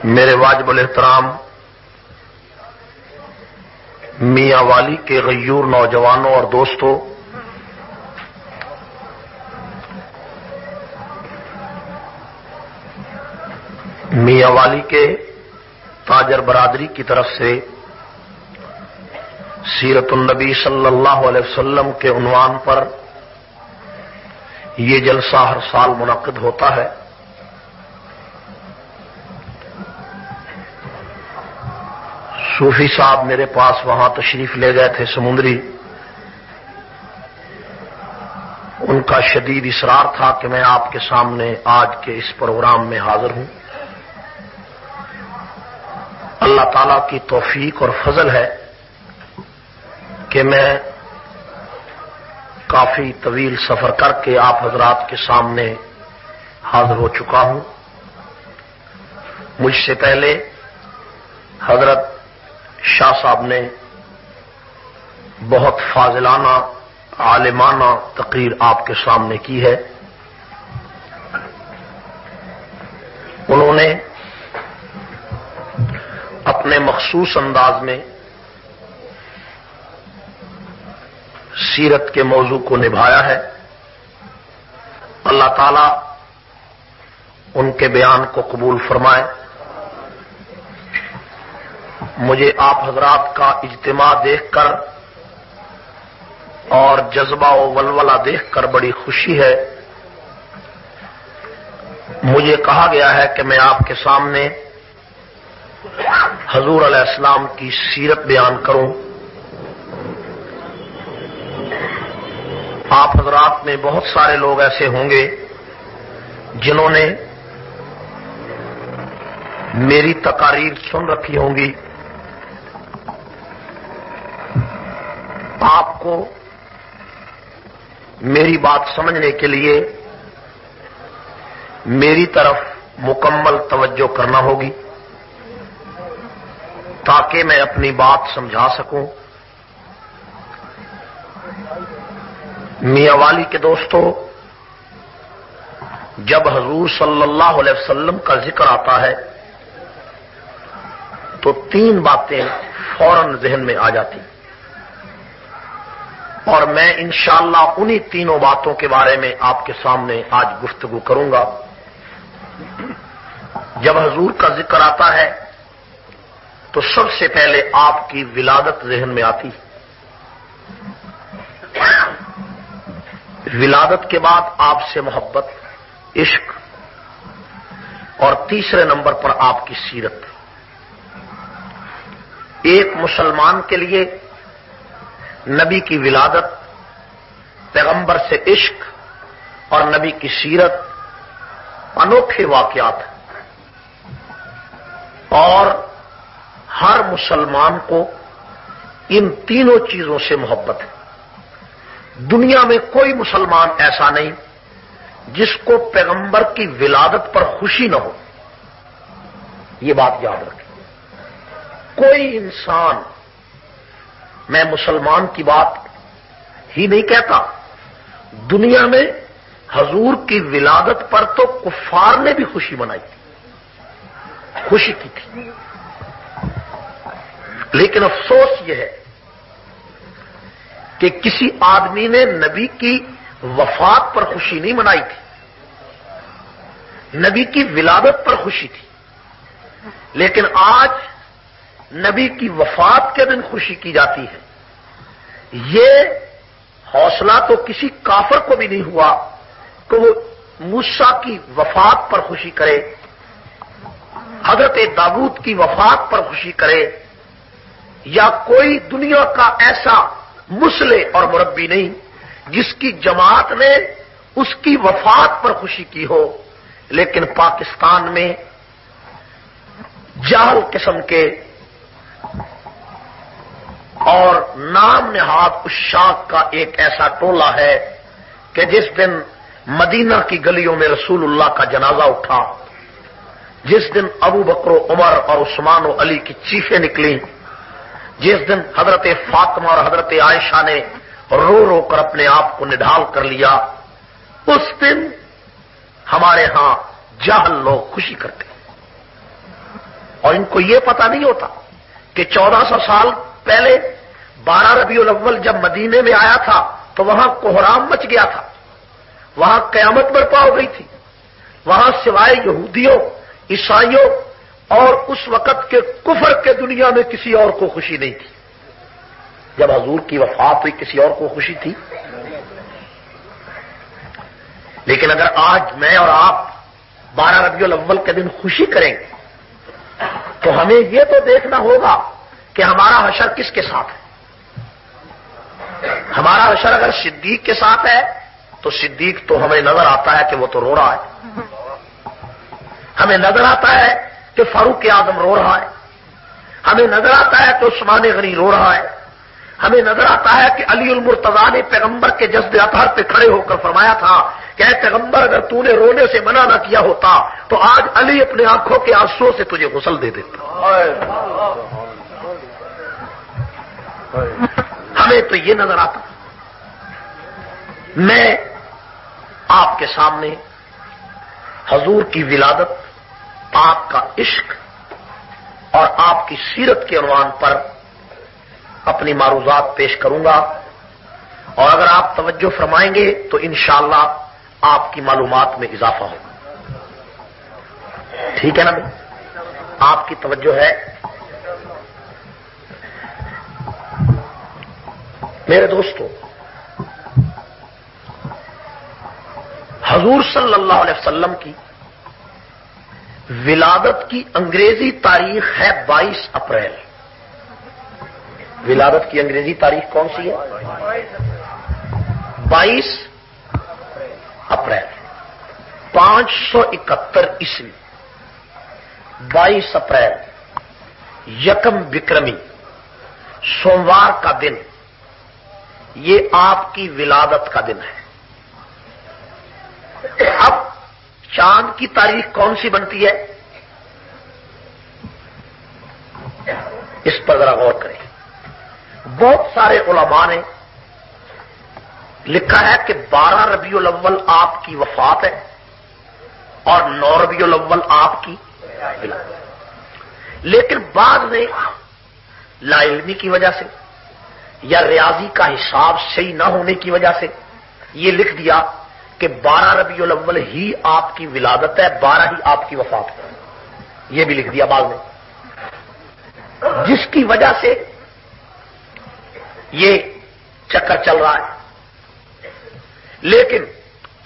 میرے واجب الاحترام میاں والی کے غیور نوجوانوں اور دوستوں، میاں والی کے تاجر برادری کی طرف سے سیرت النبی صلی اللہ علیہ وسلم کے عنوان پر یہ جلسہ ہر سال منعقد ہوتا ہے۔ صوفی صاحب میرے پاس وہاں تشریف لے گئے تھے سمندری، ان کا شدید اصرار تھا کہ میں آپ کے سامنے آج کے اس پروگرام میں حاضر ہوں۔ اللہ تعالی کی توفیق اور فضل ہے کہ میں کافی طویل سفر کر کے آپ حضرات کے سامنے حاضر ہو چکا ہوں۔ مجھ سے پہلے حضرت شاہ صاحب نے بہت فاضلانہ عالمانہ تقریر آپ کے سامنے کی ہے۔ انہوں نے اپنے مخصوص انداز میں سیرت کے موضوع کو نبھایا ہے۔ اللہ تعالی ان کے بیان کو قبول فرمائے۔ مجھے آپ حضرات کا اجتماع دیکھ کر اور جذبہ و ولولہ دیکھ کر بڑی خوشی ہے۔ مجھے کہا گیا ہے کہ میں آپ کے سامنے حضور علیہ السلام کی سیرت بیان کروں۔ آپ حضرات میں بہت سارے لوگ ایسے ہوں گے جنہوں نے میری تقاریر سن رکھی ہوں گی۔ آپ کو میری بات سمجھنے کے لیے میری طرف مکمل توجہ کرنا ہوگی تاکہ میں اپنی بات سمجھا سکوں۔ میاں والی کے دوستوں، جب حضور صلی اللہ علیہ وسلم کا ذکر آتا ہے تو تین باتیں فوراً ذہن میں آ جاتی، اور میں انشاءاللہ انہی تینوں باتوں کے بارے میں آپ کے سامنے آج گفتگو کروں گا۔ جب حضور کا ذکر آتا ہے تو سب سے پہلے آپ کی ولادت ذہن میں آتی، ولادت کے بعد آپ سے محبت، عشق، اور تیسرے نمبر پر آپ کی سیرت۔ ایک مسلمان کے لیے نبی کی ولادت، پیغمبر سے عشق اور نبی کی سیرت انوکھے واقعات ہیں، اور ہر مسلمان کو ان تینوں چیزوں سے محبت ہے۔ دنیا میں کوئی مسلمان ایسا نہیں جس کو پیغمبر کی ولادت پر خوشی نہ ہو، یہ بات یاد رکھیں۔ کوئی انسان، میں مسلمان کی بات ہی نہیں کہتا، دنیا میں حضور کی ولادت پر تو کفار نے بھی خوشی منائی تھی، خوشی کی تھی، لیکن افسوس یہ ہے کہ کسی آدمی نے نبی کی وفات پر خوشی نہیں منائی تھی، نبی کی ولادت پر خوشی تھی، لیکن آج نبی کی وفات کے دن خوشی کی جاتی ہے۔ یہ حوصلہ تو کسی کافر کو بھی نہیں ہوا کہ وہ موسیٰ کی وفات پر خوشی کرے، حضرت داؤد کی وفات پر خوشی کرے، یا کوئی دنیا کا ایسا مصلح اور مربی نہیں جس کی جماعت نے اس کی وفات پر خوشی کی ہو۔ لیکن پاکستان میں جاہل قسم کے اور نام نہاد عشاق کا ایک ایسا ٹولہ ہے کہ جس دن مدینہ کی گلیوں میں رسول اللہ کا جنازہ اٹھا، جس دن ابو بکر و عمر اور عثمان و علی کی چیخیں نکلیں، جس دن حضرت فاطمہ اور حضرت عائشہ نے رو رو کر اپنے آپ کو نڈھال کر لیا، اس دن ہمارے ہاں جاہل لوگ خوشی کرتے ہیں۔ اور ان کو یہ پتہ نہیں ہوتا کہ 1400 سال پہلے 12 ربیع الاول جب مدینے میں آیا تھا تو وہاں کوہرام مچ گیا تھا، وہاں قیامت برپا ہو گئی تھی، وہاں سوائے یہودیوں، عیسائیوں اور اس وقت کے کفر کے دنیا میں کسی اور کو خوشی نہیں تھی۔ جب حضور کی وفات ہوئی کسی اور کو خوشی تھی؟ لیکن اگر آج میں اور آپ 12 ربیع الاول کے دن خوشی کریں گے تو ہمیں یہ تو دیکھنا ہوگا کہ ہمارا حشر کس کے ساتھ ہے۔ ہمارا حشر اگر صدیق کے ساتھ ہے تو صدیق تو ہمیں نظر آتا ہے کہ وہ تو رو رہا ہے، ہمیں نظر آتا ہے کہ فاروق اعظم رو رہا ہے، ہمیں نظر آتا ہے کہ عثمان غنی رو رہا ہے، ہمیں نظر آتا ہے کہ علی المرتضیٰ نے پیغمبر کے جسد اطہر پہ کھڑے ہو کر فرمایا تھا کہ اے پیغمبر اگر تو نے رونے سے منع نہ کیا ہوتا تو آج علی اپنے آنکھوں کے آنسوؤں سے تجھے غسل دے دیتا۔ ہمیں تو یہ نظر آتا۔ میں آپ کے سامنے حضور کی ولادت، آپ کا عشق اور آپ کی سیرت کے عنوان پر اپنی معروضات پیش کروں گا، اور اگر آپ توجہ فرمائیں گے تو انشاءاللہ آپ کی معلومات میں اضافہ ہوگا۔ ٹھیک ہے نا بھائی؟ آپ کی توجہ ہے؟ میرے دوستو، حضور صلی اللہ علیہ وسلم کی ولادت کی انگریزی تاریخ ہے 22 اپریل۔ ولادت کی انگریزی تاریخ کون سی ہے؟ 22 اپریل 571 عیسوی، 22 اپریل یکم وکرمی، سوموار کا دن، یہ آپ کی ولادت کا دن ہے۔ اب چاند کی تاریخ کون سی بنتی ہے؟ اس پر ذرا غور کریں۔ بہت سارے علماء نے لکھا ہے کہ 12 ربیع الاول آپ کی وفات ہے اور 9 ربیع الاول آپ کی ولادت، لیکن بعد میں لا علمی کی وجہ سے یا ریاضی کا حساب صحیح نہ ہونے کی وجہ سے یہ لکھ دیا کہ 12 ربیع الاول ہی آپ کی ولادت ہے، 12 ہی آپ کی وفات ہے، یہ بھی لکھ دیا بعد میں، جس کی وجہ سے یہ چکر چل رہا ہے۔ لیکن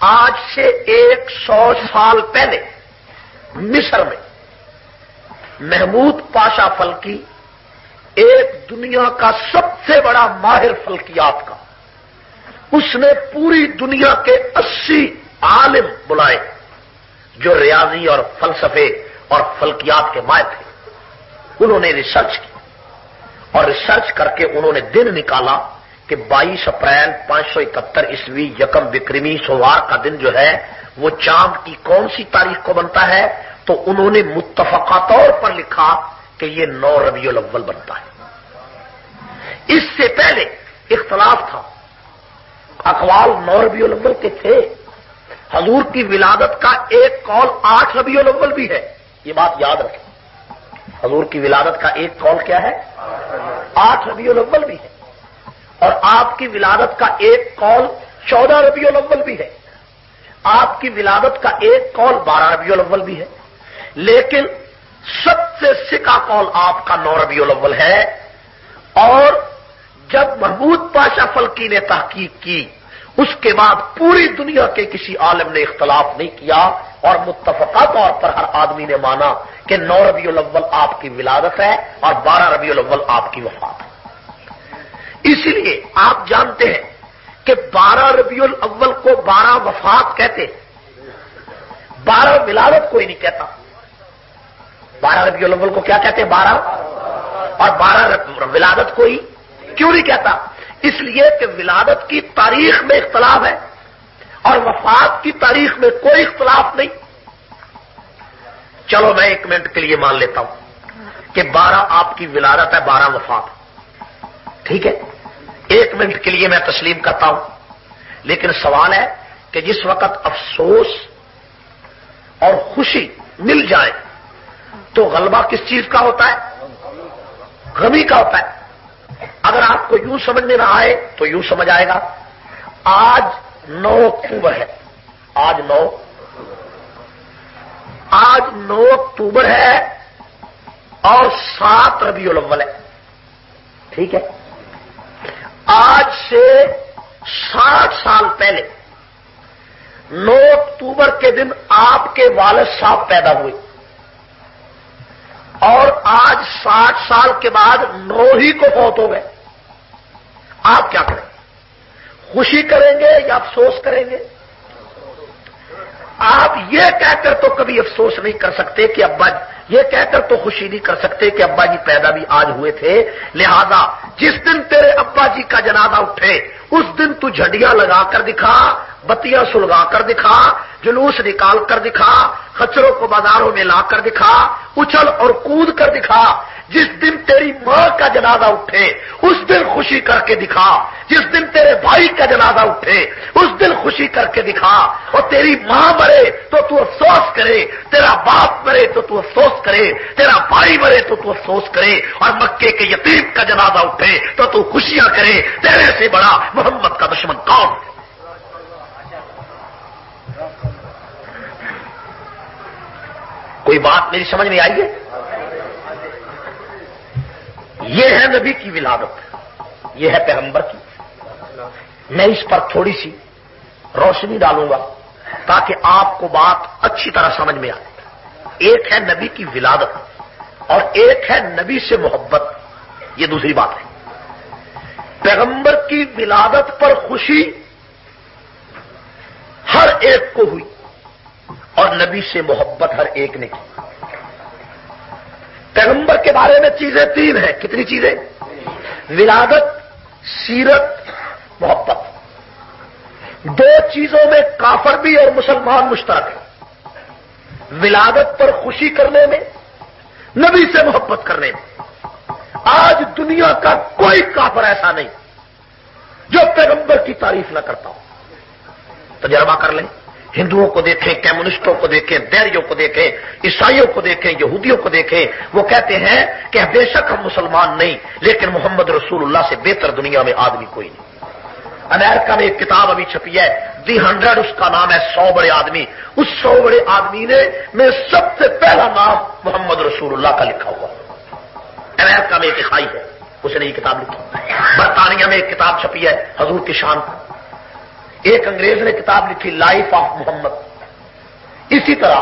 آج سے 100 سال پہلے مصر میں محمود پاشا فلکی، ایک دنیا کا سب سے بڑا ماہر فلکیات کا، اس نے پوری دنیا کے 80 عالم بلائے جو ریاضی اور فلسفے اور فلکیات کے ماہر تھے۔ انہوں نے ریسرچ کی اور ریسرچ کر کے انہوں نے دن نکالا کہ 22 اپریل 571 عیسوی یکم وکرمی سوموار کا دن جو ہے وہ چاند کی کون سی تاریخ کو بنتا ہے، تو انہوں نے متفقہ طور پر لکھا کہ یہ 9 ربیع الاول بنتا ہے۔ اس سے پہلے اختلاف تھا، اقوال 9 ربیع الاول کے تھے۔ حضور کی ولادت کا ایک قول 8 ربیع الاول بھی ہے، یہ بات یاد رکھیں۔ حضور کی ولادت کا ایک قول کیا ہے؟ 8 ربیع الاول بھی ہے، اور آپ کی ولادت کا ایک قول 14 ربیع الاول بھی ہے، آپ کی ولادت کا ایک قول 12 ربیع الاول بھی ہے، لیکن سب سے سکا قول آپ کا 9 ربیع الاول ہے۔ اور جب محمود پاشا فلکی نے تحقیق کی اس کے بعد پوری دنیا کے کسی عالم نے اختلاف نہیں کیا اور متفقہ طور پر ہر آدمی نے مانا کہ 9 ربیع الاول آپ کی ولادت ہے اور 12 ربیع الاول آپ کی وفات ہے۔ اسی لیے آپ جانتے ہیں کہ 12 ربیع الاول کو 12 وفات کہتے ہیں، 12 ولادت کوئی نہیں کہتا۔ 12 ربیع الاول کو کیا کہتے ہیں؟ 12، اور 12 ولادت کوئی کیوں نہیں کہتا؟ اس لیے کہ ولادت کی تاریخ میں اختلاف ہے اور وفات کی تاریخ میں کوئی اختلاف نہیں۔ چلو میں 1 منٹ کے لیے مان لیتا ہوں کہ 12 آپ کی ولادت ہے، 12 وفات، ٹھیک ہے، 1 منٹ کے لیے میں تسلیم کرتا ہوں۔ لیکن سوال ہے کہ جس وقت افسوس اور خوشی مل جائے تو غلبہ کس چیز کا ہوتا ہے؟ غمی کا ہوتا ہے. اگر آپ کو یوں سمجھ میں نہ آئے تو یوں سمجھ آئے گا. آج 9 اکتوبر ہے. آج 9 اکتوبر ہے اور 7 ربیع الاول ہے. ٹھیک ہے. آج سے 60 سال پہلے 9 اکتوبر کے دن آپ کے والد صاحب پیدا ہوئے اور آج 60 سال کے بعد 9 ہی کو فوت ہو گئے. آپ کیا کریں؟ خوشی کریں گے یا افسوس کریں گے؟ آپ یہ کہہ کر تو کبھی افسوس نہیں کر سکتے کہ ابا، یہ کہہ کر تو خوشی نہیں کر سکتے کہ ابا جی پیدا بھی آج ہوئے تھے. لہذا جس دن تیرے ابا جی کا جنازہ اٹھے اس دن تو جھنڈیاں لگا کر دکھا، بتیاں سلگا کر دکھا، جلوس نکال کر دکھا، خچروں کو بازاروں میں لا کر دکھا، اچھل اور کود کر دکھا. جس دن تیری ماں کا جنازہ اٹھے اس دن خوشی کر کے دکھا. جس دن تیرے بھائی کا جنازہ اٹھے اس دن خوشی کر کے دکھا. اور تیری ماں مرے تو تو افسوس کرے، تیرا باپ مرے تو تو افسوس کرے، تیرا بھائی مرے تو تو افسوس کرے، اور مکے کے یتیم کا جنازہ اٹھے تو تو خوشیاں کرے. تیرے سے بڑا محمد کا دشمن کون؟ کوئی بات میری سمجھ میں آئی ہے؟ یہ ہے نبی کی ولادت، یہ ہے پیغمبر کی. میں اس پر تھوڑی سی روشنی ڈالوں گا تاکہ آپ کو بات اچھی طرح سمجھ میں آئے. ایک ہے نبی کی ولادت اور ایک ہے نبی سے محبت. یہ دوسری بات ہے. پیغمبر کی ولادت پر خوشی ہر ایک کو ہوئی اور نبی سے محبت ہر ایک نے کی. پیغمبر کے بارے میں چیزیں 3 ہیں. کتنی چیزیں؟ ولادت، سیرت، محبت. 2 چیزوں میں کافر بھی اور مسلمان مشترک ہیں. ولادت پر خوشی کرنے میں، نبی سے محبت کرنے میں. آج دنیا کا کوئی کافر ایسا نہیں جو پیغمبر کی تعریف نہ کرتا ہو. تجربہ کر لیں. ہندوؤں کو دیکھیں، کمیونسٹوں کو دیکھیں، دیریوں کو دیکھیں، عیسائیوں کو دیکھیں، یہودیوں کو دیکھیں. وہ کہتے ہیں کہ بے شک ہم مسلمان نہیں لیکن محمد رسول اللہ سے بہتر دنیا میں آدمی کوئی نہیں. امریکہ میں ایک کتاب ابھی چھپی ہے دی 100، اس کا نام ہے 100 بڑے آدمی. اس 100 بڑے آدمی میں سب سے پہلا نام محمد رسول اللہ کا لکھا ہوا. امریکہ میں ایک عیسائی ہے، اس نے یہ کتاب لکھی. برطانیہ میں ایک کتاب چھپی ہے حضور کی شان پر. ایک انگریز نے کتاب لکھی لائف آف محمد. اسی طرح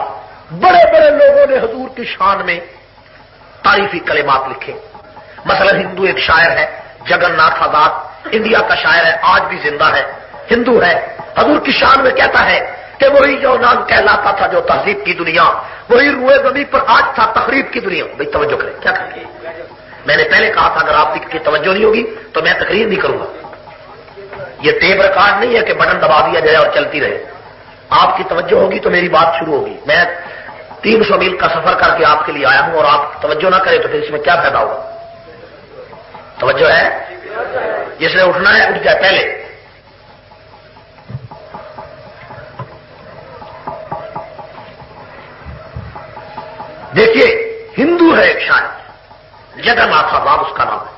بڑے بڑے لوگوں نے حضور کی شان میں تعریفی کلمات لکھے. مثلا ہندو ایک شاعر ہے جگن ناتھ آزاد، انڈیا کا شاعر ہے، آج بھی زندہ ہے، ہندو ہے. حضور کی شان میں کہتا ہے کہ وہی جو نام کہلاتا تھا جو تہذیب کی دنیا، وہی روئے زمین پر آج تھا تقریب کی دنیا. بھائی توجہ کریں. کیا کریں؟ میں نے پہلے کہا تھا اگر آپ کی توجہ نہیں ہوگی تو میں تقریر نہیں کروں گا. یہ ٹیپ ریکارڈ نہیں ہے کہ بٹن دبا دیا جائے اور چلتی رہے. آپ کی توجہ ہوگی تو میری بات شروع ہوگی. میں 300 میل کا سفر کر کے آپ کے لیے آیا ہوں اور آپ توجہ نہ کریں تو پھر اس میں کیا فائدہ ہوگا؟ توجہ ہے؟ جس نے اٹھنا ہے اٹھ جائے. پہلے دیکھیے ہندو ہے ایک شاعر جگن ناتھ آزاد اس کا نام ہے.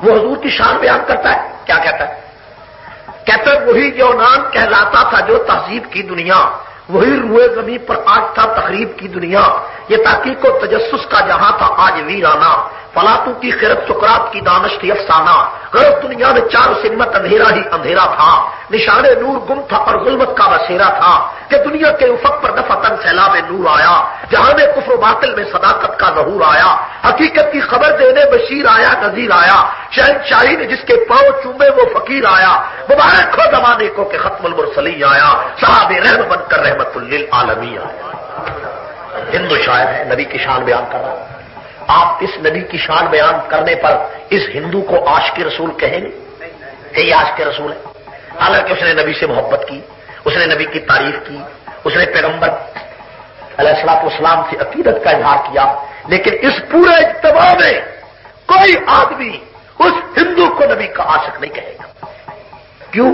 وہ حضور کی شان بیان کرتا ہے. کیا کہتا ہے؟ کہتا ہے وہی جو نام کہلاتا تھا جو تہذیب کی دنیا، وہی روئے زمین پر آج تھا تقریب کی دنیا. یہ تحقیق و تجسس کا جہاں تھا آج ویرانہ، فلاطوں کی خیرت سقراط کی دانش تھی افسانہ. غرب دنیا میں 4 سمت اندھیرا ہی اندھیرا تھا، نشان نور گم تھا اور ظلمت کا بسیرا تھا. کہ دنیا کے افق پر دفعتاً سیلاب نور آیا، جہاں میں کفر و باطل میں صداقت کا ظہور آیا. حقیقت کی خبر دینے بشیر آیا، نذیر آیا. شہنشاہی نے جس کے پاؤں چومے وہ فقیر آیا. مبارک ہو زمانے کو کہ ختم المرسلین آیا، صحابہ رحم بن کر رحمت للعالمین آیا. ہندو شاعر ہے، نبی کی شان بیان کر رہا ہے. آپ اس نبی کی شان بیان کرنے پر اس ہندو کو عاشق رسول کہیں گے کہ یہ عاشق رسول ہے؟ حالانکہ اس نے نبی سے محبت کی، اس نے نبی کی تعریف کی، اس نے پیغمبر علیہ الصلوۃ والسلام سے عقیدت کا اظہار کیا. لیکن اس پورے اجتماع میں کوئی آدمی اس ہندو کو نبی کا عاشق نہیں کہے گا. کیوں؟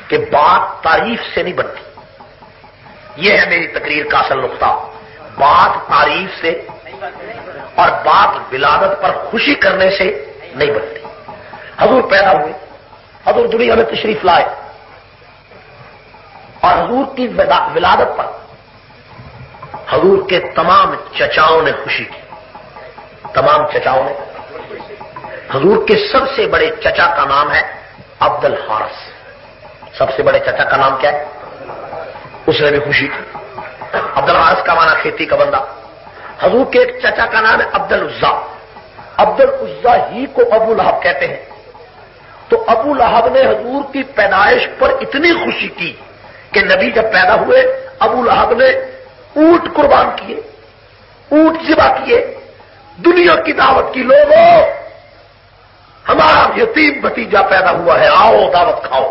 کہ بات تعریف سے نہیں بنتی. یہ ہے میری تقریر کا اصل نقطہ. بات تعریف سے اور بات ولادت پر خوشی کرنے سے نہیں بنتی. حضور پیدا ہوئے، حضور دنیا میں تشریف لائے، اور حضور کی ولادت پر حضور کے تمام چچاؤں نے خوشی کی. تمام چچاؤں نے. حضور کے سب سے بڑے چچا کا نام ہے عبد الحارث. سب سے بڑے چچا کا نام کیا ہے؟ اس نے بھی خوشی کی. عبد الحارث کا معنی کھیتی کا بندہ. حضور کے ایک چچا کا نام ہے عبد العزا. عبد العزا ہی کو ابو لہب کہتے ہیں. تو ابو لہب نے حضور کی پیدائش پر اتنی خوشی کی کہ نبی جب پیدا ہوئے ابو لہب نے اونٹ قربان کیے، اونٹ ذبح کیے، دنیا کی دعوت کی. لوگوں، ہمارا یتیم بھتیجا پیدا ہوا ہے، آؤ دعوت کھاؤ.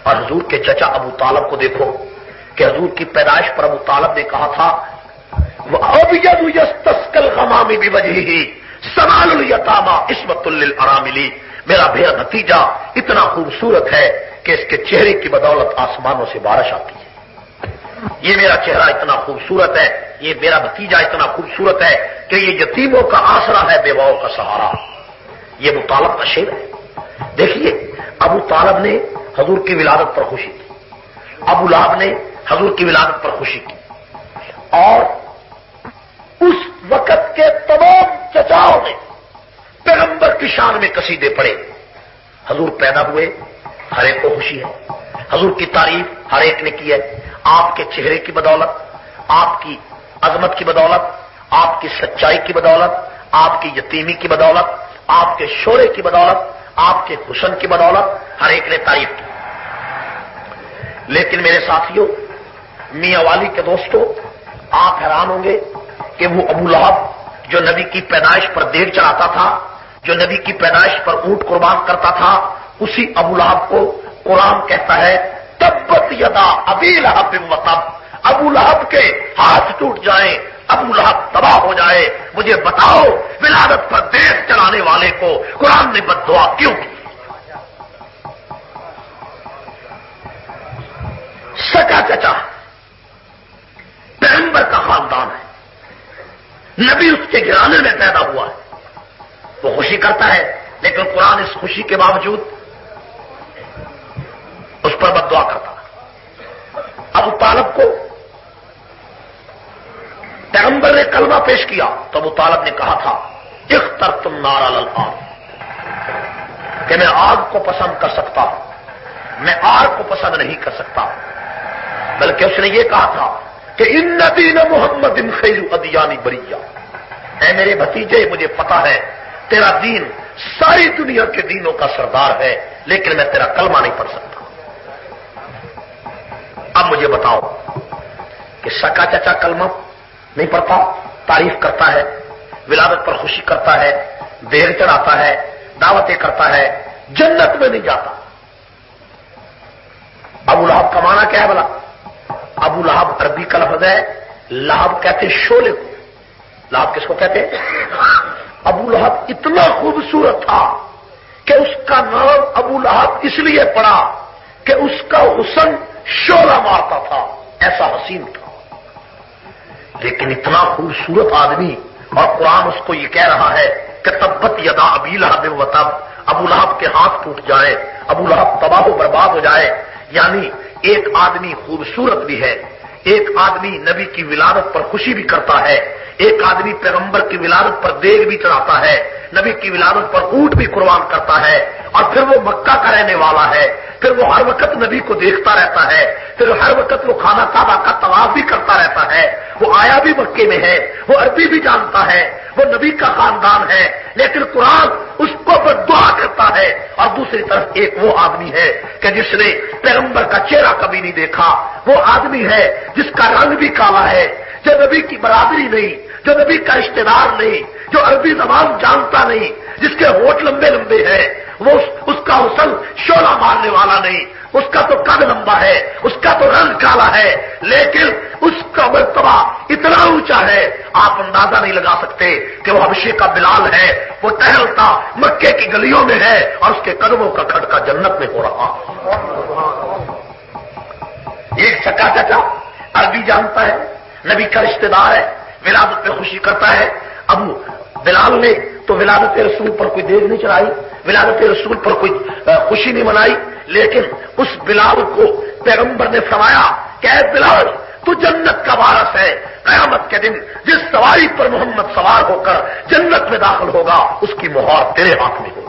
اور حضور کے چچا ابو طالب کو دیکھو کہ حضور کی پیدائش پر ابو طالب نے کہا تھا وَأَبْيَضُ يَسْتَسْقَى الْغَمَامِ بِوَجْهِهِ سَمَالُ الْيَتَامَى عِصْمَةٌ لِلْأَرَامِلِ. میرا بھیا بھتیجا اتنا خوبصورت ہے کہ اس کے چہرے کی بدولت آسمانوں سے بارش آتی ہے. یہ میرا چہرہ اتنا خوبصورت ہے، یہ میرا بھتیجا اتنا خوبصورت ہے کہ یہ یتیموں کا آسرا ہے، بیواؤں کا سہارا. یہ ابو طالب کا شعر ہے. دیکھیے، ابو طالب نے حضور کی ولادت پر خوشی کی، ابو لہب نے حضور کی ولادت پر خوشی کی، اور اس وقت کے تمام چچاؤں نے پیغمبر کی شان میں قصیدے پڑھے. حضور پیدا ہوئے، ہر ایک کو خوشی ہے. حضور کی تعریف ہر ایک نے کی ہے. آپ کے چہرے کی بدولت، آپ کی عظمت کی بدولت، آپ کی سچائی کی بدولت، آپ کی یتیمی کی بدولت، آپ کے شورے کی بدولت، آپ کے حسن کی بدولت ہر ایک نے تعریف کی. لیکن میرے ساتھیوں، میاں والی کے دوستوں، آپ حیران ہوں گے کہ وہ ابو لہب جو نبی کی پیدائش پر دیر چڑھاتا تھا، جو نبی کی پیدائش پر اونٹ قربان کرتا تھا، اسی ابو لہب کو قرآن کہتا ہے تبت یدا ابی لہب وتب. ابو لہب کے ہاتھ ٹوٹ جائیں، ابو لہب تباہ ہو جائے. مجھے بتاؤ، ولادت پر دیر چلانے والے کو قرآن نے بد دعا کیوں کی؟ سچا چچا پیغمبر کا خاندان ہے، نبی اس کے گھرانے میں پیدا ہوا ہے، وہ خوشی کرتا ہے. لیکن قرآن اس خوشی کے باوجود اس پر بد دعا کرتا. ابو طالب کو پیغمبر نے کلمہ پیش کیا تو ابو طالب نے کہا تھا اخترتم نار الآگ، کہ میں آگ کو پسند کر سکتا ہوں، میں آگ کو پسند نہیں کر سکتا. بلکہ اس نے یہ کہا تھا کہ ان دین محمد خیر ادیان بریہ. اے میرے بھتیجے، مجھے پتا ہے تیرا دین ساری دنیا کے دینوں کا سردار ہے، لیکن میں تیرا کلمہ نہیں پڑھ سکتا. اب مجھے بتاؤ کہ سکا چچا کلمہ نہیں پڑھتا، تعریف کرتا ہے، ولادت پر خوشی کرتا ہے، دیر چڑھاتا ہے، دعوتیں کرتا ہے، جنت میں نہیں جاتا. ابو لہب کا معنی کیا ہے بلا؟ ابو لہب عربی کا لفظ ہے، لہب کہتے شعلے کو. لہب کس کو کہتے ہیں؟ ابو لہب اتنا خوبصورت تھا کہ اس کا نام ابو لہب اس لیے پڑا کہ اس کا حسن شعلہ مارتا تھا، ایسا حسین تھا. لیکن اتنا خوبصورت آدمی، اور قرآن اس کو یہ کہہ رہا ہے کہ تبت یدا ابی لہب وتب، ابو لہب کے ہاتھ ٹوٹ جائے، ابو لہب تباہ و برباد ہو جائے. یعنی ایک آدمی خوبصورت بھی ہے، ایک آدمی نبی کی ولادت پر خوشی بھی کرتا ہے، ایک آدمی پیغمبر کی ولادت پر دیگ بھی چڑھاتا ہے، نبی کی ولادت پر اونٹ بھی قربان کرتا ہے، اور پھر وہ مکہ کا رہنے والا ہے، پھر وہ ہر وقت نبی کو دیکھتا رہتا ہے، پھر ہر وقت وہ خانہ کعبہ کا طواف بھی کرتا رہتا ہے، وہ آیا بھی مکے میں ہے، وہ عربی بھی جانتا ہے، وہ نبی کا خاندان ہے. لیکن قرآن اس کو بد دعا کرتا ہے. اور دوسری طرف ایک وہ آدمی ہے کہ جس نے پیغمبر کا چہرہ کبھی نہیں دیکھا، وہ آدمی ہے جس کا رنگ بھی کالا ہے، جو نبی کی برادری نہیں، جو نبی کا رشتے دار نہیں، جو عربی زبان جانتا نہیں، جس کے ہونٹ لمبے لمبے ہیں، وہ اس کا حسن شعلہ مارنے والا نہیں. اس کا تو قد لمبا ہے، اس کا تو رنگ کالا ہے، لیکن اس کا مرتبہ اتنا اونچا ہے آپ اندازہ نہیں لگا سکتے کہ وہ حبشے کا بلال ہے. وہ ٹہلتا مکے کی گلیوں میں ہے اور اس کے قدموں کا کھٹکا جنت میں ہو رہا. ایک چکا چچا عربی جانتا ہے، نبی کا رشتہ دار ہے، ولادت پہ خوشی کرتا ہے۔ ابو بلال نے تو ولادت رسول پر کوئی دیگ نہیں چڑھائی، ولادت رسول پر کوئی خوشی نہیں منائی، لیکن اس بلال کو پیغمبر نے فرمایا کہ اے بلال تو جنت کا وارث ہے، قیامت کے دن جس سواری پر محمد سوار ہو کر جنت میں داخل ہوگا اس کی مہر تیرے ہاتھ میں ہوگی۔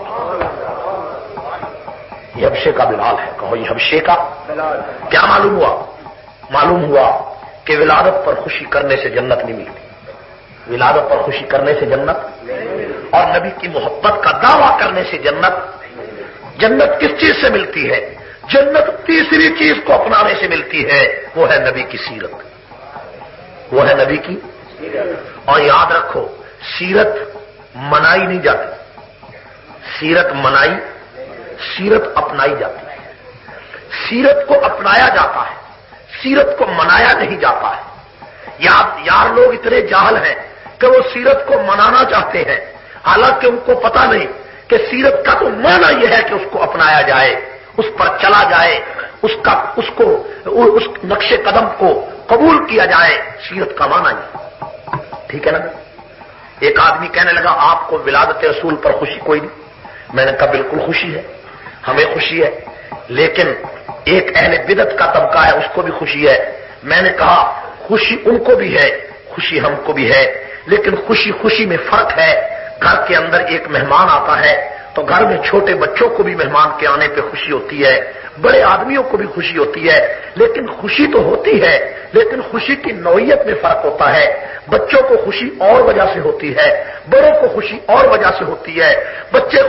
یہ حبشے کا بلال ہے، کہو یہ حبشے کا بلال۔ کیا معلوم ہوا؟ معلوم ہوا کہ ولادت پر خوشی کرنے سے جنت نہیں ملتی، ولادت پر خوشی کرنے سے جنت، اور نبی کی محبت کا دعویٰ کرنے سے جنت۔ جنت کس چیز سے ملتی ہے؟ جنت تیسری چیز کو اپنانے سے ملتی ہے، وہ ہے نبی کی سیرت، وہ ہے نبی کی۔ اور یاد رکھو سیرت منائی نہیں جاتی، سیرت منائی، سیرت اپنائی جاتی ہے۔ سیرت کو اپنایا جاتا ہے، سیرت کو منایا نہیں جاتا ہے۔ یار لوگ اتنے جاہل ہیں کہ وہ سیرت کو منانا چاہتے ہیں، حالانکہ ان کو پتا نہیں کہ سیرت کا تو معنی یہ ہے کہ اس کو اپنایا جائے، اس پر چلا جائے، اس نقش قدم کو قبول کیا جائے، سیرت کا معنی یہ۔ ٹھیک ہے نا؟ ایک آدمی کہنے لگا آپ کو ولادت رسول پر خوشی کوئی نہیں؟ میں نے کہا بالکل خوشی ہے، ہمیں خوشی ہے، لیکن ایک اہل بدعت کا طبقہ ہے اس کو بھی خوشی ہے۔ میں نے کہا خوشی ان کو بھی ہے، خوشی ہم کو بھی ہے، لیکن خوشی میں فرق ہے۔ گھر کے اندر ایک مہمان آتا ہے تو گھر میں چھوٹے بچوں کو بھی مہمان کے آنے پہ خوشی ہوتی ہے، بڑے آدمیوں کو بھی خوشی ہوتی ہے، لیکن خوشی تو ہوتی ہے، لیکن خوشی کی نوعیت میں فرق ہوتا ہے۔ بچوں کو خوشی اور وجہ سے ہوتی ہے، بڑوں کو خوشی اور وجہ سے ہوتی ہے۔ بچے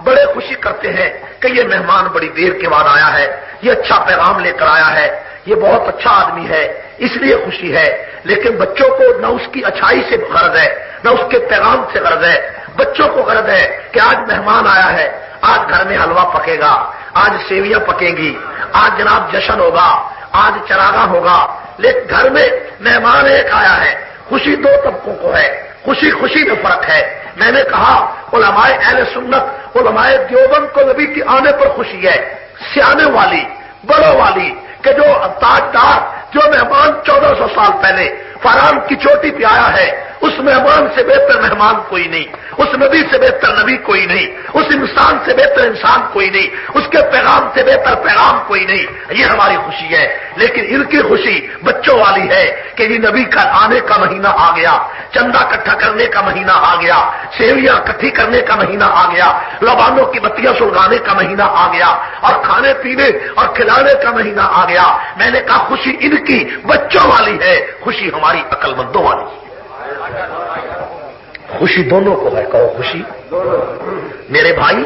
بڑے خوشی کرتے ہیں کہ یہ مہمان بڑی دیر کے بعد آیا ہے، یہ اچھا پیغام لے کر آیا ہے، یہ بہت اچھا آدمی ہے، اس لیے خوشی ہے۔ لیکن بچوں کو نہ اس کی اچھائی سے غرض ہے، نہ اس کے پیغام سے غرض ہے۔ بچوں کو غرض ہے کہ آج مہمان آیا ہے، آج گھر میں حلوہ پکے گا، آج سیویاں پکیں گی، آج جناب جشن ہوگا، آج چراغا ہوگا۔ لیکن گھر میں مہمان ایک آیا ہے، خوشی دو طبقوں کو ہے، خوشی میں فرق ہے۔ میں نے کہا علماء اہل سنت، علماء دیوبند کو نبی کے آنے پر خوشی ہے، سیانے والی، بڑوں والی، کہ جو تاجدار، جو مہمان 1400 سال پہلے فاران کی چوٹی پہ آیا ہے، اس مہمان سے بہتر مہمان کوئی نہیں، اس نبی سے بہتر نبی کوئی نہیں، اس انسان سے بہتر انسان کوئی نہیں، اس کے پیغام سے بہتر پیغام کوئی نہیں۔ یہ ہماری خوشی ہے، لیکن ان کی خوشی بچوں والی ہے کہ یہ نبی کا آنے کا مہینہ آ گیا، چندہ اکٹھا کرنے کا مہینہ آ گیا، سیویاں اکٹھی کرنے کا مہینہ آ گیا، لبانوں کی بتیاں سلگانے کا مہینہ آ گیا، اور کھانے پینے اور کھلانے کا مہینہ آ گیا۔ میں نے کہا خوشی ان کی بچوں والی ہے، خوشی ہماری عقل مندوں والی ہے۔ خوشی دونوں کو ہے، کہو خوشی۔ میرے بھائی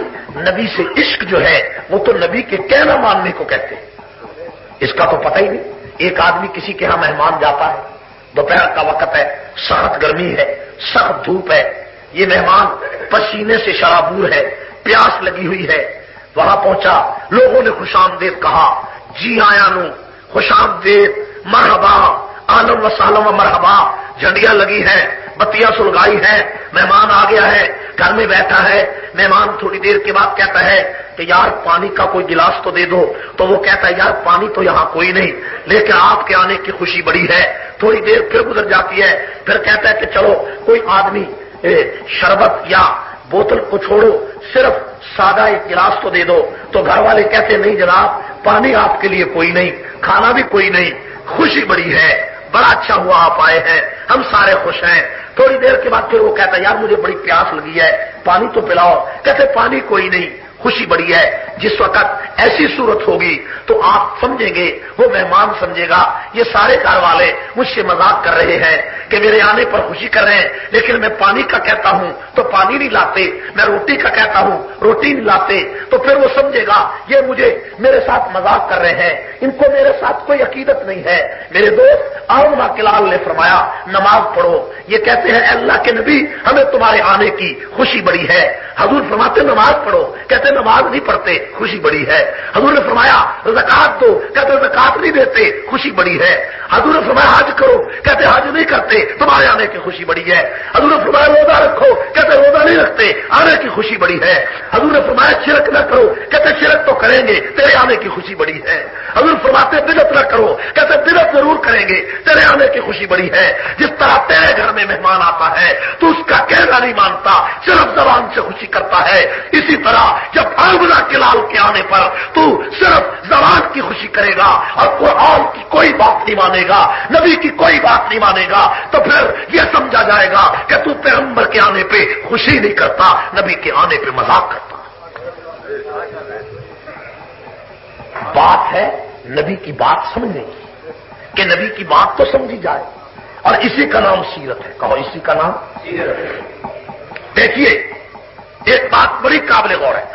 نبی سے عشق جو ہے وہ تو نبی کے کہنا ماننے کو کہتے ہیں، اس کا تو پتہ ہی نہیں۔ ایک آدمی کسی کے ہاں مہمان جاتا ہے، دوپہر کا وقت ہے، سخت گرمی ہے، سخت دھوپ ہے، یہ مہمان پسینے سے شرابور ہے، پیاس لگی ہوئی ہے، وہاں پہنچا، لوگوں نے خوش آمدید کہا، جی آیا نو، خوش آمدید، مرحبا، آلم و سالم و مرحبا، جھنڈیاں لگی ہیں، بتیاں سلگائی ہیں، مہمان آ گیا ہے، گھر میں بیٹھا ہے۔ مہمان تھوڑی دیر کے بعد کہتا ہے کہ یار پانی کا کوئی گلاس تو دے دو، تو وہ کہتا ہے یار پانی تو یہاں کوئی نہیں، لیکن آپ کے آنے کی خوشی بڑی ہے۔ تھوڑی دیر پھر گزر جاتی ہے، پھر کہتا ہے کہ چلو کوئی آدمی شربت یا بوتل کو چھوڑو، صرف سادہ ایک گلاس تو دے دو، تو گھر والے کہتے نہیں جناب پانی آپ کے لیے کوئی نہیں، کھانا بھی کوئی نہیں، خوشی بڑی ہے، بڑا اچھا ہوا آپ آئے ہیں، ہم سارے خوش ہیں۔ تھوڑی دیر کے بعد پھر وہ کہتا ہے یار مجھے بڑی پیاس لگی ہے، پانی تو پلاؤ، کہتے پانی کوئی نہیں، خوشی بڑی ہے۔ جس وقت ایسی صورت ہوگی تو آپ سمجھیں گے، وہ مہمان سمجھے گا یہ سارے گھر والے مجھ سے مذاق کر رہے ہیں کہ میرے آنے پر خوشی کر رہے ہیں، لیکن میں پانی کا کہتا ہوں تو پانی نہیں لاتے، میں روٹی کا کہتا ہوں روٹی نہیں لاتے، تو پھر وہ سمجھے گا یہ مجھے میرے ساتھ مذاق کر رہے ہیں، ان کو میرے ساتھ کوئی عقیدت نہیں ہے۔ میرے دوست علامہ کلال نے فرمایا نماز پڑھو، یہ کہتے ہیں اے اللہ کے نبی ہمیں تمہارے آنے کی خوشی بڑی ہے۔ حضور فرماتے نماز پڑھو، کہتے نماز نہیں پڑھتے، خوشی بڑی ہے۔ حضور نے فرمایا زکات دو، کہتے زکات نہیں دیتے، خوشی بڑی ہے۔ حضور نے فرمایا حج کرو، کہتے حج نہیں کرتے، تمہارے آنے کی خوشی بڑی ہے۔ حضور نے فرمایا روزہ رکھو، کہتے روزہ نہیں رکھتے، آنے کی خوشی بڑی ہے۔ حضور نے فرمایا شرک نہ کرو، کہتے شرک تو کریں گے، تیرے آنے کی خوشی بڑی ہے۔ حضور فرماتے بدعت نہ کرو، کہتے بدعت ضرور کریں گے، تیرے آنے کی خوشی بڑی ہے۔ جس طرح تیرے گھر میں مہمان آتا ہے تو اس کا کہنا نہیں مانتا، صرف زبان سے خوشی کرتا ہے، اسی طرح جب حمزہ کے لال کے آنے پر تو صرف زبان کی خوشی کرے گا اور قرآن کی کوئی بات نہیں مانے گا، نبی کی کوئی بات نہیں مانے گا، تو پھر یہ سمجھا جائے گا کہ تو پیغمبر کے آنے پہ خوشی نہیں کرتا، نبی کے آنے پہ مذاق کرتا۔ بات ہے نبی کی بات سمجھنے کی، کہ نبی کی بات تو سمجھی جائے، اور اسی کا نام سیرت ہے۔ کہو اسی کا نام سیرت ہے۔ دیکھیے ایک بات بڑی قابل غور ہے،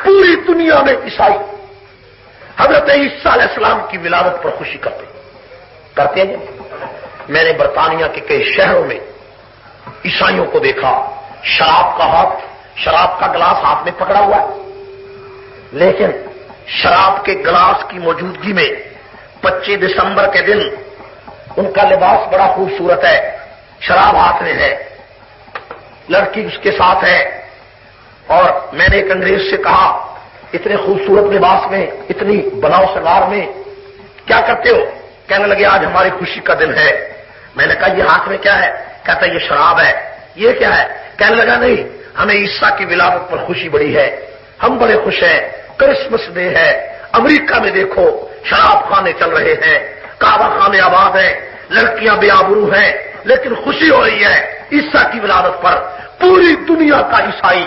پوری دنیا میں عیسائی حضرت عیسیٰ علیہ السلام کی ولادت پر خوشی کرتے ہیں۔ میں نے برطانیہ کے کئی شہروں میں عیسائیوں کو دیکھا، شراب کا گلاس ہاتھ میں پکڑا ہوا ہے، لیکن شراب کے گلاس کی موجودگی میں 25 دسمبر کے دن ان کا لباس بڑا خوبصورت ہے، شراب ہاتھ میں ہے، لڑکی اس کے ساتھ ہے، اور میں نے ایک انگریز سے کہا اتنے خوبصورت لباس میں، اتنی بناؤ سنگار میں کیا کرتے ہو؟ کہنے لگے آج ہماری خوشی کا دن ہے۔ میں نے کہا یہ ہاتھ میں کیا ہے؟ کہتا یہ شراب ہے۔ یہ کیا ہے؟ کہنے لگا نہیں، ہمیں عیسیٰ کی ولادت پر خوشی بڑی ہے، ہم بڑے خوش ہیں، کرسمس ڈے ہے۔ امریکہ میں دیکھو شراب خانے چل رہے ہیں، کعبہ خانے آباد ہیں، لڑکیاں بے آبرو ہیں، لیکن خوشی ہو رہی ہے عیسیٰ کی ولادت پر۔ پوری دنیا کا عیسائی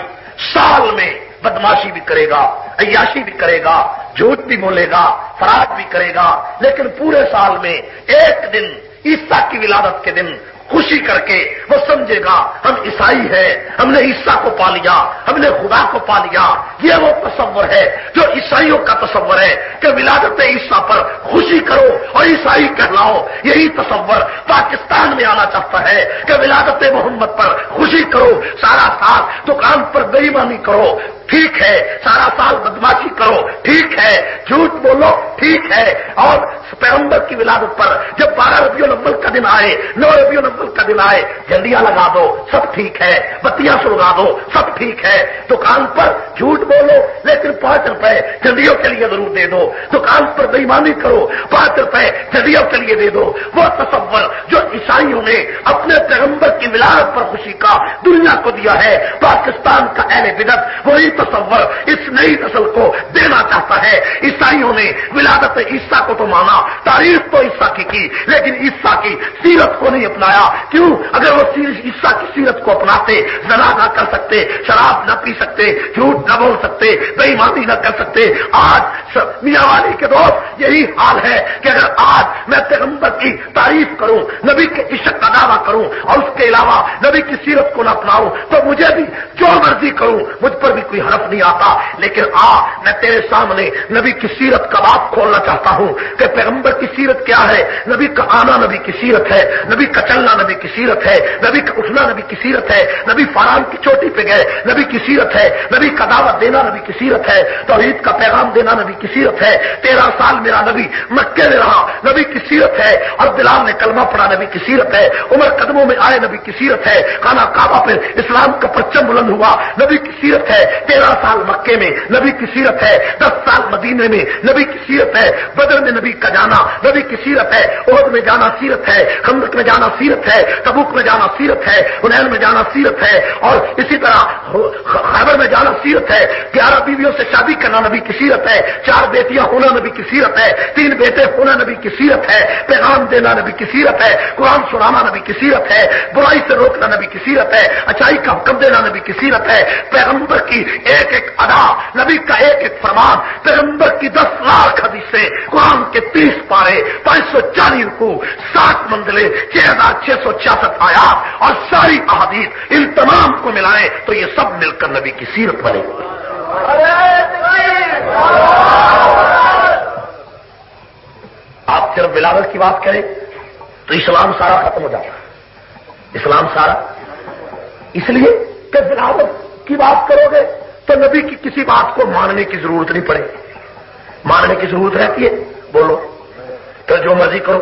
سال میں بدماشی بھی کرے گا، عیاشی بھی کرے گا، جھوٹ بھی بولے گا، فراڈ بھی کرے گا، لیکن پورے سال میں ایک دن عیسیٰ کی ولادت کے دن خوشی کر کے وہ سمجھے گا ہم عیسائی ہیں، ہم نے عیسیٰ کو پا لیا، ہم نے خدا کو پا لیا۔ یہ وہ تصور ہے جو عیسائیوں کا تصور ہے کہ ولادت عیسیٰ پر خوشی کرو اور عیسائی کہلاؤ۔ یہی تصور پاکستان میں آنا چاہتا ہے کہ ولادت محمد پر خوشی کرو، سارا سال دکان پر بے ایمانی کرو، ٹھیک ہے، سارا سال بدماشی کرو، ٹھیک ہے، جھوٹ بولو، ٹھیک ہے، اور پیغمبر کی ولادت پر جب 12 ربیع الاول کا دن آئے، 9 ربیع الاول کا دن آئے، جھنڈیاں لگا دو، سب ٹھیک ہے، بتیاں سلگا دو، سب ٹھیک ہے۔ دکان پر جھوٹ بولو لیکن 5 روپے جھنڈیوں کے لیے ضرور دے دو، دکان پر بے ایمانی کرو، 5 روپے جھنڈیوں کے لیے دے دو۔ وہ تصور جو عیسائیوں نے اپنے پیغمبر کی ولادت پر خوشی کا دنیا کو دیا ہے، پاکستان کا اہل بدعت وہی تصور اس نئی نسل کو دینا چاہتا ہے۔ عیسائیوں نے ولادت عیسیٰ کو تو مانا، تعریف تو عیسیٰ کی، لیکن عیسیٰ کی سیرت کو نہیں اپنایا۔ کیوں؟ اگر وہ عیسیٰ کی سیرت کو اپناتے، زنا نہ کر سکتے، شراب نہ پی سکتے، جھوٹ نہ بول سکتے، بے ایمانی نہ کر سکتے۔ آج میاں والی کے دوست یہی حال ہے کہ اگر آج میں پیغمبر کی تعریف کروں، نبی کے عشق کا دعویٰ کروں اور اس کے علاوہ نبی کی سیرت کو نہ اپناؤں تو مجھے بھی جو مرضی کروں مجھ پر بھی کوئی حرف نہیں آتا۔ لیکن میں تیرے سامنے نبی کی سیرت کا بات کھولنا چاہتا ہوں کہ پیغمبر کی سیرت کیا ہے۔ نبی کا آنا نبی کی سیرت ہے، نبی کا چلنا نبی کی سیرت ہے، نبی کا اٹھنا نبی کی سیرت ہے، نبی فاران کی چوٹی پہ گئے نبی کی سیرت ہے، نبی کا دعوت دینا نبی کی سیرت ہے، توحید کا پیغام دینا نبی کی سیرت ہے۔ 13 سال میرا نبی مکے میں رہا، نبی کی سیرت ہے، اور بلال نے کلمہ پڑھا نبی کی سیرت ہے، عمر قدموں میں آئے نبی کی سیرت ہے، خانہ کعبہ پہ اسلام کا پرچم بلند ہوا نبی کی سیرت ہے، 13 سال مکے میں نبی کی سیرت ہے، 10 سال مدینے میں نبی کی سیرت ہے، بدر میں نبی کا جانا نبی کی سیرت ہے، احد میں جانا سیرت ہے، خندق میں جانا سیرت ہے، تبوک میں جانا سیرت ہے، حنین میں جانا سیرت ہے، اور اسی طرح خیبر میں جانا سیرت ہے، 11 بیویوں سے شادی کرنا نبی کی سیرت ہے، 4 بیٹیاں ہونا نبی کی سیرت ہے، 3 بیٹے ہونا نبی کی سیرت ہے، پیغام دینا نبی کی سیرت ہے، قرآن سنانا نبی کی سیرت ہے، برائی سے روکنا نبی کی سیرت ہے، اچھائی کا حکم دینا نبی کی سیرت ہے۔ پیغمبر کی ایک ایک ادا، نبی کا ایک ایک فرمان، پیغمبر کی 10 لاکھ حدیثیں، قرآن کے 30 پارے، 540 رکوع، 60 منزلیں، 6666 آیات اور ساری احادیث، ان تمام کو ملائیں تو یہ سب مل کر نبی کی سیرت بنے گی۔ آپ صرف ولادت کی بات کریں تو اسلام سارا ختم ہو جاتا ہے، اسلام سارا، اس لیے کہ ولادت کی بات کرو گے تو نبی کی کسی بات کو ماننے کی ضرورت نہیں پڑے گی۔ ماننے کی ضرورت رہتی ہے؟ بولو، تو جو مرضی کرو،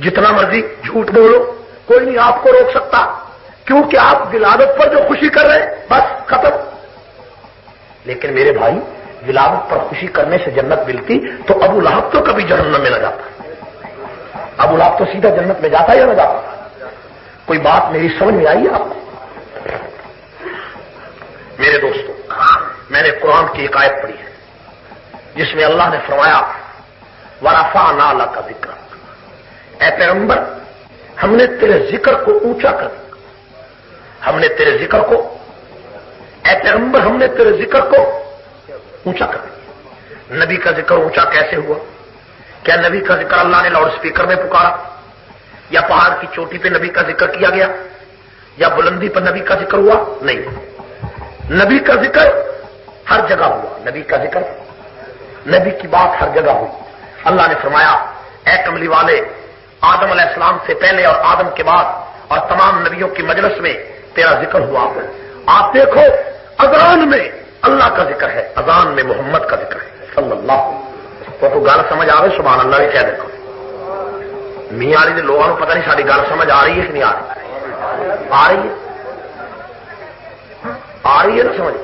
جتنا مرضی جھوٹ بولو، کوئی نہیں آپ کو روک سکتا، کیونکہ آپ ولادت پر جو خوشی کر رہے ہیں بس ختم۔ لیکن میرے بھائی، ولادت پر خوشی کرنے سے جنت ملتی تو ابو لہب تو کبھی جہنم میں نہ جاتا، ابو لہب تو سیدھا جنت میں جاتا یا نہ جاتا؟ کوئی بات میری سمجھ میں آئی آپ کو؟ میرے دوستو، میں نے قرآن کی ایک آیت پڑھی ہے جس میں اللہ نے فرمایا وَرَفَعْنَا لَكَ ذِكْرَكَ، اے پیغمبر ہم نے تیرے ذکر کو اونچا کر دیا، ہم نے تیرے ذکر کو، اے پیغمبر ہم نے تیرے ذکر کو اونچا کر دیا۔ نبی کا ذکر اونچا کیسے ہوا؟ کیا نبی کا ذکر اللہ نے لاؤڈ اسپیکر میں پکارا، یا پہاڑ کی چوٹی پہ نبی کا ذکر کیا گیا، یا بلندی پر نبی کا ذکر ہوا؟ نہیں، نبی کا ذکر ہر جگہ ہوا، نبی کا ذکر، نبی کی بات ہر جگہ ہوئی۔ اللہ نے فرمایا اے کملی والے، آدم علیہ السلام سے پہلے اور آدم کے بعد اور تمام نبیوں کی مجلس میں تیرا ذکر ہوا۔ آپ دیکھو اذان میں اللہ کا ذکر ہے، اذان میں محمد کا ذکر ہے صلی اللہ علیہ وسلم۔ تو گل سمجھ آ رہی؟ سبحان اللہ بھی کہہ دیکھو میاں علی دے لوگوں کو پتہ نہیں ساری گل سمجھ آ رہی ہے کہ نہیں آ رہی؟ آ رہی ہے، آ رہی ہے نا سمجھ؟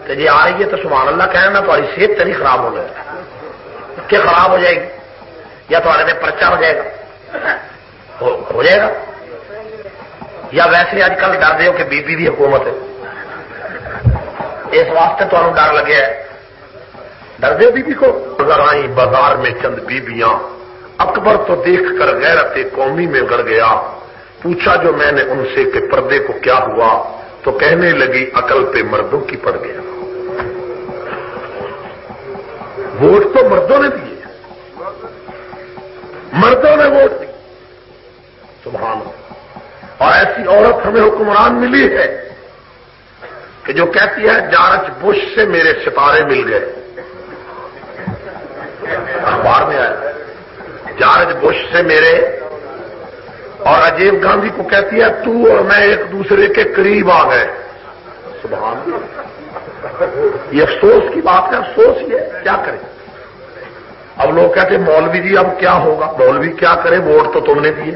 کہ جی آ رہی ہے تو سبحان اللہ کہنا، تمہاری صحت تو نہیں خراب ہونے کہ خراب ہو جائے گی، یا تمہارے پہ پرچہ ہو جائے گا، ہو جائے گا، یا ویسے آج کل ڈر دے ہو کہ بی بی دی حکومت ہے اس واسطے تمہیں ڈر لگے ہے، ڈر دے بی بی کو؟ نظر آئی بازار میں چند بیبیاں، اکبر تو دیکھ کر غیرت قومی میں گڑ گیا، پوچھا جو میں نے ان سے کہ پردے کو کیا ہوا، تو کہنے لگی عقل پہ مردوں کی پڑ گیا۔ ووٹ تو مردوں نے دیے، مردوں نے ووٹ دی، سبحان اللہ۔ اور ایسی عورت ہمیں حکمران ملی ہے کہ جو کہتی ہے جارج بش سے میرے ستارے مل گئے، اخبار میں آیا جارج بش سے میرے، اور راجیو گاندھی کو کہتی ہے تو اور میں ایک دوسرے کے قریب آ گئے، سبحان اللہ۔ یہ افسوس کی بات ہے، افسوس یہ کیا کریں؟ اب لوگ کہتے ہیں مولوی جی اب کیا ہوگا؟ مولوی کیا کرے، ووٹ تو تم نے دیے،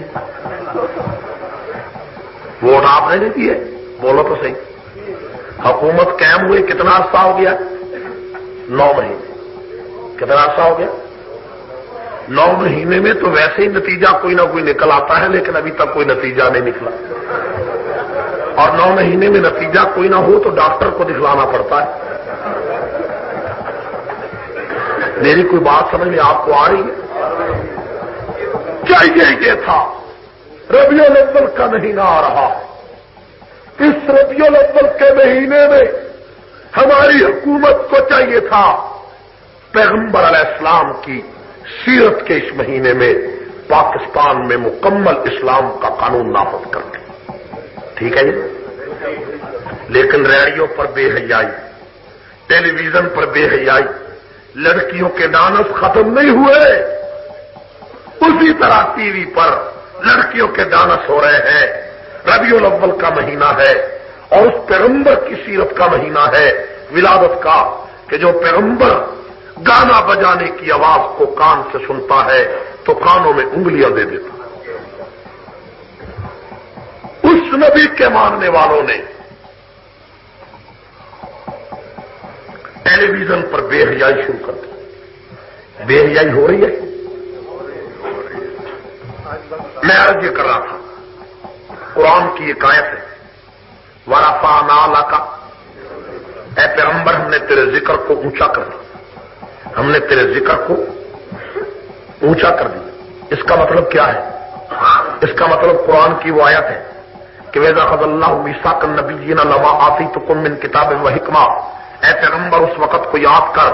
ووٹ آپ نے نہیں دیے، بولو تو صحیح۔ حکومت قائم ہوئے کتنا عرصہ ہو گیا؟ 9 مہینے۔ کتنا عرصہ ہو گیا؟ 9 مہینے میں تو ویسے ہی نتیجہ کوئی نہ کوئی نکل آتا ہے، لیکن ابھی تک کوئی نتیجہ نہیں نکلا، اور 9 مہینے میں نتیجہ کوئی نہ ہو تو ڈاکٹر کو دکھلانا پڑتا ہے۔ میری کوئی بات سمجھ میں آپ کو آ رہی ہے؟ چاہیے یہ تھا، ربیع الاول کا مہینہ آ رہا، اس ربیع الاول کے مہینے میں ہماری حکومت کو چاہیے تھا پیغمبر علیہ السلام کی سیرت کے اس مہینے میں پاکستان میں مکمل اسلام کا قانون نافذ کر دیں، ٹھیک ہے جی؟ لیکن ریڈیو پر بے حیائی، ٹیلی ویژن پر بے حیائی، لڑکیوں کے ڈانس ختم نہیں ہوئے، اسی طرح ٹی وی پر لڑکیوں کے ڈانس ہو رہے ہیں۔ ربیع الاول کا مہینہ ہے اور اس پیغمبر کی سیرت کا مہینہ ہے، ولادت کا، کہ جو پیغمبر گانا بجانے کی آواز کو کان سے سنتا ہے تو کانوں میں انگلیاں دے دیتا۔ اس نبی کے ماننے والوں نے ٹیلی ویژن پر بے حیائی شروع کر دی۔ بے حیائی ہو رہی ہے؟ میں عرض یہ کر رہا تھا، قرآن کی ایک آیت ہے وَرَفَعْنَا لَكَ، اے پیغمبر ہم نے تیرے ذکر کو اونچا کر دیا، ہم نے تیرے ذکر کو اونچا کر دیا۔ اس کا مطلب کیا ہے؟ اس کا مطلب قرآن کی وہ آیت ہے کہ وَإِذَا أَخَذَ اللَّهُ مِيثَاقَ النَّبِيِّينَ لَمَا آتَيْتُكُم مِّن كِتَابٍ وَحِكْمَةٍ، اے پیغمبر اس وقت کو یاد کر،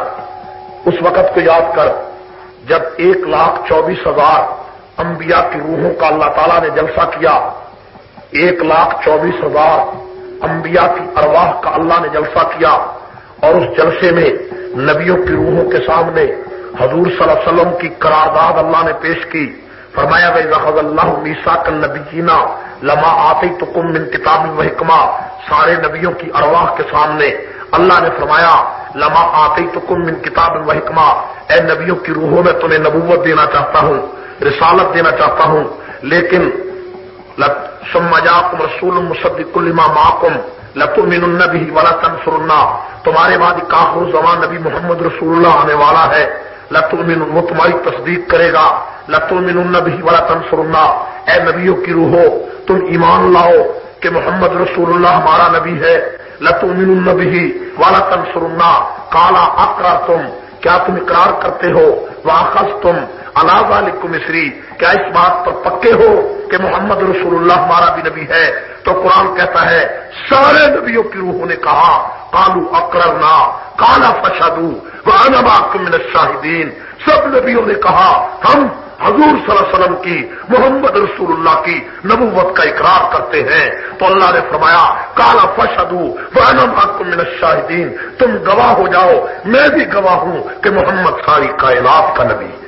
اس وقت کو یاد کر جب 1,24,000 انبیاء کی روحوں کا اللہ تعالیٰ نے جلسہ کیا، 1,24,000 انبیاء کی ارواح کا اللہ نے جلسہ کیا، اور اس جلسے میں نبیوں کی روحوں کے سامنے حضور صلی اللہ علیہ وسلم کی قرارداد اللہ نے پیش کی۔ فرمایا وَإِذَا أَخَذَ اللَّهُ مِيثَاقَ النَّبِيِّينَ لَمَا آتَيْتُكُم مِّن كِتَابٍ وَحِكْمَةٍ، سارے نبیوں کی ارواح کے سامنے اللہ نے فرمایا لما آتیتکم من کتاب و حکمہ، اے نبیوں کی روحوں میں تمہیں نبوت دینا چاہتا ہوں، رسالت دینا چاہتا ہوں، لیکن ثم جاءکم رسول مصدق لما معکم لتؤمنن به ولتنصرنہ، تمہارے بعد آخر زمان نبی محمد رسول اللہ آنے والا ہے، لتؤمنن، وہ تمہاری تصدیق کرے گا، لتؤمنن به ولتنصرنہ، اے نبیوں کی روحوں تم ایمان لاؤ کہ محمد رسول اللہ ہمارا نبی ہے، لتؤمنن به ولتنصرنہ، قال اقررتم، کیا تم اقرار کرتے ہو، واخذتم علی ذلکم مصری، کیا اس بات پر پکے ہو کہ محمد رسول اللہ ہمارا بھی نبی ہے؟ تو قرآن کہتا ہے سارے نبیوں کی روحوں نے کہا قالوا اقررنا قال فاشهدوا وانا معكم من الشاهدين، سب نبیوں نے کہا ہم حضور صلی اللہ علیہ وسلم کی، محمد رسول اللہ کی نبوت کا اقرار کرتے ہیں۔ تو اللہ نے فرمایا قال فاشهدوا وانا معكم من الشاهدين، تم گواہ ہو جاؤ، میں بھی گواہ ہوں کہ محمد ساری کائنات کا نبی ہے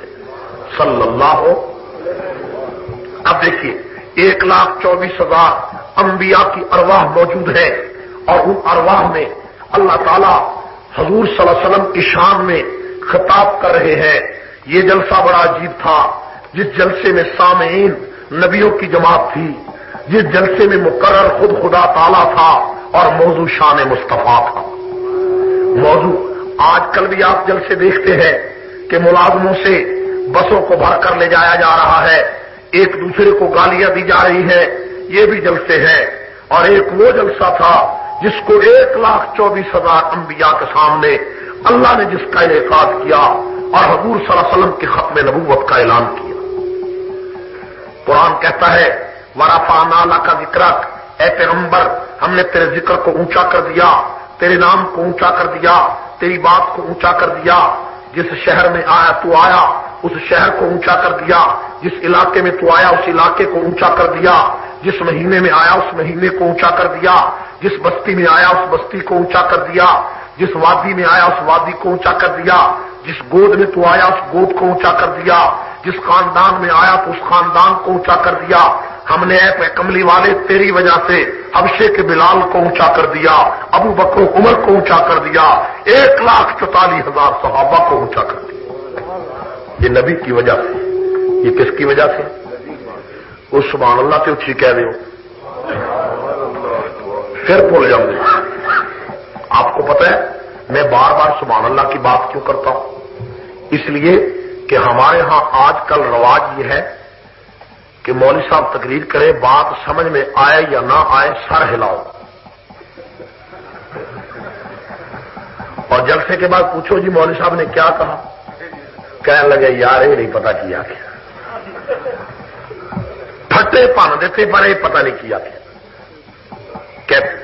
صلی اللہ۔ اب دیکھیے 1,24,000 انبیاء کی ارواح موجود ہیں، اور ان ارواح میں اللہ تعالیٰ حضور صلی اللہ علیہ وسلم کی شان میں خطاب کر رہے ہیں۔ یہ جلسہ بڑا عجیب تھا، جس جلسے میں سامعین نبیوں کی جماعت تھی، جس جلسے میں مقرر خود خدا تعالیٰ تھا، اور موضوع شان مصطفیٰ تھا۔ موضوع آج کل بھی آپ جلسے دیکھتے ہیں کہ ملازموں سے بسوں کو بھر کر لے جایا جا رہا ہے، ایک دوسرے کو گالیاں دی جا رہی ہیں، یہ بھی جلسے ہیں۔ اور ایک وہ جلسہ تھا جس کو 1,24,000 انبیاء کے سامنے اللہ نے جس کا انعقاد کیا اور حضور صلی اللہ علیہ وسلم کے ختم نبوت کا اعلان کیا۔ قرآن کہتا ہے وَرَفَعْنَا لَكَ ذِكْرَكَ، اے پیغمبر ہم نے تیرے ذکر کو اونچا کر دیا، تیرے نام کو اونچا کر دیا، تیری بات کو اونچا کر دیا، جس شہر میں آیا تو آیا اس شہر کو اونچا کر دیا، جس علاقے میں تو آیا اس علاقے کو اونچا کر دیا، جس مہینے میں آیا اس مہینے کو اونچا کر دیا، جس بستی میں آیا اس بستی کو اونچا کر دیا، جس وادی میں آیا اس وادی کو اونچا کر دیا، جس گود میں تو آیا اس گود کو اونچا کر دیا، جس خاندان میں آیا تو اس خاندان کو اونچا کر دیا۔ ہم نے اے کملی والے تیری وجہ سے حبشے کے بلال کو اونچا کر دیا، ابو بکر عمر کو اونچا کر دیا، 1,44,000 صحابہ کو اونچا کر دیا۔ یہ نبی کی وجہ سے، یہ کس کی وجہ سے؟ وہ سبحان اللہ کے اچھی کہہ رہے ہو، پھر بھول جاؤں گے۔ آپ کو پتہ ہے میں بار بار سبحان اللہ کی بات کیوں کرتا ہوں؟ اس لیے کہ ہمارے ہاں آج کل رواج یہ ہے کہ مولوی صاحب تقریر کرے، بات سمجھ میں آئے یا نہ آئے سر ہلاؤ، اور جلسے کے بعد پوچھو جی مولوی صاحب نے کیا کہا، کہنے لگے یار یہ نہیں پتا کیا کیا، پھٹے پن دیتے پر یہ پتہ نہیں کیا کیا کہتے۔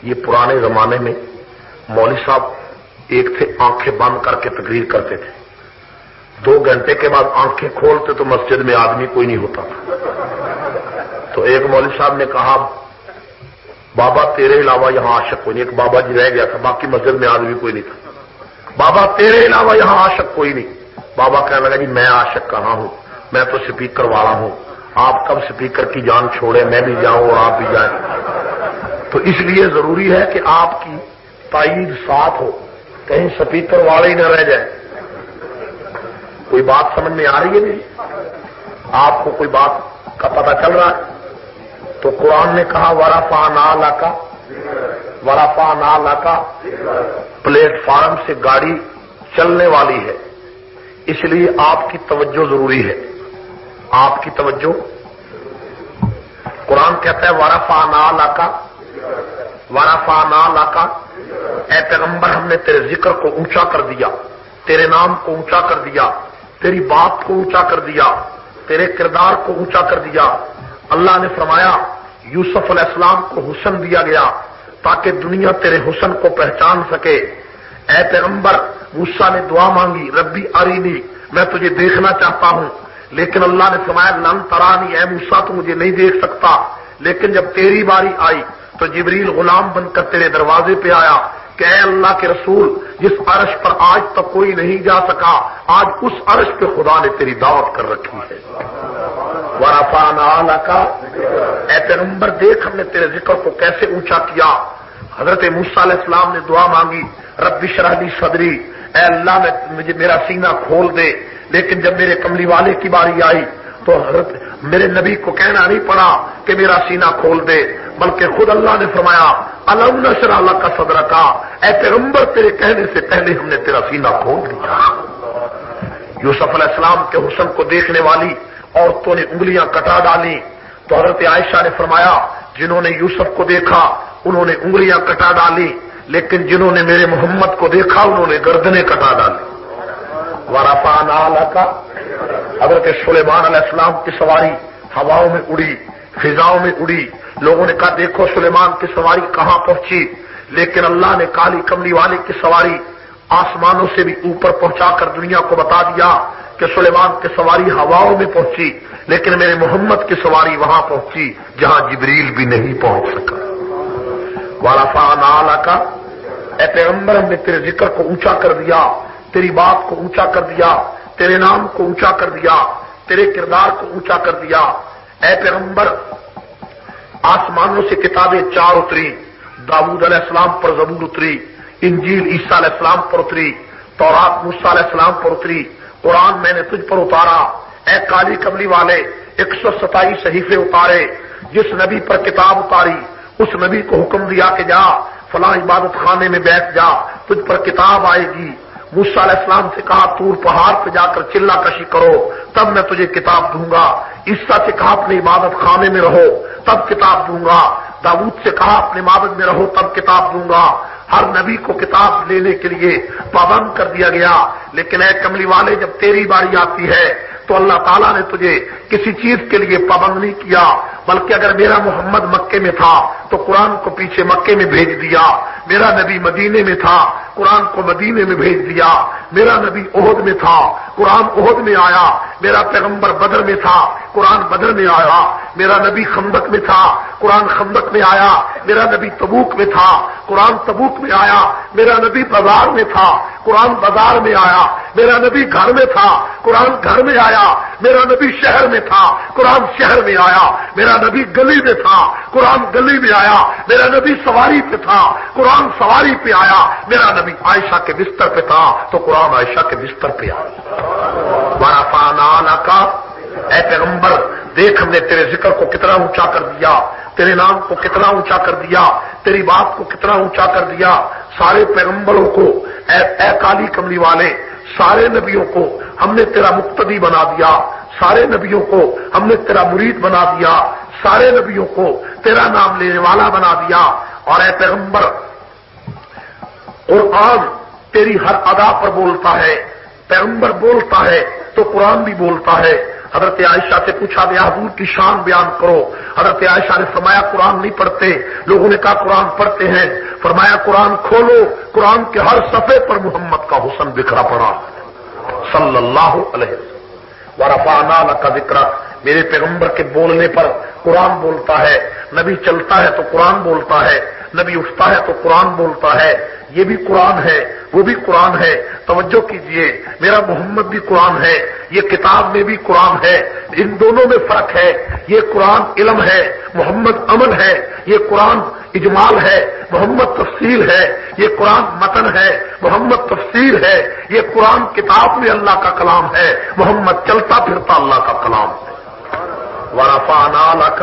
یہ پرانے زمانے میں مولوی صاحب ایک تھے آنکھیں بند کر کے تقریر کرتے تھے، 2 گھنٹے کے بعد آنکھیں کھولتے تو مسجد میں آدمی کوئی نہیں ہوتا تھا۔ تو ایک مولوی صاحب نے کہا بابا تیرے علاوہ یہاں عاشق کوئی نہیں، ایک بابا جی رہ گیا تھا، باقی مسجد میں آدمی کوئی نہیں تھا، بابا تیرے علاوہ یہاں عاشق کوئی نہیں۔ بابا کہنے لگا جی میں عاشق کہاں ہوں، میں تو سپیکر والا ہوں، آپ کب سپیکر کی جان چھوڑے، میں بھی جاؤں اور آپ بھی جائیں۔ تو اس لیے ضروری ہے کہ آپ کی تائید ساتھ ہو، کہیں سپیکر والے ہی نہ رہ جائے۔ کوئی بات سمجھ میں آ رہی ہے میری؟ آپ کو کوئی بات کا پتہ چل رہا ہے؟ تو قرآن نے کہا وَرَفَعْنَا لَكَ، وَرَفَعْنَا لَكَ، پلیٹ فارم سے گاڑی چلنے والی ہے، اس لیے آپ کی توجہ ضروری ہے، آپ کی توجہ۔ قرآن کہتا ہے وَرَفَعْنَا لَكَ، وَرَفَعْنَا لَكَ، اے پیغمبر ہم نے تیرے ذکر کو اونچا کر دیا، تیرے نام کو اونچا کر دیا، تیری بات کو اونچا کر دیا، تیرے کردار کو اونچا کر دیا۔ اللہ نے فرمایا یوسف علیہ السلام کو حسن دیا گیا تاکہ دنیا تیرے حسن کو پہچان سکے۔ اے پیغمبر موسیٰ نے دعا مانگی ربی ارینی، میں تجھے دیکھنا چاہتا ہوں، لیکن اللہ نے فرمایا لن ترانی، اے موسیٰ تو مجھے نہیں دیکھ سکتا۔ لیکن جب تیری باری آئی تو جبریل غلام بن کر تیرے دروازے پہ آیا کہ اے اللہ کے رسول جس عرش پر آج تک کوئی نہیں جا سکا، آج اس عرش پہ خدا نے تیری دعوت کر رکھی ہے۔ وَرَفَعْنَا لَكَ، اے پیغمبر دیکھ ہم نے تیرے ذکر کو کیسے اونچا کیا۔ حضرت موسیٰ علیہ السلام نے دعا مانگی، رب اشرح لی صدری، اے اللہ مجھے میرا سینہ کھول دے، لیکن جب میرے کملی والے کی باری آئی تو حضرت میرے نبی کو کہنا نہیں پڑا کہ میرا سینہ کھول دے، بلکہ خود اللہ نے فرمایا الم نشرح لک صدرک، اے پیغمبر تیرے کہنے سے پہلے ہم نے تیرا سینہ کھول دیا۔ یوسف علیہ السلام کے حسن کو دیکھنے والی عورتوں نے انگلیاں کٹا ڈالی، تو حضرت عائشہ نے فرمایا جنہوں نے یوسف کو دیکھا انہوں نے انگلیاں کٹا ڈالی، لیکن جنہوں نے میرے محمد کو دیکھا انہوں نے گردنیں کٹا ڈالی۔ ورفعنا لک، حضرت سلیمان علیہ السلام کی سواری ہواؤں میں اڑی، فضاؤں میں اڑی، لوگوں نے کہا دیکھو سلیمان کی سواری کہاں پہنچی، لیکن اللہ نے کالی کملی والے کی سواری آسمانوں سے بھی اوپر پہنچا کر دنیا کو بتا دیا کہ سلیمان کی سواری ہواؤں میں پہنچی، لیکن میرے محمد کی سواری وہاں پہنچی جہاں جبریل بھی نہیں پہنچ سکا۔ ورفعنا لک، اے پیغمبر ہم نے تیرے ذکر کو اونچا کر دیا، تیری بات کو اونچا کر دیا، تیرے نام کو اونچا کر دیا، تیرے کردار کو اونچا کر دیا۔ اے پیغمبر آسمانوں سے کتابیں 4 اتری، داؤد علیہ السلام پر زبور اتری، انجیل عیسیٰ علیہ السلام پر اتری، تورات موسیٰ علیہ السلام پر اتری، قرآن میں نے تجھ پر اتارا۔ اے کالی کملی والے 127 صحیفے اتارے، جس نبی پر کتاب اتاری اس نبی کو حکم دیا کہ جا فلاں عبادت خانے میں بیٹھ جا، تجھ پر کتاب آئے گی۔ موسیٰ علیہ السلام سے کہا طور پہاڑ پہ جا کر چلا کشی کرو تب میں تجھے کتاب دوں گا۔ عیسیٰ سے کہا اپنے عبادت خانے میں رہو تب کتاب دوں گا۔ داؤد سے کہا اپنے عبادت میں رہو تب کتاب دوں گا۔ ہر نبی کو کتاب لینے کے لیے پابند کر دیا گیا، لیکن اے کملی والے جب تیری باری آتی ہے تو اللہ تعالیٰ نے تجھے کسی چیز کے لیے پابند نہیں کیا، بلکہ اگر میرا محمد مکے میں تھا تو قرآن کو پیچھے مکے میں بھیج دیا، میرا نبی مدینے میں تھا قرآن کو مدینے میں بھیج دیا، میرا نبی احد میں تھا قرآن احد میں آیا، میرا پیغمبر بدر میں تھا قرآن بدر میں آیا، میرا نبی خندق میں تھا قرآن خندق میں آیا، میرا نبی تبوک میں تھا قرآن تبوک میں آیا، میرا نبی بازار میں تھا قرآن بازار میں آیا، میرا نبی گھر میں تھا قرآن گھر میں آیا، میرا نبی شہر میں تھا قرآن شہر میں آیا، میرا نبی گلی میں تھا قرآن گلی میں آیا، میرا نبی سواری پہ تھا قرآن سواری پہ آیا، میرا نبی عائشہ کے بستر پہ تھا تو قرآن عائشہ کے بستر پہ آیا۔ ورفعنا لک، اے پیغمبر دیکھ ہم نے تیرے ذکر کو کتنا اونچا کر دیا، تیرے نام کو کتنا اونچا کر دیا، تیری بات کو کتنا اونچا کر دیا۔ سارے پیغمبروں کو اے کالی کملی والے سارے نبیوں کو ہم نے تیرا مقتدی بنا دیا، سارے نبیوں کو ہم نے تیرا مرید بنا دیا، سارے نبیوں کو تیرا نام لینے والا بنا دیا۔ اور اے پیغمبر قرآن تیری ہر ادا پر بولتا ہے، پیغمبر بولتا ہے تو قرآن بھی بولتا ہے۔ حضرت عائشہ سے پوچھا گیا حضور کی شان بیان کرو، حضرت عائشہ نے فرمایا قرآن نہیں پڑھتے، لوگوں نے کہا قرآن پڑھتے ہیں، فرمایا قرآن کھولو، قرآن کے ہر صفحے پر محمد کا حسن بکھرا پڑا صلی اللہ علیہ وسلم۔ ورفعنا لک ذکرک، میرے پیغمبر کے بولنے پر قرآن بولتا ہے، نبی چلتا ہے تو قرآن بولتا ہے، نبی اٹھتا ہے تو قرآن بولتا ہے، یہ بھی قرآن ہے وہ بھی قرآن ہے۔ توجہ کیجئے میرا محمد بھی قرآن ہے، یہ کتاب میں بھی قرآن ہے، ان دونوں میں فرق ہے، یہ قرآن علم ہے محمد عمل ہے، یہ قرآن اجمال ہے محمد تفصیل ہے، یہ قرآن متن ہے محمد تفسیر ہے، یہ قرآن کتاب میں اللہ کا کلام ہے محمد چلتا پھرتا اللہ کا کلام ہے۔ ورفعنا لک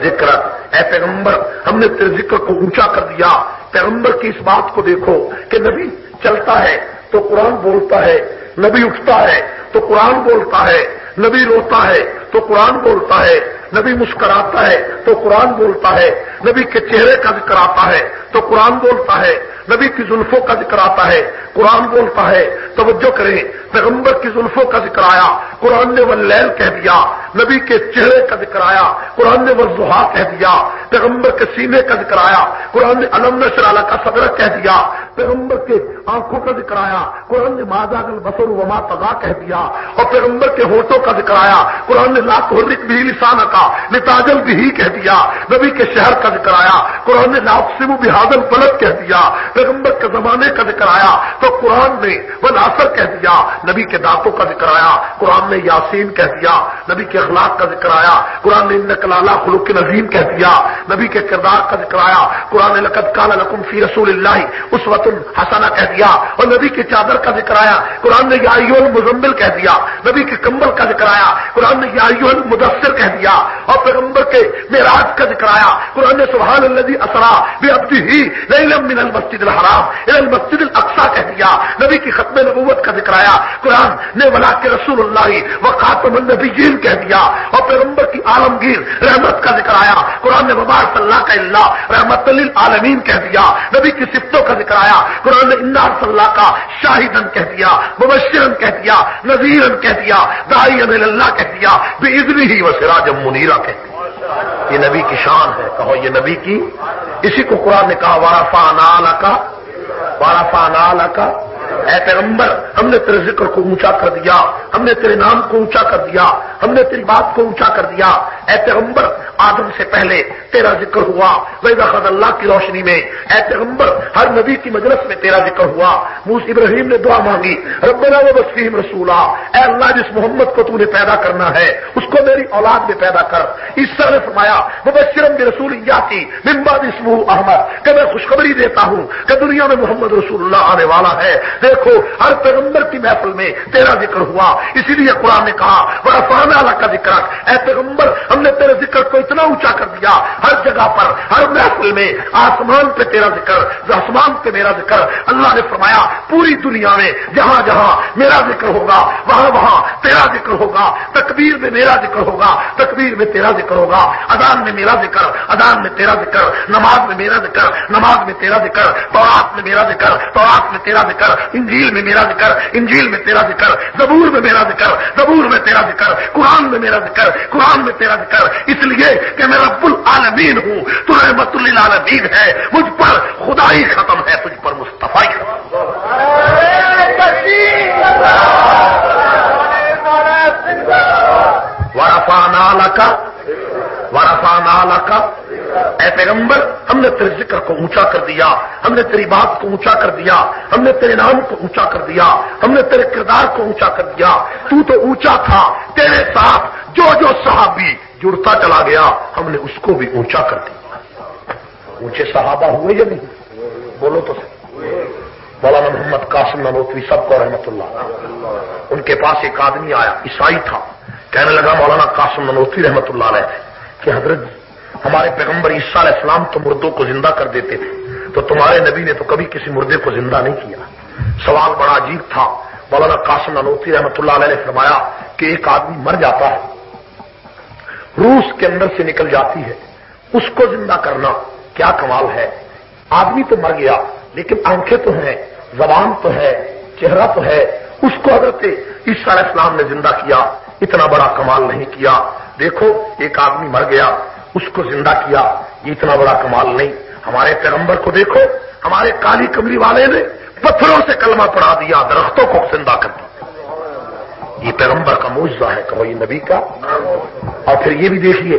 ذکرک، اے پیغمبر ہم نے تیرے ذکر کو اونچا کر دیا۔ پیغمبر کی اس بات کو دیکھو کہ نبی چلتا ہے تو قرآن بولتا ہے، نبی اٹھتا ہے تو قرآن بولتا ہے، نبی روتا ہے تو قرآن بولتا ہے، نبی مسکراتا ہے تو قرآن بولتا ہے، نبی کے چہرے کا ذکر آتا ہے تو قرآن بولتا ہے، نبی کی زلفوں کا ذکر آتا ہے قرآن بولتا ہے۔ توجہ کریں پیغمبر کی زلفوں کا ذکر آیا قرآن نے واللیل کہہ دیا، نبی کے چہرے کا ذکر آیا قرآن نے والضحیٰ کہہ دیا، پیغمبر کے سینے کا ذکر آیا قرآن نے الم نشرح لک صدرک کہہ دیا، پیغمبر کے آنکھوں کا ذکر آیا قرآن نے ما زاغ البصر وما طغیٰ کہہ دیا، اور پیغمبر کے ہونٹوں کا ذکر آیا قرآن نے لا تحرک بہ لسانک لتعجل بہ کہہ دیا، نبی کے شہر کا ذکر آیا قرآن نے لا اقسم بہذا البلد کہہ دیا، پیغمبر کے زمانے کا ذکر آیا تو قرآن نے والعصر کہہ دیا، نبی کے دانتوں کا ذکر آیا، قرآن نے یاسین کہہ دیا، نبی کے اخلاق کا ذکر آیا، قرآن نے انک لعلی خلق عظیم کہہ دیا، نبی کے کردار کا ذکر آیا، قرآن نے لقد کان لکم فی رسول اللہ اسوۃ حسنہ کہہ دیا، اور نبی کی چادر کا ذکر آیا، قرآن نے یا ایھا المزمل کہہ دیا، نبی کے کمبل کا ذکر آیا، قرآن نے یا ایھا المدثر کہہ دیا، اور پیغمبر کے معراج کا ذکر آیا، قرآن نے سبحان الذی اسری بعبدہ لیلا من المسجد الحرام الی المسجد الاقصی کہہ دیا، نبی کی ختم نبوت کا ذکر آیا، قرآن نے ولاک رسول اللہ وخاتم النبیین کہہ دیا، اور پیغمبر کی عالمگیر رحمت کا ذکر آیا، قرآن نے وما ارسلناک الا رحمۃ للعالمین کہہ دیا، نبی کی صفتوں کا ذکر آیا، قرآن نے انا ارسلناک شاہدا کہہ دیا، مبشرا کہہ دیا، نذیرا کہہ دیا، داعیا الی اللہ کہہ دیا، باذنہ وسراجا منیرا کہہ دیا۔ یہ نبی کی شان ہے، کہو یہ نبی کی، اسی کو قرآن نے کہا ورفعنا لک، اے پیغمبر ہم نے تیرے ذکر کو اونچا کر دیا، ہم نے تیرے نام کو اونچا کر دیا، ہم نے تیری بات کو اونچا کر دیا، اے پیغمبر آدم سے پہلے تیرا ذکر ہوا، وَإِذَا أَخَذَ اللہ کی روشنی میں اے پیغمبر ہر نبی کی مجلس میں تیرا ذکر ہوا۔ موسیٰ ابراہیم نے دعا مانگی ربنا وابعث فیہم رسولا، اے اللہ جس محمد کو تو نے پیدا کرنا ہے اس کو میری اولاد میں پیدا کر۔ عیسیٰ نے فرمایا مبشرا برسول یاتی من بعد اسمہ احمد، کہ میں خوشخبری دیتا ہوں کہ دنیا میں محمد رسول اللہ آنے والا ہے۔ دیکھو ہر پیغمبر کی محفل میں تیرا ذکر ہوا، اسی لیے قرآن نے کہا ورفعنا لک ذکرک، اے پیغمبر ہم نے تیرے ذکر کو اتنا اونچا کر دیا، ہر جگہ پر ہر محفل میں آسمان پہ تیرا ذکر، آسمان پہ میرا ذکر۔ اللہ نے فرمایا پوری دنیا میں جہاں جہاں میرا ذکر ہوگا وہاں وہاں تیرا ذکر ہوگا، تکبیر میں میرا ذکر ہوگا، تکبیر میں تیرا ذکر ہوگا، اذان میں میرا ذکر، اذان میں تیرا ذکر، نماز میں میرا ذکر، نماز میں تیرا ذکر، تورات میں میرا ذکر، تورات میں تیرا ذکر، انجیل میں میرا ذکر، انجیل میں تیرا ذکر، زبور میں میرا ذکر، زبور میں تیرا ذکر، قرآن میں میرا ذکر، قرآن میں تیرا ذکر، اس لیے کہ میں رب العالمین ہوں، تو رحمت للعالمین ہے، مجھ پر خدائی ختم ہے، تجھ پر مصطفی ختم۔ ورفعنا لک، اے پیغمبر ہم نے تیرے ذکر کو اونچا کر دیا، ہم نے تیری بات کو اونچا کر دیا، ہم نے تیرے نام کو اونچا کر دیا، ہم نے تیرے کردار کو اونچا کر دیا۔ تو اونچا تھا، تیرے ساتھ جو صحابی جڑتا چلا گیا ہم نے اس کو بھی اونچا کر دیا۔ اونچے صحابہ ہوئے یا نہیں؟ بولو تو صحیح۔ مولانا محمد قاسم نانوتوی صاحب کو رحمت اللہ، ان کے پاس ایک آدمی آیا، عیسائی تھا، کہنے لگا مولانا قاسم نانوتوی رحمت اللہ علیہ کہ حضرت ہمارے پیغمبر عیسیٰ علیہ السلام تو مردوں کو زندہ کر دیتے تھے، تو تمہارے نبی نے تو کبھی کسی مردے کو زندہ نہیں کیا۔ سوال بڑا عجیب تھا۔ مولانا قاسم نانوتوی رحمت اللہ علیہ نے فرمایا کہ ایک آدمی مر جاتا ہے، روح اس کے اندر سے نکل جاتی ہے، اس کو زندہ کرنا کیا کمال ہے۔ آدمی تو مر گیا لیکن آنکھیں تو ہیں، زبان تو ہے، چہرہ تو ہے، اس کو حضرت عیسیٰ علیہ السلام نے زندہ کیا، اتنا بڑا کمال نہیں کیا۔ دیکھو ایک آدمی مر گیا اس کو زندہ کیا، یہ اتنا بڑا کمال نہیں۔ ہمارے پیغمبر کو دیکھو، ہمارے کالی کملی والے نے پتھروں سے کلمہ پڑھا دیا، درختوں کو زندہ کر دیا۔ یہ پیغمبر کا معجزہ ہے، کہو یہ نبی کا۔ اور پھر یہ بھی دیکھیے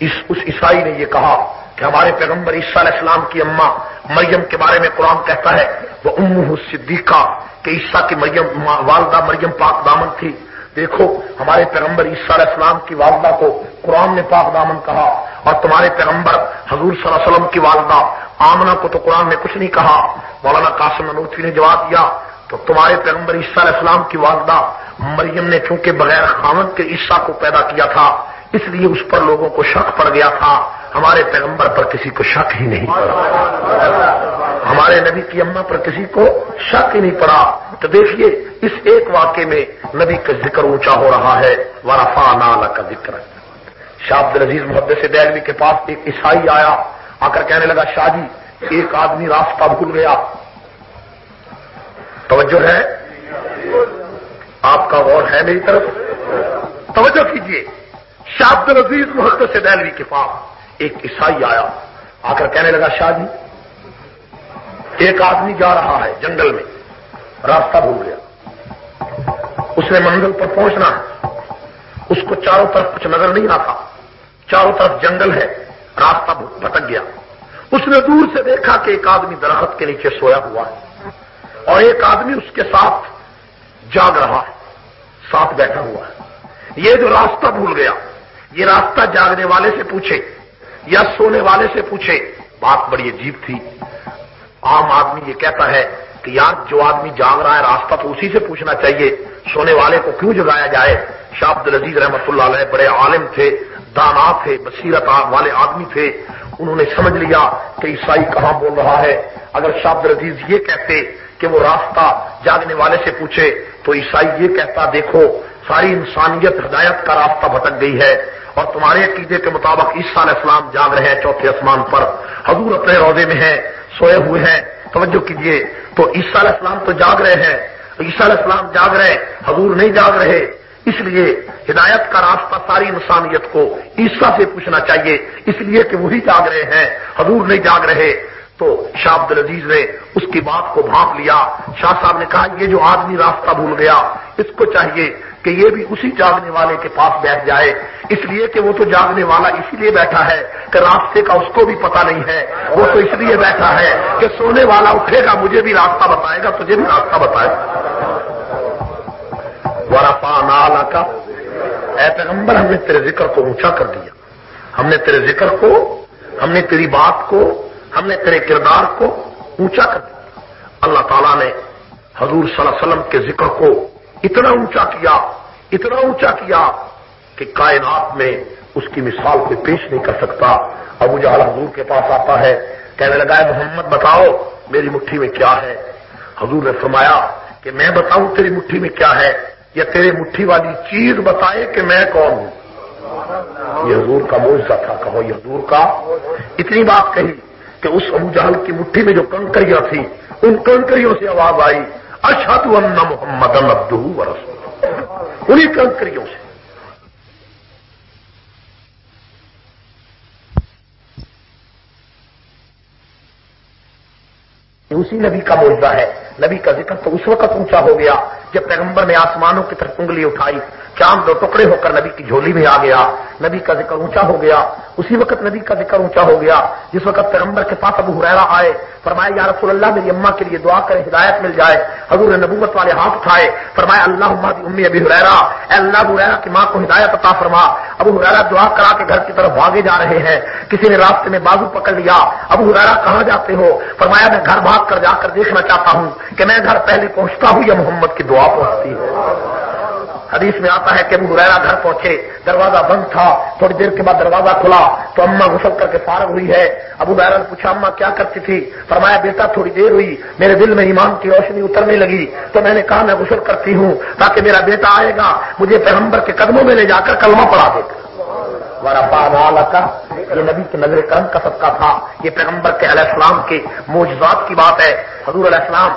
اس عیسائی نے یہ کہا کہ ہمارے پیغمبر عیسیٰ علیہ السلام کی اماں مریم کے بارے میں قرآن کہتا ہے وہ امہ صدیقہ، کہ عیسیٰ کی والدہ مریم پاک دامن تھی۔ دیکھو ہمارے پیغمبر عیسیٰ علیہ السلام کی والدہ کو قرآن نے پاک دامن کہا، اور تمہارے پیغمبر حضور صلی اللہ علیہ وسلم کی والدہ آمنہ کو تو قرآن نے کچھ نہیں کہا۔ مولانا قاسم نانوتوی نے جواب دیا تو تمہارے پیغمبر عیسیٰ علیہ السلام کی والدہ مریم نے چونکہ بغیر خاوند کے عیسیٰ کو پیدا کیا تھا اس لیے اس پر لوگوں کو شک پڑ گیا تھا، ہمارے پیغمبر پر کسی کو شک ہی نہیں پڑا، ہمارے نبی کی اماں پر کسی کو شک ہی نہیں پڑا۔ تو دیکھیے اس ایک واقعے میں نبی کا ذکر اونچا ہو رہا ہے۔ ورفعنا لک ذکرک۔ شاہ عبدالعزیز محدث دہلوی کے پاس ایک عیسائی آیا، آ کر کہنے لگا شاہ جی ایک آدمی راستہ بھول گیا۔ توجہ ہے آپ کا غور ہے میری طرف؟ توجہ کیجیے۔ شاہ عبدالعزیز محدث دہلوی کے پاس ایک عیسائی آیا، آ کر کہنے لگا شاہ جی ایک آدمی جا رہا ہے جنگل میں، راستہ بھول گیا، اس نے منزل پر پہنچنا ہے، اس کو چاروں طرف کچھ نظر نہیں آتا، چاروں طرف جنگل ہے، راستہ بھٹک گیا، اس نے دور سے دیکھا کہ ایک آدمی درخت کے نیچے سویا ہوا ہے اور ایک آدمی اس کے ساتھ جاگ رہا ہے، ساتھ بیٹھا ہوا ہے۔ یہ جو راستہ بھول گیا، یہ راستہ جاگنے والے سے پوچھے یا سونے والے سے پوچھے، بات بڑی عجیب تھی۔ عام آدمی یہ کہتا ہے کہ یار جو آدمی جاگ رہا ہے راستہ تو اسی سے پوچھنا چاہیے، سونے والے کو کیوں جگایا جائے؟ شاہ عبد العزیز رحمۃ اللہ علیہ بڑے عالم تھے، دانا تھے، بصیرت والے آدمی تھے۔ انہوں نے سمجھ لیا کہ عیسائی کہاں بول رہا ہے۔ اگر شاہ عبد العزیز یہ کہتے کہ وہ راستہ جاگنے والے سے پوچھے تو عیسائی یہ کہتا دیکھو ساری انسانیت ہدایت کا راستہ بھٹک گئی ہے اور تمہارے عقیدے کے مطابق عیسیٰ علیہ السلام جاگ رہے ہیں چوتھے آسمان پر، حضور اپنے روضے میں ہیں، سوئے ہوئے ہیں۔ توجہ کیجئے، تو عیسیٰ علیہ السلام تو جاگ رہے ہیں، عیسیٰ علیہ السلام جاگ رہے ہیں، حضور نہیں جاگ رہے۔ اس لیے ہدایت کا راستہ ساری انسانیت کو عیسیٰ سے پوچھنا چاہیے، اس لیے کہ وہی جاگ رہے ہیں، حضور نہیں جاگ رہے۔ تو شاہ عبد العزیز نے اس کی بات کو بھانپ لیا۔ شاہ صاحب نے کہا یہ جو آدمی راستہ بھول گیا اس کو چاہیے کہ یہ بھی اسی جاگنے والے کے پاس بیٹھ جائے، اس لیے کہ وہ تو جاگنے والا اسی لیے بیٹھا ہے کہ راستے کا اس کو بھی پتہ نہیں ہے، وہ تو اس لیے بیٹھا ہے کہ سونے والا اٹھے گا مجھے بھی راستہ بتائے گا، تجھے بھی راستہ بتائے گا۔ وَرَفَعْنَا لَكَ، اے پیغمبر ہم نے تیرے ذکر کو اونچا کر دیا، ہم نے تیرے ذکر کو، ہم نے تیری بات کو، ہم نے تیرے کردار کو اونچا کر دیا۔ اللہ تعالیٰ نے حضور صلی اللہ علیہ وسلم کے ذکر کو اتنا اونچا کیا، اتنا اونچا کیا کہ کائنات میں اس کی مثال کوئی پیش نہیں کر سکتا۔ ابو جہل حضور کے پاس آتا ہے، کہنے لگا ہے محمد بتاؤ میری مٹھی میں کیا ہے؟ حضور نے فرمایا کہ میں بتاؤں تیری مٹھی میں کیا ہے یا تیرے مٹھی والی چیز بتائے کہ میں کون ہوں؟ یہ حضور کا معجزہ تھا، کہو یہ حضور کا۔ اتنی بات کہی کہ اس ابو جہل کی مٹھی میں جو کنکریاں تھیں ان کنکریوں سے آواز آئی اشہد ان محمدًا عبدہ ورسولہ، انہی کنکریوں سے۔ اسی نبی کا معجزہ ہے۔ نبی کا ذکر تو اس وقت اونچا ہو گیا جب پیغمبر نے آسمانوں کی طرف انگلی اٹھائی، چاند دو ٹکڑے ہو کر نبی کی جھولی میں آ گیا، نبی کا ذکر اونچا ہو گیا۔ اسی وقت نبی کا ذکر اونچا ہو گیا جس وقت پیغمبر کے پاس ابو ہریرہ آئے، فرمایا یا رسول اللہ میری اماں کے لیے دعا کریں ہدایت مل جائے۔ حضور نے نبوت والے ہاتھ اٹھائے، فرمایا اللہم اہد امی ابی ہریرہ، اے اللہ ابو ہریرہ کی ماں کو ہدایت عطا فرما۔ ابو ہریرہ دعا کرا کے گھر کی طرف بھاگے جا رہے ہیں، کسی نے راستے میں بازو پکڑ لیا، ابو ہریرہ کہاں جاتے ہو؟ فرمایا میں گھر بھاگ کر جا کر دیکھنا چاہتا ہوں کہ میں گھر پہلے پہنچتا ہوں یا محمد کی دعا پہنچتی ہے۔ حدیث میں آتا ہے کہ ابو ہریرہ گھر پہنچے، دروازہ بند تھا، تھوڑی دیر کے بعد دروازہ کھلا تو اماں غسل کر کے فارغ ہوئی ہے۔ ابو ہریرہ نے پوچھا اماں کیا کرتی تھی؟ فرمایا بیٹا تھوڑی دیر ہوئی، میرے دل میں ایمان کی روشنی اترنے لگی تو میں نے کہا میں غسل کرتی ہوں تاکہ میرا بیٹا آئے گا مجھے پیغمبر کے قدموں میں لے جا کر کلمہ پڑھا دے گا۔ وَرَفَعْنَا لَكَ، یہ نبی کے نظر کرم کا صدقہ تھا، یہ پیغمبر کے علیہ السلام کے معجزات کی بات ہے۔ حضور علیہ السلام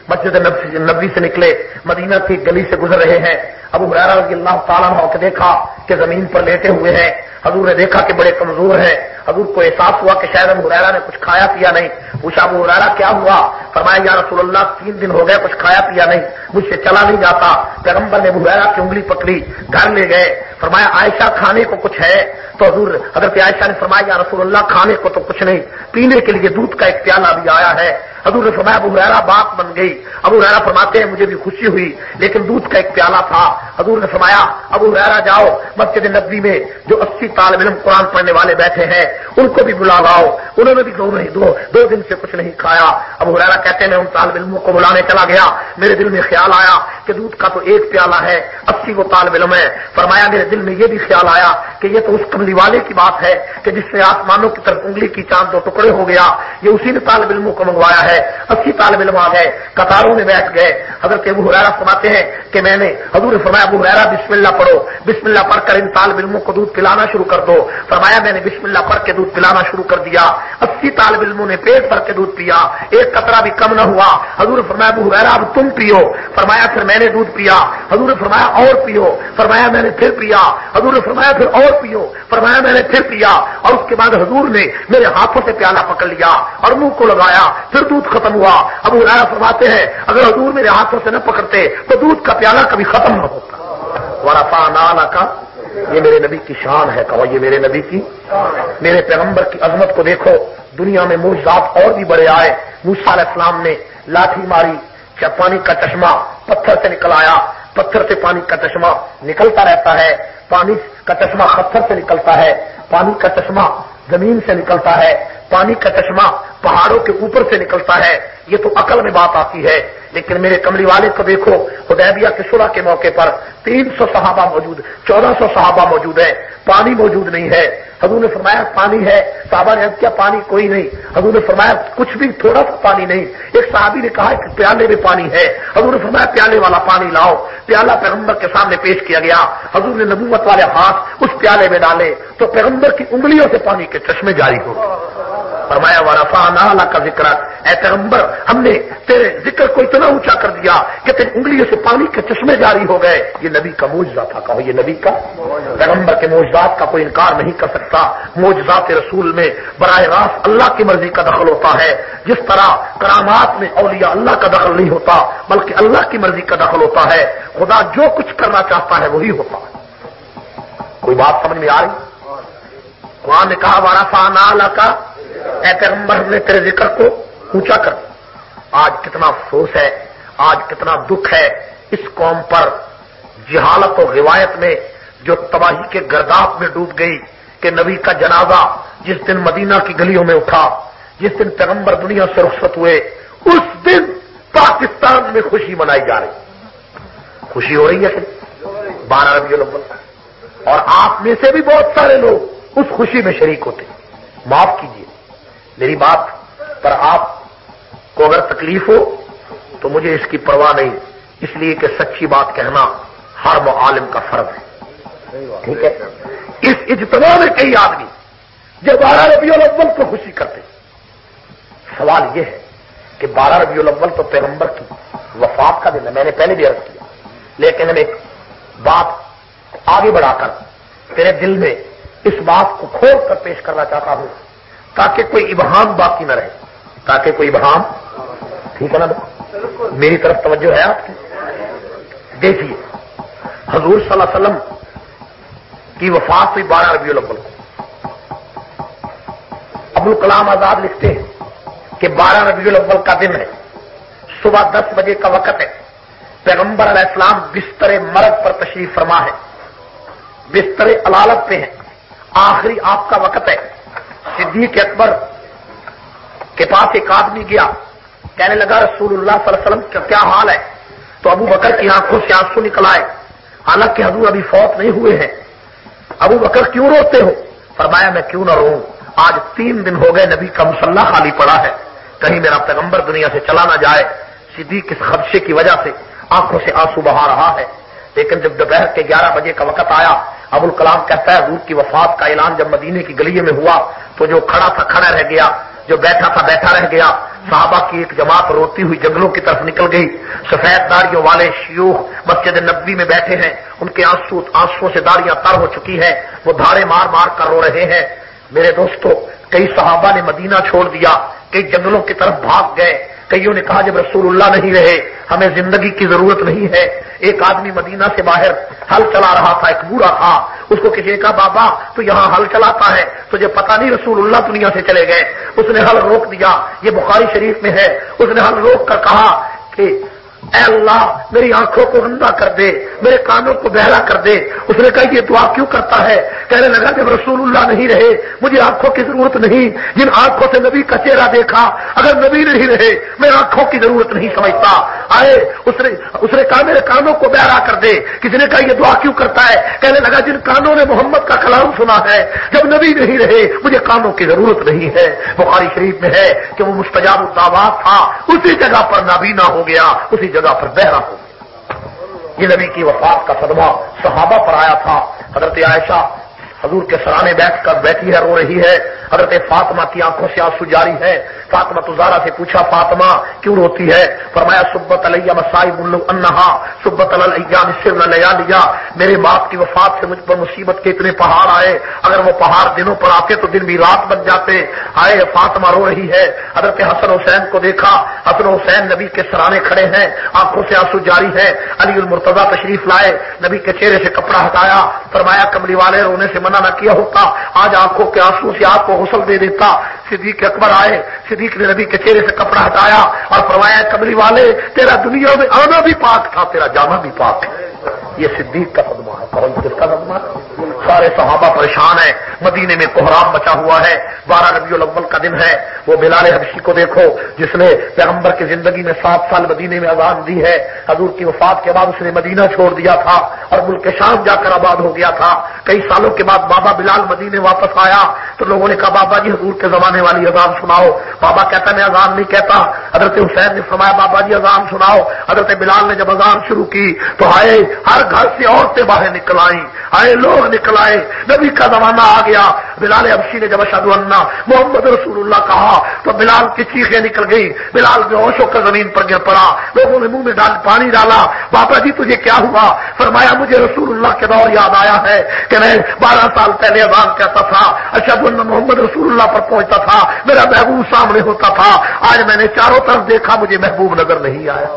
مسجد نبوی سے نکلے، مدینہ کی گلی سے گزر رہے ہیں۔ ابو ہریرہ رضی اللہ تعالیٰ عنہ کو دیکھا کہ زمین پر لیٹے ہوئے ہیں، حضور نے دیکھا کہ بڑے کمزور ہیں۔ حضور کو احساس ہوا کہ شاید ابو ہریرہ نے کچھ کھایا پیا نہیں، پوچھا ابو ہریرہ کیا ہوا؟ فرمایا یا رسول اللہ 3 دن ہو گئے کچھ کھایا پیا نہیں، مجھ سے چلا نہیں جاتا۔ پیغمبر نے ابو ہریرہ کی انگلی پکڑی، گھر لے گئے، فرمایا عائشہ کھانے کو کچھ ہے؟ تو حضور حضرت عائشہ نے فرمایا یا رسول اللہ کھانے کو تو کچھ نہیں، پینے کے لیے دودھ کا ایک پیالہ بھی آیا ہے۔ حضور نے فرمایا ابو ہریرہ بات بن گئی۔ ابو ہریرہ فرماتے ہیں مجھے بھی خوشی ہوئی لیکن دودھ کا ایک پیالہ تھا۔ حضور نے فرمایا ابو ہریرہ جاؤ مسجد نبوی میں جو 80 طالب علم قرآن پڑھنے والے بیٹھے ہیں ان کو بھی بلا لاؤ، انہوں نے بھی دو دن سے کچھ نہیں کھایا۔ ابو ہریرہ کہتے ہیں میں ان طالب علموں کو بلانے چلا گیا، میرے دل میں خیال آیا کہ دودھ کا تو ایک پیالہ ہے، 80 وہ طالب علم ہے۔ فرمایا میرے دل میں یہ بھی خیال آیا کہ یہ تو اس کملی والے کی بات ہے کہ جس نے آسمانوں کی طرف انگلی کی چاند 2 ٹکڑے ہو گیا، یہ اسی نے طالب علموں کو منگوایا ہے۔ 80 طالب علم آ گئے، قطاروں میں بیٹھ گئے۔ حضرت ابو ہریرہ فرماتے ہیں کہ میں نے حضور نے فرمایا ابو ہریرہ بسم اللہ پڑھو، بسم اللہ پڑھ کر ان طالب علموں کو دودھ پلانا شروع کر دو۔ فرمایا میں نے بسم اللہ پڑھ کے دودھ پلانا شروع کر دیا، 80 طالب علموں نے پیٹ بھر کے دودھ پیا، ایک قطرہ بھی کم نہ ہوا۔ حضور نے فرمایا ابو ہریرہ اب تم پیو۔ فرمایا پھر میں نے دودھ پیا۔ حضور نے فرمایا اور پیو۔ فرمایا میں نے پھر پیا۔ حضور نے فرمایا پھر اور پیو۔ فرمایا میں نے پھر پیا، اور اس کے بعد حضور نے میرے ہاتھوں سے پیالہ پکڑ لیا اور منہ کو لگایا، پھر دودھ ختم ہوا۔ ابو ہریرہ فرماتے ہیں اگر حضور میرے ہاتھوں سے نہ پکڑتے تو دودھ کا پیالہ کبھی ختم نہ ہوتا۔ ورفعنا لک، یہ میرے نبی کی شان ہے. کہو یہ میرے نبی کی، میرے پیغمبر کی عظمت کو دیکھو. دنیا میں معجزات اور بھی بڑے آئے. موسیٰ علیہ السلام نے لاٹھی ماری، پانی کا چشمہ پتھر سے نکل آیا. پتھر سے پانی کا چشمہ نکلتا رہتا ہے. پانی کا چشمہ پتھر سے نکلتا ہے. پانی کا چشمہ زمین سے نکلتا ہے. پانی کا چشمہ پہاڑوں کے اوپر سے نکلتا ہے. یہ تو عقل میں بات آتی ہے. لیکن میرے کملی والے کو دیکھو، حدیبیہ کے صلح کے موقع پر 300 صحابہ موجود، 1400 صحابہ موجود ہیں، پانی موجود نہیں ہے. حضور نے فرمایا پانی ہے. صحابہ نے کیا پانی کوئی نہیں. حضور نے فرمایا کچھ بھی، تھوڑا سا پانی نہیں. ایک صحابی نے کہا کہ پیالے میں پانی ہے. حضور نے فرمایا پیالے والا پانی لاؤ. پیالہ پیغمبر کے سامنے پیش کیا گیا. حضور نے نبوت والے ہاتھ اس پیالے میں ڈالے تو پیغمبر کی انگلیوں سے پانی کے چشمے جاری ہو گئے. فرمایا ورفعنا لک ذکرک، اے پیغمبر ہم نے تیرے ذکر کو اتنا اونچا کر دیا کہ تیری انگلیوں سے پانی کے چشمے جاری ہو گئے. یہ نبی کا معجزہ تھا. کہو یہ نبی کا. پیغمبر کے معجزات کا کوئی انکار نہیں کر سکتا. معجزات رسول میں براہ راست اللہ کی مرضی کا دخل ہوتا ہے. جس طرح کرامات میں اولیاء اللہ کا دخل نہیں ہوتا بلکہ اللہ کی مرضی کا دخل ہوتا ہے. خدا جو کچھ کرنا چاہتا ہے وہی ہوتا ہے. کوئی بات سمجھ میں آ رہی؟ قرآن نے کہا ورفعنا لک، اے پیغمبر ہم نے تیرے ذکر کو اونچا کر دیا. آج کتنا افسوس ہے، آج کتنا دکھ ہے اس قوم پر، جہالت و روایت میں جو تباہی کے گرداب میں ڈوب گئی کہ نبی کا جنازہ جس دن مدینہ کی گلیوں میں اٹھا، جس دن پیغمبر دنیا سے رخصت ہوئے، اس دن پاکستان میں خوشی منائی جا رہی. خوشی ہو رہی ہے کہ 12 ربیع الاول، اور آپ میں سے بھی بہت سارے لوگ اس خوشی میں شریک ہوتے. معاف کیجیے میری بات پر آپ کو اگر تکلیف ہو تو مجھے اس کی پرواہ نہیں، اس لیے کہ سچی بات کہنا ہر معالم کا فرض ہے. ٹھیک ہے؟ اس اجتماع میں کئی آدمی جو 12 ربیع الاول کو خوشی کرتے. سوال یہ ہے کہ 12 ربیع الاول تو پیغمبر کی وفات کا دن ہے، میں نے پہلے بھی عرض کیا. لیکن ہم ایک بات آگے بڑھا کر تیرے دل میں اس بات کو کھول کر پیش کرنا چاہتا ہوں تاکہ کوئی ابہام باقی نہ رہے. تاکہ کوئی ابہام، ٹھیک ہے نا؟ میری طرف توجہ ہے آپ کی. دیکھیے حضور صلی اللہ علیہ وسلم کی وفات ہوئی 12 ربیع الاول کو. ابوالکلام آزاد لکھتے ہیں کہ 12 ربیع الاول کا دن ہے، صبح 10 بجے کا وقت ہے. پیغمبر علیہ السلام بستر مرگ پر تشریف فرما ہے، بستر علالت پہ ہیں، آخری آپ کا وقت ہے. صدیق اکبر کے پاس ایک آدمی گیا، کہنے لگا رسول اللہ صلی اللہ علیہ وسلم کا کیا حال ہے؟ تو ابو بکر کی آنکھوں سے آنسو نکل آئے، حالانکہ حضور ابھی فوت نہیں ہوئے ہیں. ابو بکر کیوں روتے ہو؟ فرمایا میں کیوں نہ روؤں، آج 3 دن ہو گئے نبی کا مصلی خالی پڑا ہے، کہیں میرا پیغمبر دنیا سے چلا نہ جائے. صدیق اس خدشے کی وجہ سے آنکھوں سے آنسو بہا رہا ہے. لیکن جب دوپہر کے 11 بجے کا وقت آیا، ابوالکلام کہتا ہے حضور کی وفات کا اعلان جب مدینے کی گلیے میں ہوا تو جو کھڑا تھا کھڑا رہ گیا، جو بیٹھا تھا بیٹھا رہ گیا. صحابہ کی ایک جماعت روتی ہوئی جنگلوں کی طرف نکل گئی. سفید داڑیوں والے شیوخ مسجد نبوی میں بیٹھے ہیں، ان کے آنسوؤں سے داڑیاں تر ہو چکی ہیں، وہ دھاڑے مار مار کر رو رہے ہیں. میرے دوستو، کئی صحابہ نے مدینہ چھوڑ دیا، کئی جنگلوں کی طرف بھاگ گئے. کئیوں نے کہا جب رسول اللہ نہیں رہے ہمیں زندگی کی ضرورت نہیں ہے. ایک آدمی مدینہ سے باہر ہل چلا رہا تھا، ایک بوڑھا تھا. اس کو کسی نے کہا بابا تو یہاں ہل چلاتا ہے، تجھے پتا نہیں رسول اللہ دنیا سے چلے گئے؟ اس نے ہل روک دیا، یہ بخاری شریف میں ہے. اس نے ہل روک کر کہا کہ اے اللہ میری آنکھوں کو اندھا کر دے، میرے کانوں کو بہرا کر دے. اس نے کہا یہ دعا کیوں کرتا ہے؟ کہنے لگا جب رسول اللہ نہیں رہے مجھے آنکھوں کی ضرورت نہیں، جن آنکھوں سے نبی کا چہرہ دیکھا اگر نبی نہیں رہے میں آنکھوں کی ضرورت نہیں سمجھتا. آئے اس نے کہا میرے کانوں کو بہرا کر دے. کسی نے کہا یہ دعا کیوں کرتا ہے؟ کہنے لگا جن کانوں نے محمد کا کلام سنا ہے جب نبی نہیں رہے مجھے کانوں کی ضرورت نہیں ہے. بخاری شریف میں ہے کہ وہ مستجاب الدعوات تھا، اسی جگہ پر نابینا ہو گیا، اسی جگہ پر بہرا ہو گیا. یہ نبی کی وفات کا صدمہ صحابہ پر آیا تھا. حضرت عائشہ حضور کے سرانے بیٹھ کر بیٹھی ہے، رو رہی ہے. حضرت فاطمہ کی آنکھوں سے آنسو جاری ہے. فاطمہ زہرا سے پوچھا فاطمہ کیوں روتی ہے؟ فرمایا سبت علیہ مصائب لو انہا سبت علی الایام سر لیالیا. میرے باپ کی وفات سے مجھ پر مصیبت کے اتنے پہاڑ آئے، اگر وہ پہاڑ دنوں پر آتے تو دن بھی رات بن جاتے. آئے فاطمہ رو رہی ہے. حضرت حسن حسین کو دیکھا، حسن حسین نبی کے سرانے کھڑے ہیں، آنکھوں سے آنسو جاری ہے. علی المرتضیٰ تشریف لائے، نبی کے چہرے سے کپڑا ہٹایا، فرمایا کملی والے رونے سے منع نہ کیا ہوتا، آج آنکھوں کے آنسو سے آپ کو غسل دے دیتا. صدیق اکبر آئے، صدیق نے نبی کے چہرے سے کپڑا ہٹایا اور فرمایا کملی والے تیرا دنیا میں آنا بھی پاک تھا، تیرا جانا بھی پاک ہے. یہ صدیق کا صدمہ ہے. کس کا صدمہ؟ سارے صحابہ پریشان ہیں، مدینے میں کوہرام مچا ہوا ہے. 12 ربیع الاول کا دن ہے. وہ بلال حبشی کو دیکھو جس نے پیغمبر کی زندگی میں 7 سال مدینے میں اذان دی ہے. حضور کی وفات کے بعد اس نے مدینہ چھوڑ دیا تھا اور ملک شام جا کر آباد ہو گیا تھا. کئی سالوں کے بعد بابا بلال مدینے واپس آیا تو لوگوں نے کہا بابا جی حضور کے زمانے والی اذان سناؤ. بابا کہتا میں اذان نہیں کہتا. حضرت حسین نے فرمایا بابا جی اذان سناؤ. حضرت بلال نے جب اذان شروع کی تو آئے ہر گھر سے عورتیں باہر نکل آئیں، آئے لوگ نکل آئے، نبی کا زمانہ آ گیا. بلال حبشی نے جب اشہد ان محمد رسول اللہ کہا تو بلال کی چیخیں نکل گئی. بلال بے ہوش ہو کر زمین پر گر پڑا. لوگوں نے منہ میں پانی ڈالا. بابا جی تجھے کیا ہوا؟ فرمایا مجھے رسول اللہ کے دور یاد آیا ہے کہ میں 12 سال پہلے اذان کہتا تھا، اشہد ان محمد رسول اللہ پر پہنچتا تھا، میرا محبوب سامنے ہوتا تھا. آج میں نے چاروں طرف دیکھا مجھے محبوب نظر نہیں آیا.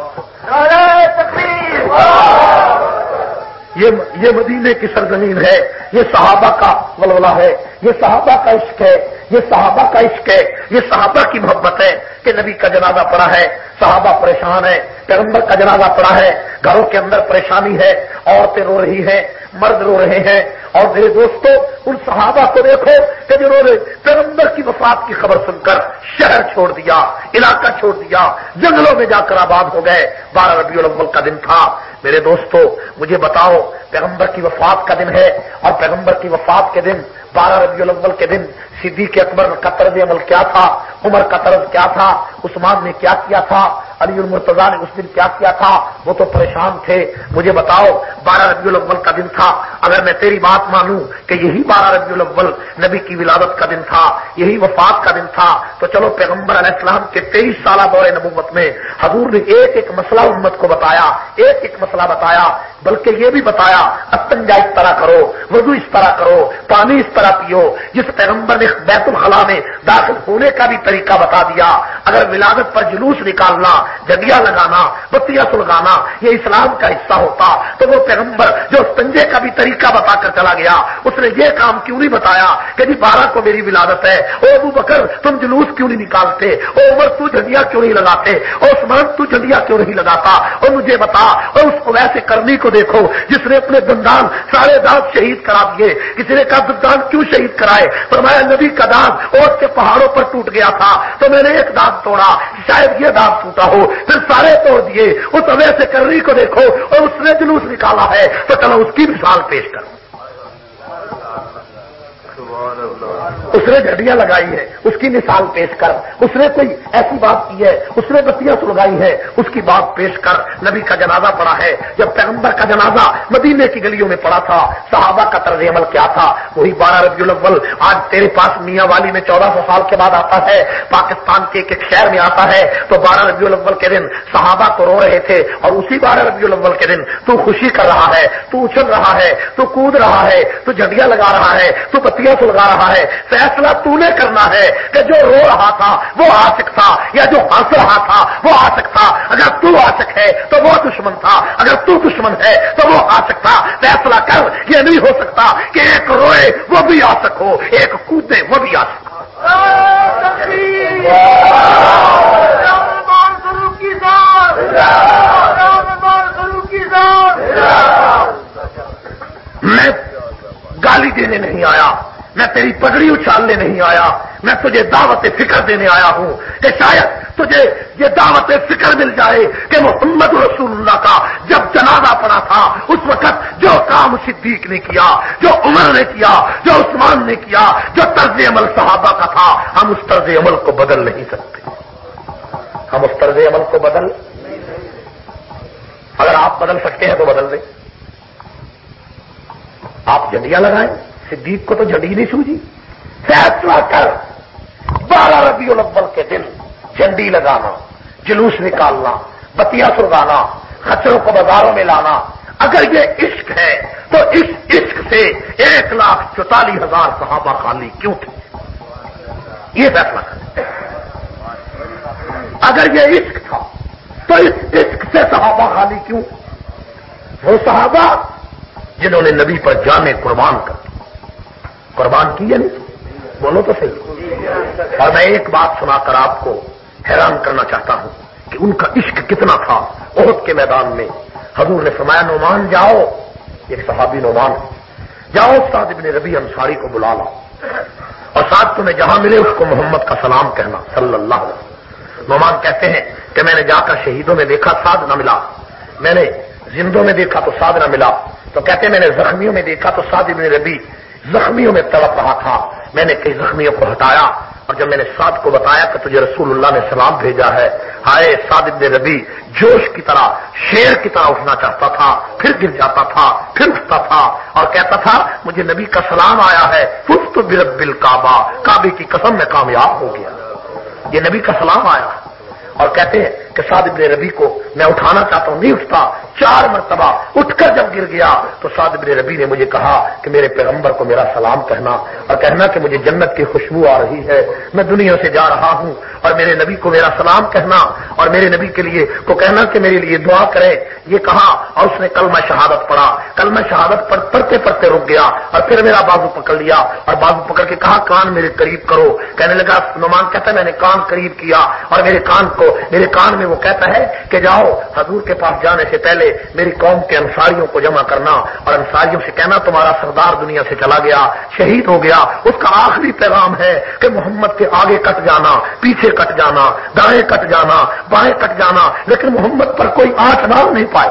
یہ مدینے کی سرزمین ہے، یہ صحابہ کا ولولہ ہے، یہ صحابہ کا عشق ہے، یہ صحابہ کا عشق ہے، یہ صحابہ کی محبت ہے کہ نبی کا جنازہ پڑا ہے، صحابہ پریشان ہے، پیغمبر کا جنازہ پڑا ہے، گھروں کے اندر پریشانی ہے، عورتیں رو رہی ہیں، مرد رو رہے ہیں. اور میرے دوستو ان صحابہ کو دیکھو کہ جنہوں نے پیغمبر کی وفات کی خبر سن کر شہر چھوڑ دیا، علاقہ چھوڑ دیا، جنگلوں میں جا کر آباد ہو گئے. 12 ربیع الاول کا دن تھا. میرے دوستو مجھے بتاؤ پیغمبر کی وفات کا دن ہے اور پیغمبر کی وفات کے دن 12 ربیع الاول کے دن صدیق اکبر کا طرز عمل کیا تھا، عمر کا طرز کیا تھا، عثمان نے کیا کیا تھا، علی المرتضیٰ نے اس دن کیا کیا تھا؟ وہ تو پریشان تھے. مجھے بتاؤ 12 ربیع الاول کا دن تھا. اگر میں تیری بات مانوں کہ یہی 12 ربیع الاول نبی کی ولادت کا دن تھا، یہی وفات کا دن تھا، تو چلو پیغمبر علیہ السلام کے 23 سالہ دور نبوت میں حضور نے ایک ایک مسئلہ امت کو بتایا، ایک ایک مسئلہ بتایا، بلکہ یہ بھی بتایا استنجا اس طرح کرو، وضو اس طرح کرو، پانی اس طرح پیو. جس پیغمبر نے بیت الخلاء میں داخل ہونے کا بھی طریقہ بتا دیا. اگر ولادت پر جلوس نکالنا، جھنڈیاں لگانا، بتیاں سلگانا یہ اسلام کا حصہ ہوتا تو وہ پیغمبر جو استنجے کا بھی طریقہ بتا کر چلا گیا اس نے یہ کام کیوں نہیں بتایا کہ جی 12 کو میری ولادت ہے، او ابو بکر تم جلوس کیوں نہیں نکالتے، او عمر تو جھنڈیاں کیوں نہیں لگاتے، او عثمان تو جھنڈیاں کیوں نہیں لگاتا، اور مجھے بتا. اور اس کو ویسے کرنی کو دیکھو جس نے اپنے دندان سارے دانت شہید کرا دیے. کسی نے کہا دندان کیوں شہید کرائے؟ فرمایا نبی کا دانت اوٹ کے پہاڑوں پر ٹوٹ گیا تھا تو میں نے ایک دانت توڑا، شاید یہ دانت ٹوٹا ہو، پھر سارے توڑ دیے. اس ویسے کرنی کو دیکھو اور اس نے جلوس نکالا ہے تو چلو اس کی مثال پیش کرو. اس نے جھڑیاں لگائی ہے اس کی مثال پیش کر. اس نے کوئی ایسی بات کی ہے، اس نے بتیاں سلگائی ہے، اس کی بات پیش کر. نبی کا جنازہ پڑا ہے. جب پیغمبر کا جنازہ مدینے کی گلیوں میں پڑا تھا صحابہ کا طرز عمل کیا تھا؟ وہی 12 ربیع الاول آج تیرے پاس میاں والی میں 1400 سال کے بعد آتا ہے، پاکستان کے ایک شہر میں آتا ہے. تو 12 ربیع الاول کے دن صحابہ تو رو رہے تھے اور اسی 12 ربیع الاول کے دن تو خوشی کر رہا ہے، تو اچھل رہا ہے، تو کود رہا ہے، تو جھنڈیاں لگا رہا ہے، تو بتیاں سلگا رہا ہے. فیصلہ تو نے کرنا ہے کہ جو رو رہا تھا وہ عاشق تھا یا جو ہنس رہا تھا وہ عاشق تھا. اگر تو عاشق ہے تو وہ دشمن تھا، اگر تو دشمن ہے تو وہ عاشق تھا. فیصلہ کر. یہ نہیں ہو سکتا کہ ایک روئے وہ بھی عاشق ہو، ایک کودے وہ بھی عاشق ہو. میں گالی دینے نہیں آیا، میں تیری پگڑی اچھالنے نہیں آیا، میں تجھے دعوت فکر دینے آیا ہوں کہ شاید تجھے یہ دعوت فکر مل جائے کہ محمد رسول اللہ کا جب جنازہ پڑا تھا اس وقت جو کام صدیق نے کیا، جو عمر نے کیا، جو عثمان نے کیا، جو طرز عمل صحابہ کا تھا، ہم اس طرز عمل کو بدل نہیں سکتے. ہم اس طرز عمل کو بدل، اگر آپ بدل سکتے ہیں تو بدل دیں. آپ جھنڈیاں لگائیں. صدیق کو تو جھنڈی نہیں سوجی. فیصلہ کر ربیع الاول کے دن جھنڈی لگانا، جلوس نکالنا، بتیاں سلگانا، خچروں کو بازاروں میں لانا، اگر یہ عشق ہے تو اس عشق سے 1,44,000 صحابہ خالی کیوں تھے؟ یہ فیصلہ کریں۔ اگر یہ عشق تھا تو اس عشق سے صحابہ خالی کیوں؟ وہ صحابہ جنہوں نے نبی پر جانیں قربان کی یا نہیں؟ بولو تو صحیح۔ اور میں ایک بات سنا کر آپ کو حیران کرنا چاہتا ہوں کہ ان کا عشق کتنا تھا۔ احد کے میدان میں حضور نے فرمایا نعمان جاؤ، ایک صحابی نعمان، جاؤ سعد بن ربیع انصاری کو بلا لاؤ اور سعد تمہیں جہاں ملے اس کو محمد کا سلام کہنا صلی اللہ علیہ وسلم۔ نعمان کہتے ہیں کہ میں نے جا کر شہیدوں میں دیکھا سعد نہ ملا، میں نے زندوں میں دیکھا تو سعد نہ ملا، تو کہتے ہیں میں نے زخمیوں میں دیکھا تو سعد بن ربیع زخمیوں میں تڑپ رہا تھا، میں نے کئی زخمیوں کو ہٹایا اور جب میں نے سعد کو بتایا کہ تجھے رسول اللہ نے سلام بھیجا ہے، ہائے سعد بن ربیع جوش کی طرح شیر کی طرح اٹھنا چاہتا تھا، پھر گر جاتا تھا، پھر اٹھتا تھا اور کہتا تھا مجھے نبی کا سلام آیا ہے، فزت برب الکعبہ، کعبے کی قسم میں کامیاب ہو گیا، یہ نبی کا سلام آیا۔ اور کہتے ہیں کہ سعد بن ربیع کو میں اٹھانا چاہتا ہوں، نہیں اٹھتا، 4 مرتبہ اٹھ کر جب گر گیا تو سعد بن ربیع نے مجھے کہا کہ میرے پیغمبر کو میرا سلام کہنا اور کہنا کہ مجھے جنت کی خوشبو آ رہی ہے، میں دنیا سے جا رہا ہوں اور میرے نبی کو میرا سلام کہنا اور میرے نبی کے لیے کو کہنا کہ میرے لیے دعا کرے، یہ کہا اور اس نے کلمہ شہادت پڑھا، کلمہ شہادت پڑھتے پڑھتے رک گیا اور پھر میرا بازو پکڑ لیا اور بازو پکڑ کے کہا کان میرے قریب کرو، کہنے لگا نعمان کہتا ہے میں نے کان قریب کیا اور میرے کان میں وہ کہتا ہے کہ جاؤ حضور کے پاس جانے سے پہلے میری قوم کے انصاریوں کو جمع کرنا اور انصاریوں سے کہنا تمہارا سردار دنیا سے چلا گیا، شہید ہو گیا، اس کا آخری پیغام ہے کہ محمد کے آگے کٹ جانا، پیچھے کٹ جانا، دائیں کٹ جانا، بائیں کٹ جانا، لیکن محمد پر کوئی آنچ ڈال نہیں پائے،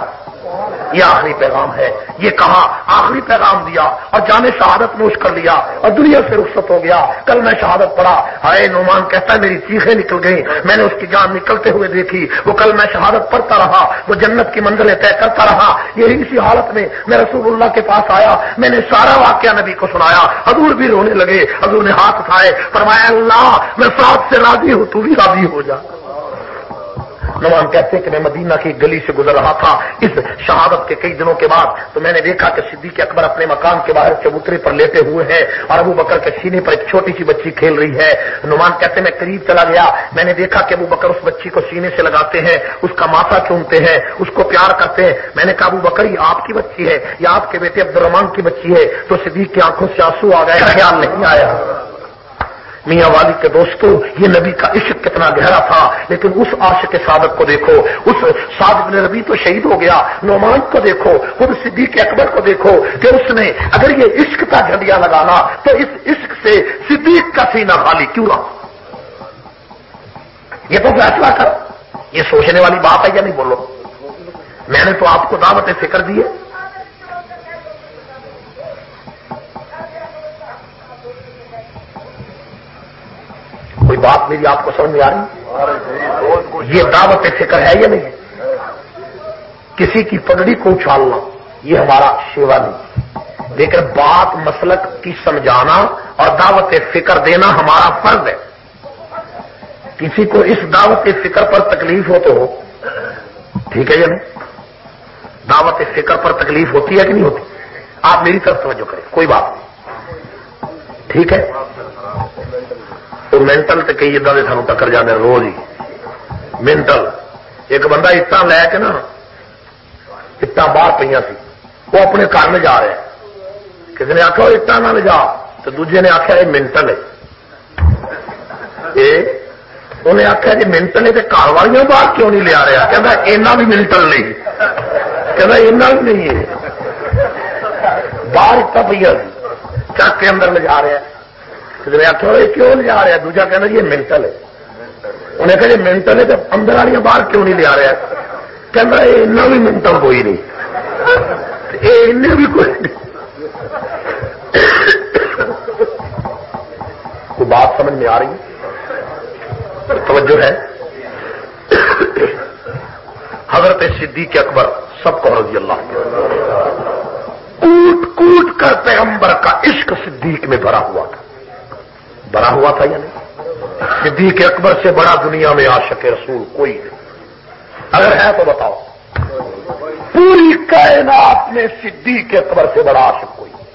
یہ آخری پیغام ہے، یہ کہا آخری پیغام دیا اور جان شہادت نوش کر لیا اور دنیا سے رخصت ہو گیا، کل میں شہادت پڑھا، ہائے نعمان کہتا ہے میری چیخیں نکل گئیں، میں نے اس کی جان نکلتے ہوئے دیکھی، وہ کل میں شہادت پڑھتا رہا، وہ جنت کی منزلیں طے کرتا رہا، یہی اسی حالت میں میں رسول اللہ کے پاس آیا، میں نے سارا واقعہ نبی کو سنایا، حضور بھی رونے لگے، حضور نے ہاتھ اٹھائے، فرمایا اللہ میں سعد سے راضی ہوں، تو بھی راضی ہو جا۔ نعمان کہتے ہیں کہ میں مدینہ کی گلی سے گزر رہا تھا اس شہادت کے کئی دنوں کے بعد، تو میں نے دیکھا کہ صدیق اکبر اپنے مکان کے باہر چبوترے پر لیٹے ہوئے ہیں اور ابو بکر کے سینے پر ایک چھوٹی سی بچی کھیل رہی ہے۔ نعمان کہتے ہیں میں قریب چلا گیا، میں نے دیکھا کہ ابو بکر اس بچی کو سینے سے لگاتے ہیں، اس کا ماتھا چومتے ہیں، اس کو پیار کرتے ہیں۔ میں نے کہا ابو بکر یہ آپ کی بچی ہے یا آپ کے بیٹے عبد الرحمان کی بچی ہے؟ تو صدیق کی آنکھوں سے آنسو آ گئے، خیال نہیں آیا۔ میاں والی کے دوستوں یہ نبی کا عشق کتنا گہرا تھا، لیکن اس عاشق صادق کو دیکھو، اس سعد بن ربیع تو شہید ہو گیا، نعمان کو دیکھو، خود صدیق اکبر کو دیکھو کہ اس نے اگر یہ عشق کا جھنڈیا لگانا تو اس عشق سے صدیق کا سینہ خالی کیوں رہا؟ یہ تو فیصلہ کرو، یہ سوچنے والی بات ہے یا نہیں؟ بولو، میں نے تو آپ کو دعوت فکر دی ہے۔ کوئی بات میری آپ کو سمجھ میں آ رہی؟ یہ دعوت فکر ہے یا نہیں؟ کسی کی پگڑی کو اچھالنا یہ ہمارا شیوا نہیں، لیکن بات مسلک کی سمجھانا اور دعوت فکر دینا ہمارا فرض ہے۔ کسی کو اس دعوت فکر پر تکلیف ہو تو ہو، ٹھیک ہے یا نہیں؟ دعوت فکر پر تکلیف ہوتی ہے کہ نہیں ہوتی؟ آپ میری طرف توجہ کریں، کوئی بات نہیں، ٹھیک ہے؟ تو مینٹل تو کئی ادا کے سانو ٹکر جانے روز ہی مینٹل۔ ایک بندہ اٹاں لے کے نا اٹاں باہر پہ سی، وہ اپنے گھر میں جا رہا ہے، کسی نے آخیا اٹاں نہ لے جا، تو دوجے نے آخیا یہ مینٹل ہے، انہیں آخیا جی مینٹل ہے تو گھر والیاں باہر کیوں نہیں لیا رہا؟ کہنا اینا بھی مینٹل نہیں، کہنا اینا بھی نہیں ہے، باہر اٹا پہ چک کے اندر لے جا رہا ہے، آخر یہ کیوں لے جا رہا؟ دوجا کہنا یہ مینٹل ہے، انہیں کہا یہ مینٹل ہے تو اندر والی باہر کیوں نہیں لیا رہا؟ کہنا یہ بھی مینٹل کوئی نہیں، یہ بھی کوئی نہیں۔ کوئی بات سمجھ میں آ رہی ہے؟ توجہ ہے؟ حضرت صدیق اکبر سب کو رضی اللہ عنہ کوٹ کوٹ کر پیغمبر کا عشق صدیق میں بھرا ہوا تھا، بھرا ہوا تھا یا نہیں؟ صدیق اکبر سے بڑا دنیا میں عاشق رسول کوئی نہیں، اگر ہے تو بتاؤ۔ پوری کائنات میں صدیق اکبر سے بڑا عاشق کوئی نہیں۔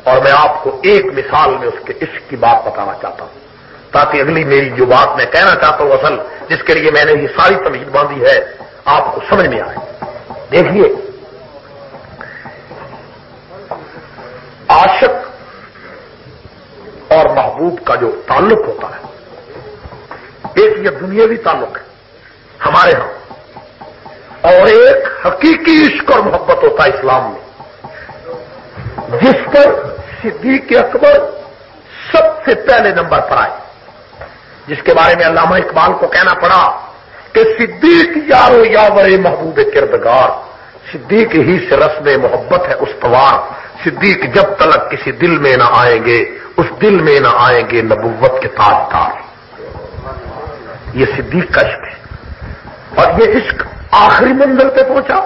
اور میں آپ کو ایک مثال میں اس کے عشق کی بات بتانا چاہتا ہوں، تاکہ اگلی میری جو بات میں کہنا چاہتا ہوں اصل جس کے لیے میں نے یہ ساری تمہید باندھی ہے آپ کو سمجھ میں آئے۔ دیکھیے، عاشق اور محبوب کا جو تعلق ہوتا ہے، ایک یہ دنیاوی تعلق ہے ہمارے ہاں، اور ایک حقیقی عشق اور محبت ہوتا ہے اسلام میں، جس پر صدیق اکبر سب سے پہلے نمبر پر آئے، جس کے بارے میں علامہ اقبال کو کہنا پڑا کہ صدیق یارو یاور محبوب کردگار، صدیق ہی سے رسم محبت ہے استوار، صدیق جب تلک کسی دل میں نہ آئیں گے اس دل میں نہ آئیں گے نبوت کے تاجدار۔ یہ صدیق کا عشق ہے، اور یہ عشق آخری منزل پہ پہنچا۔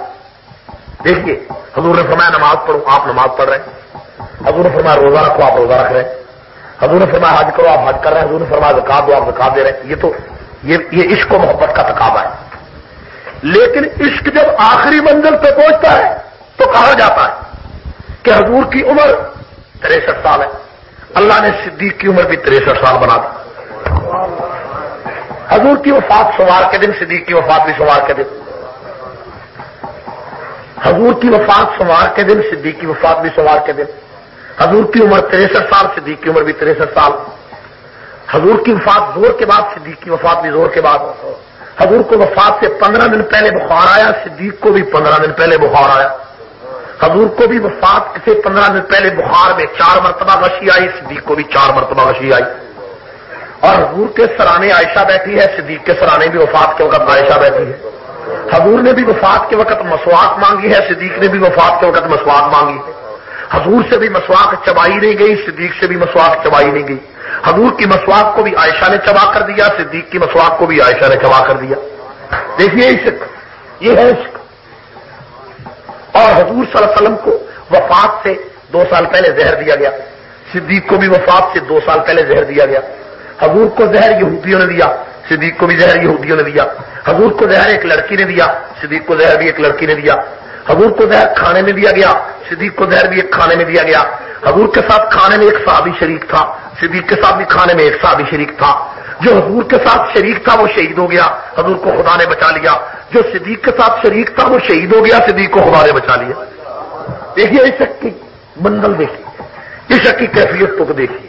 دیکھیے، حضور نے فرمایا نماز پڑھو، آپ نماز پڑھ رہے ہیں، حضور نے فرمایا روزہ رکھو، آپ روزہ رکھ رہے ہیں، حضور نے فرمایا حج کرو، آپ حج کر رہے ہیں، حضور نے فرمایا زکات دو، آپ زکات دے رہے ہیں۔ یہ تو یہ عشق و محبت کا تقاضا ہے۔ لیکن عشق جب آخری منزل پہ پہنچتا ہے تو کہا جاتا ہے کہ حضور کی عمر 63 سال ہے، اللہ نے صدیق کی عمر بھی 63 سال بنا دی۔ حضور کی وفات سوار کے دن، صدیق کی وفات بھی سوار کے دن، حضور کی وفات سوار کے دن، صدیق کی وفات بھی سوار کے دن، حضور کی عمر 63 سال، صدیق کی عمر بھی 63 سال، حضور کی وفات زور کے بعد، صدیق کی وفات بھی زور کے بعد، حضور کو وفات سے 15 دن پہلے بخار آیا، صدیق کو بھی 15 دن پہلے بخار آیا، حضور کو بھی وفات سے 15 دن پہلے بخار میں 4 مرتبہ غشی آئی، صدیق کو بھی 4 مرتبہ غشی آئی، اور حضور کے سرانے عائشہ بیٹھی ہے، صدیق کے سرانے بھی وفات کے وقت عائشہ بیٹھی ہے، حضور نے بھی وفات کے وقت مسواک مانگی ہے، صدیق نے بھی وفات کے وقت مسواک مانگی ہے، حضور سے بھی مسواک چبائی نہیں گئی، صدیق سے بھی مسواک چبائی نہیں گئی، حضور کی مسواک کو بھی عائشہ نے چبا کر دیا، صدیق کی مسواک کو بھی عائشہ نے چبا کر دیا۔ دیکھیے عشق، یہ ہے عشق۔ اور حضور صلی اللہ علیہ وسلم کو وفات سے 2 سال پہلے زہر دیا گیا، صدیق کو بھی وفات سے 2 سال پہلے زہر دیا گیا، حضور کو زہر یہودیوں نے دیا، صدیق کو بھی زہر یہودیوں نے دیا، حضور کو زہر ایک لڑکی نے دیا، صدیق کو زہر بھی ایک لڑکی نے دیا، حضور کو زہر کھانے میں دیا گیا، صدیق کو زہر بھی ایک کھانے میں دیا گیا، حضور کے ساتھ کھانے میں ایک صحابی شریک تھا، صدیق کے ساتھ بھی کھانے میں ایک صحابی شریک تھا، جو حضور کے ساتھ شریک تھا وہ شہید ہو گیا، حضور کو خدا نے بچا لیا، جو صدیق کے ساتھ شریک تھا وہ شہید ہو گیا، صدیق کو خدا نے بچا لیا۔ دیکھیے عشق کی منزل دیکھیے، عشق کی کیفیت کو دیکھیے۔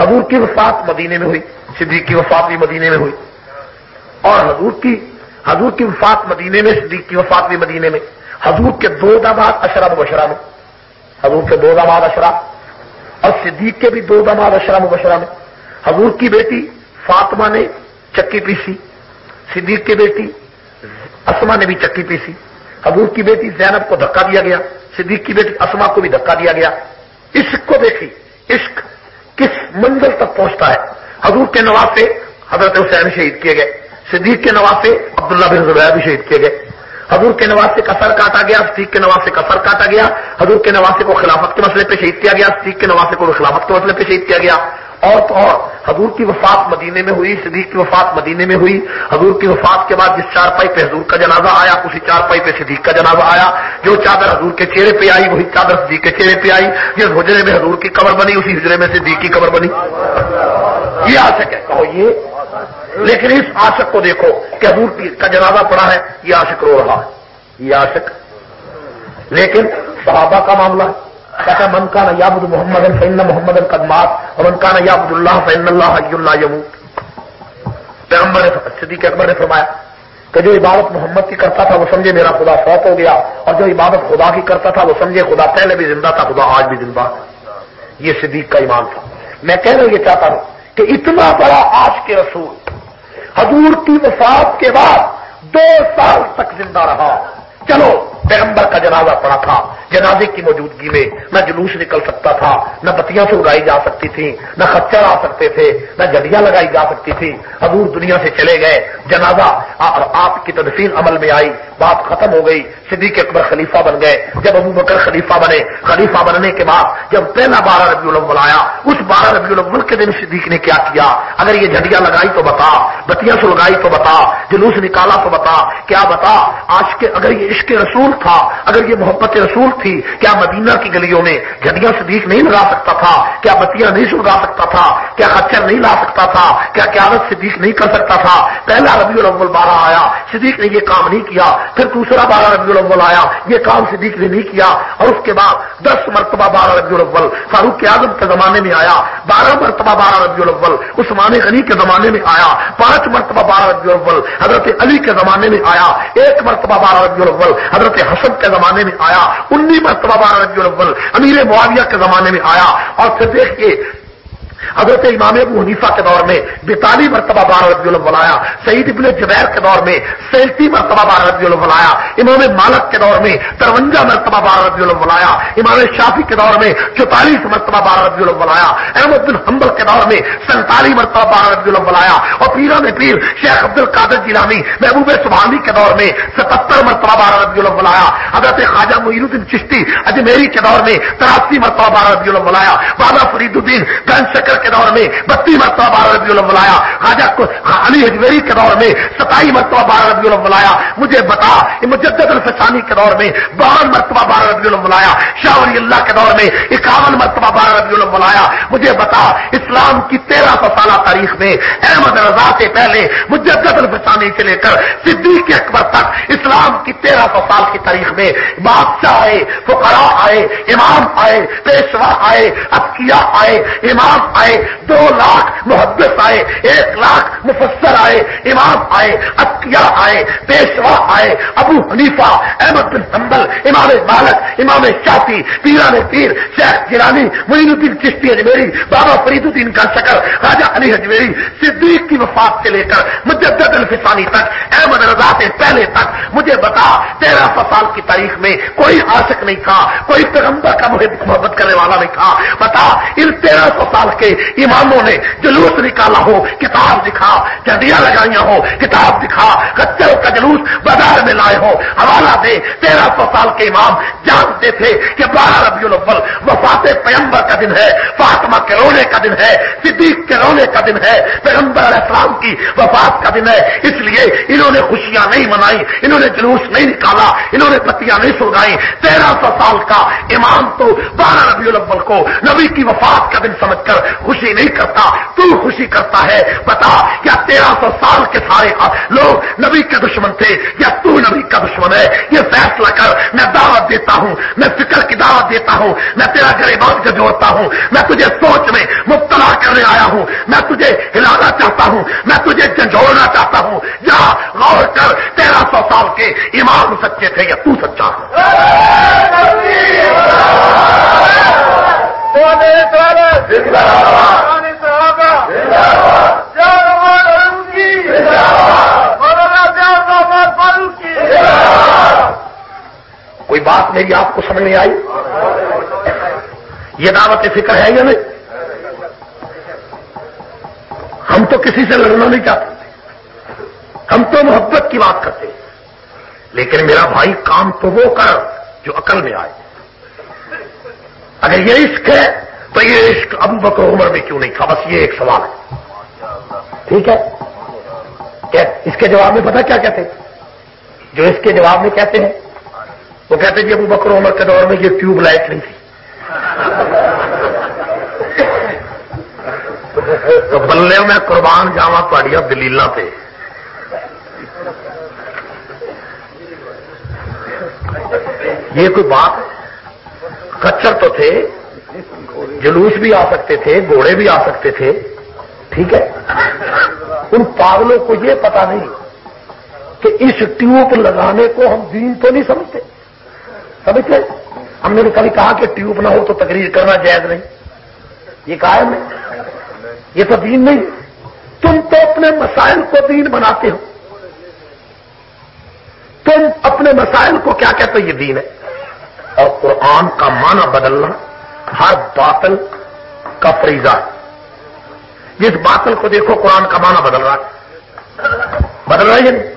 حضور کی وفات مدینے میں ہوئی، صدیق کی وفات بھی مدینے میں ہوئی، اور حضور کی وفات مدینے میں، صدیق کی وفات بھی مدینے میں، حضور کے 2 داماد عشرہ مبشرہ میں، حضور کے 2 داماد عشرہ، اور صدیق کے بھی 2 داماد عشرہ مبشرہ میں، حضور کی بیٹی فاطمہ نے چکی پیسی، صدیق کی بیٹی اسما نے بھی چکی پیسی، حضور کی بیٹی زینب کو دھکا دیا گیا، صدیق کی بیٹی اسما کو بھی دھکا دیا گیا۔ عشق کو دیکھیے، عشق کس منزل تک پہنچتا ہے۔ حضور کے نواسے حضرت حسین شہید کیے گئے، صدیق کے نواسے عبداللہ بن زبیر بھی شہید کیے گئے، حضور کے نواسے کا سر کاٹا گیا، صدیق کے نواسے کا سر کاٹا گیا، حضور کے نواسے کو خلافت کے مسئلے پہ شہید کیا گیا، صدیق کے نواسے کو خلافت کے مسئلے پہ شہید کیا گیا۔ اور تو اور حضور کی وفات مدینے میں ہوئی، صدیق کی وفات مدینے میں ہوئی، حضور کی وفات کے بعد جس چارپائی پہ حضور کا جنازہ آیا اسی چارپائی پہ صدیق کا جنازہ آیا، جو چادر حضور کے چہرے پہ آئی وہی چادر صدیق کے چہرے پہ آئی، جس حجرے میں حضور کی قبر بنی اسی حجرے میں صدیق کی قبر بنی۔ یہ عاشق ہے، کہو یہ۔ لیکن اس عاشق کو دیکھو کہ حضور کا جنازہ پڑا ہے، یہ عاشق رو رہا ہے، یہ عاشق۔ لیکن صحابہ کا معاملہ ہے، کہتا من کان یعبد محمدا فإن محمدا قد مات ومن کان یعبد اللہ فإن اللہ حی لا یموت۔ پیغمبر صدیق اکبر نے فرمایا کہ جو عبادت محمد کی کرتا تھا وہ سمجھے میرا خدا فوت ہو گیا، اور جو عبادت خدا کی کرتا تھا وہ سمجھے خدا پہلے بھی زندہ تھا، خدا آج بھی زندہ ہے۔ یہ صدیق کا ایمان تھا۔ میں کہنا یہ چاہتا ہوں کہ اتنا بڑا عاشق رسول حضور کی وفات کے بعد 2 سال تک زندہ رہا۔ چلو پیغمبر کا جنازہ پڑا تھا، جنازے کی موجودگی میں نہ جلوس نکل سکتا تھا، نہ بتیاں سلگائی جا سکتی تھی، نہ خچر آ سکتے تھے، نہ جھڑیاں لگائی جا سکتی تھی۔ حضور دنیا سے چلے گئے، جنازہ اور آپ کی تدفین عمل میں آئی، بات ختم ہو گئی۔ صدیق اکبر خلیفہ بن گئے۔ جب ابو بکر خلیفہ بنے، خلیفہ بننے کے بعد جب پہلا 12 ربیع الاول آیا، اس 12 ربیع الاول کے دن صدیق نے کیا کیا؟ اگر یہ جھڑیاں لگائی تو بتا، بتیاں سلگائی تو بتا، جلوس نکالا تو بتا، کیا بتا؟ اگر یہ عشق رسول تھا، اگر یہ محبت رسول تھی، کیا مدینہ کی گلیوں میں جھڑیاں صدیق نہیں لگا سکتا تھا؟ کیا بتیاں نہیں سلگا سکتا تھا؟ کیا خچر نہیں لا سکتا تھا؟ کیا قیادت صدیق نہیں کر سکتا تھا؟ پہلا ربیع الاول 12 آیا، صدیق نے یہ کام نہیں کیا۔ پھر دوسرا 12 ربیع الاول آیا، یہ کام صدیق نے نہیں کیا۔ اور اس کے بعد 10 مرتبہ 12 ربیع الاول فاروق اعظم کے زمانے میں آیا، 12 مرتبہ 12 ربیع الاول عثمان غنی کے زمانے میں آیا، 5 مرتبہ 12 ربیع الاول حضرت علی کے زمانے میں آیا، 1 مرتبہ 12 ربیع الاول حضرت حسن کے زمانے میں آیا، 19 مرتبہ 12 ربیع الاول امیر معاویہ کے زمانے میں آیا۔ اور پھر دیکھیے حضرت امام ابو حنیفہ کے دور میں 42 مرتبہ 12 ربیع الاول آیا، سعید ابن جبیر کے دور میں 37 مرتبہ 12 ربیع الاول آیا، امام مالک کے دور میں 53 مرتبہ 12 ربیع الاول آیا، امام شافعی کے دور میں 44 مرتبہ 12 ربیع الاول آیا، احمد بن حنبل کے دور میں 47 مرتبہ 12 ربیع الاول آیا، اور پیران پیر شیخ عبد القادر جیلانی محبوب سبحانی کے دور میں 77 مرتبہ 12 ربیع الاول آیا، حضرت خواجہ معین الدین چشتی اجمیری کے دور میں 83 مرتبہ 12 ربیع الاول آیا، بابا فرید الدین گنج شکر کے دور میں 32 مرتبہ 12 ربیع الاول آیا، خواجہ علی حجویری کے دور میں 27 مرتبہ 12 ربیع الاول آیا۔ مجھے بتا مجدد الفسانی کے دور میں 52 مرتبہ 12 ربیع الاول آیا، شاہ ولی اللہ کے دور میں 51 مرتبہ 12 ربیع الاول آیا۔ مجھے بتا اسلام کی 1300 سالہ تاریخ میں احمد رضا سے پہلے مجدد الفسانی سے لے کر صدیق اکبر تک اسلام کی 1300 سال کی تاریخ میں بادشاہ آئے، فقراء آئے، امام آئے، پیشوا آئے، اتقیاء آئے، امام آئے، 2 لاکھ محدث آئے، 1 لاکھ مفسر آئے، امام آئے، اتقیاء آئے، پیشوا آئے، ابو حنیفہ، احمد بن حنبل، امام مالک، امام شافعی، پیران پیر شیخ جیلانی، معین الدین چشتی اجمیری، بابا فرید الدین کا شکر، خواجہ علی حجویری، صدیق کی وفات سے لے کر مجدد الفسانی تک، احمد رضا سے پہلے تک مجھے بتا 1300 سال کی تاریخ میں کوئی عاشق نہیں تھا، کوئی پیغمبر کا محبت کرنے والا نہیں تھا۔ بتا ان 1300 سال کے اماموں نے جلوس نکالا ہو، کتاب دکھا، جھنڈیاں لگائیاں ہو، کتاب دکھا، خچروں کا جلوس بازار میں لائے ہو، حوالہ دے۔ 1300 سال کے امام جانتے تھے کہ 12 ربیع الاول وفات پیغمبر کا دن ہے، فاطمہ کے رونے کا دن ہے، صدیق کے رونے کا دن ہے، پیغمبر علیہ السلام کی وفات کا دن ہے۔ اس لیے انہوں نے خوشیاں نہیں منائی، انہوں نے جلوس نہیں نکالا، انہوں نے پتیاں نہیں سلگائی۔ 1300 سال کا امام تو 12 ربیع الاول کو نبی کی وفات کا دن سمجھ کر خوشی نہیں کرتا، تو خوشی کرتا ہے۔ بتا کیا 1300 سال کے سارے لوگ نبی کے دشمن تھے یا تو نبی کا دشمن ہے؟ یہ فیصلہ کر۔ میں دعوت دیتا ہوں، میں فکر کی دعوت دیتا ہوں، میں تیرا گریبان کو جوڑتا ہوں، میں تجھے سوچ میں مبتلا کرنے آیا ہوں، میں تجھے ہلانا چاہتا ہوں، میں تجھے جھنجھوڑنا چاہتا ہوں۔ جا غور کر 1300 سال کے امام سچے تھے یا تو سچا ہے؟ کوئی بات میری آپ کو سمجھ میں آئی؟ یہ دعوت فکر ہے یا نہیں؟ ہم تو کسی سے لڑنا نہیں چاہتے، ہم تو محبت کی بات کرتے ہیں، لیکن میرا بھائی کام تو وہ کر جو عقل میں آئے۔ اگر یہ عشق ہے تو یہ عشق ابو بکر عمر میں کیوں نہیں تھا؟ بس یہ ایک سوال ہے، ٹھیک ہے؟ کیا اس کے جواب میں پتہ کیا کہتے ہیں؟ جو اس کے جواب میں کہتے ہیں وہ کہتے ہیں کہ ابو بکر عمر کے دور میں یہ ٹیوب لائٹ نہیں تھی، تو بلے میں قربان جاوا تھوڑیاں دلیلاں پہ۔ یہ کوئی بات ہے؟ کچر تو تھے، جلوس بھی آ سکتے تھے، گھوڑے بھی آ سکتے تھے، ٹھیک ہے؟ ان پاگلوں کو یہ پتا نہیں کہ اس ٹیوب لگانے کو ہم دین تو نہیں سمجھتے، سمجھتے؟ ہم نے کبھی کہا کہ ٹیوب نہ ہو تو تقریر کرنا جائز نہیں، یہ کہا ہے ہم نے؟ یہ تو دین نہیں۔ تم تو اپنے مسائل کو دین بناتے ہو، تم اپنے مسائل کو کیا کہتے ہو؟ یہ دین ہے. اور قرآن کا معنی بدلنا ہر باطل کا فریضہ ہے. جس باطل کو دیکھو قرآن کا معنی بدل رہا ہے یا نہیں؟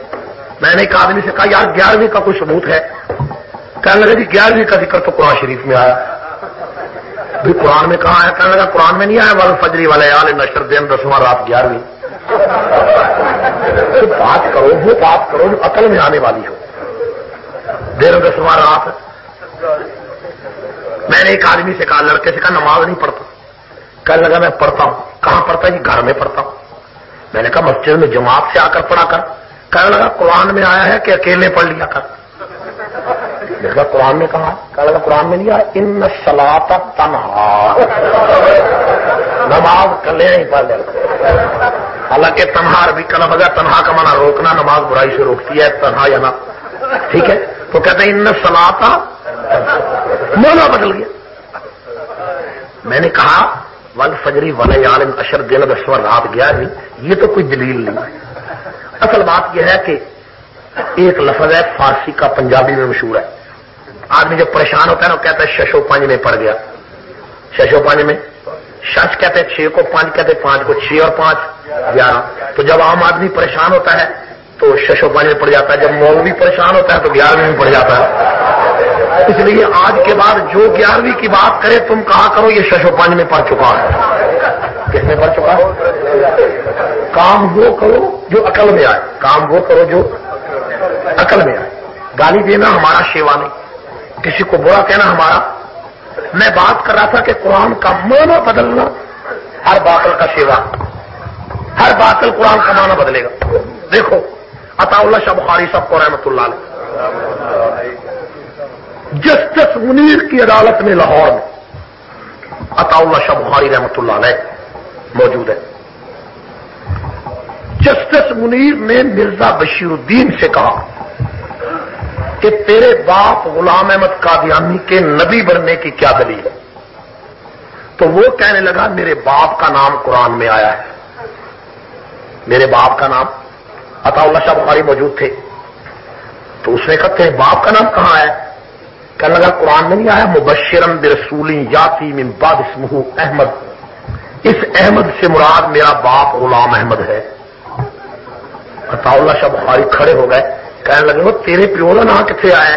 میں نے ایک آدمی سے کہا یار 11ویں کا کوئی ثبوت ہے؟ کہنے لگا جی 11ویں کا ذکر تو قرآن شریف میں آیا. بھی قرآن میں کہاں آیا؟ کہنے لگا قرآن میں نہیں آیا والفجر واللیال عشر دن 10واں رات 11ویں. بات کرو وہ بات کرو جو عقل میں آنے والی ہو. دن 10واں رات. میں نے ایک آدمی سے کہا لڑکے سے کہا نماز نہیں پڑھتا. کہنے لگا میں پڑھتا ہوں. کہاں پڑھتا ہے؟ جی گھر میں پڑھتا ہوں. میں نے کہا مسجد میں جماعت سے آ کر پڑھا کر. کہنے لگا قرآن میں آیا ہے کہ اکیلے پڑھ لیا کر. میں نے کہا قرآن میں کہا؟ کہنے لگا قرآن میں نہیں آیا ان الصلاۃ تنہا. نماز کلے نہیں پڑھ لے. حالانکہ تنہا بھی کا لفظ ہے. تنہا کا معنی روکنا. نماز برائی سے روکتی ہے تنہا یا نہ. ٹھیک ہے تو کہتے ہیں ان الصلاۃ معنی بدل گیا. میں نے کہا والفجر واللیال عشر دن 10واں رات 11ویں یہ تو کوئی دلیل نہیں. اصل بات یہ ہے کہ ایک لفظ ہے فارسی کا پنجابی میں مشہور ہے. آدمی جب پریشان ہوتا ہے نا کہتا ہے ششو پانچ میں پڑ گیا. ششو پانچ میں شش کہتے ہیں 6 کو 5 کہتے ہیں 5 کو 6 اور 5 11. تو جب عام آدمی پریشان ہوتا ہے تو ششو پانچ میں پڑ جاتا ہے. جب مولوی پریشان ہوتا ہے تو 11ویں میں پڑ جاتا ہے. اس لیے آج کے بعد جو 11ویں کی بات کرے تم کہا کرو یہ ششو پانچ میں پڑ چکا ہے. کس میں پڑ چکا ہے؟ کام وہ کرو جو عقل میں آئے. کام وہ کرو جو عقل میں آئے. گالی دینا ہمارا شیوا نہیں. کسی کو برا کہنا ہمارا. میں بات کر رہا تھا کہ قرآن کا معنی بدلنا ہر باطل کا شیوا. ہر باطل قرآن کا معنی بدلے گا. دیکھو عطا اللہ شاہ بخاری صاحب کو رحمۃ اللہ علیہ جسٹس منیر کی عدالت میں لاہور میں عطا اللہ شاہ بخاری رحمۃ اللہ علیہ موجود ہے. جسٹس منیر نے مرزا بشیر الدین سے کہا کہ تیرے باپ غلام احمد قادیانی کے نبی بننے کی کیا دلیل ہے؟ تو وہ کہنے لگا میرے باپ کا نام قرآن میں آیا ہے. میرے باپ کا نام. عطا اللہ شاہ بخاری موجود تھے تو اس نے کہا تیرے باپ کا نام کہاں ہے؟ کہنے لگا قرآن میں نہیں آیا مبشرا برسول یاتی من بعد اسمہ احمد. اس احمد سے مراد میرا باپ غلام احمد ہے. عطا اللہ شاہ بخاری کھڑے ہو گئے. کہنے لگے وہ تیرے پیو کا نام کتنے آیا؟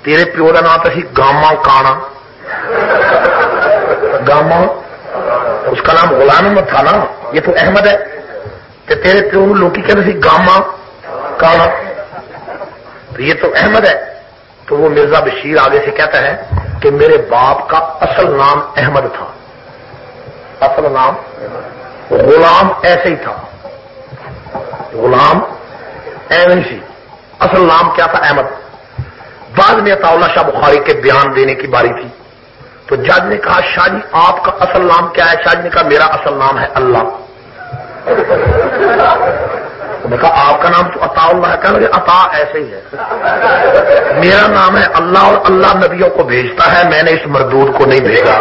تیرے پیو کا نام تو سی گاما کانا. گاما اس کا نام غلام احمد تھا نا. یہ تو احمد ہے. تیرے پیو لوکی کہتے سی گاما کانا. تو یہ تو احمد ہے. تو وہ مرزا بشیر آگے سے کہتا ہے کہ میرے باپ کا اصل نام احمد تھا. اصل نام غلام ایسے ہی تھا. غلام ایویں سی. اصل نام کیا تھا؟ احمد. بعد میں عطا اللہ شاہ بخاری کے بیان دینے کی باری تھی تو جج نے کہا شاہ جی آپ کا اصل نام کیا ہے؟ شاہ جی نے کہا میرا اصل نام ہے اللہ. میں کہا آپ کا نام تو عطا اللہ ہے. کہنے لگے عطا ایسے ہی ہے. میرا نام ہے اللہ اور اللہ نبیوں کو بھیجتا ہے. میں نے اس مردود کو نہیں بھیجا.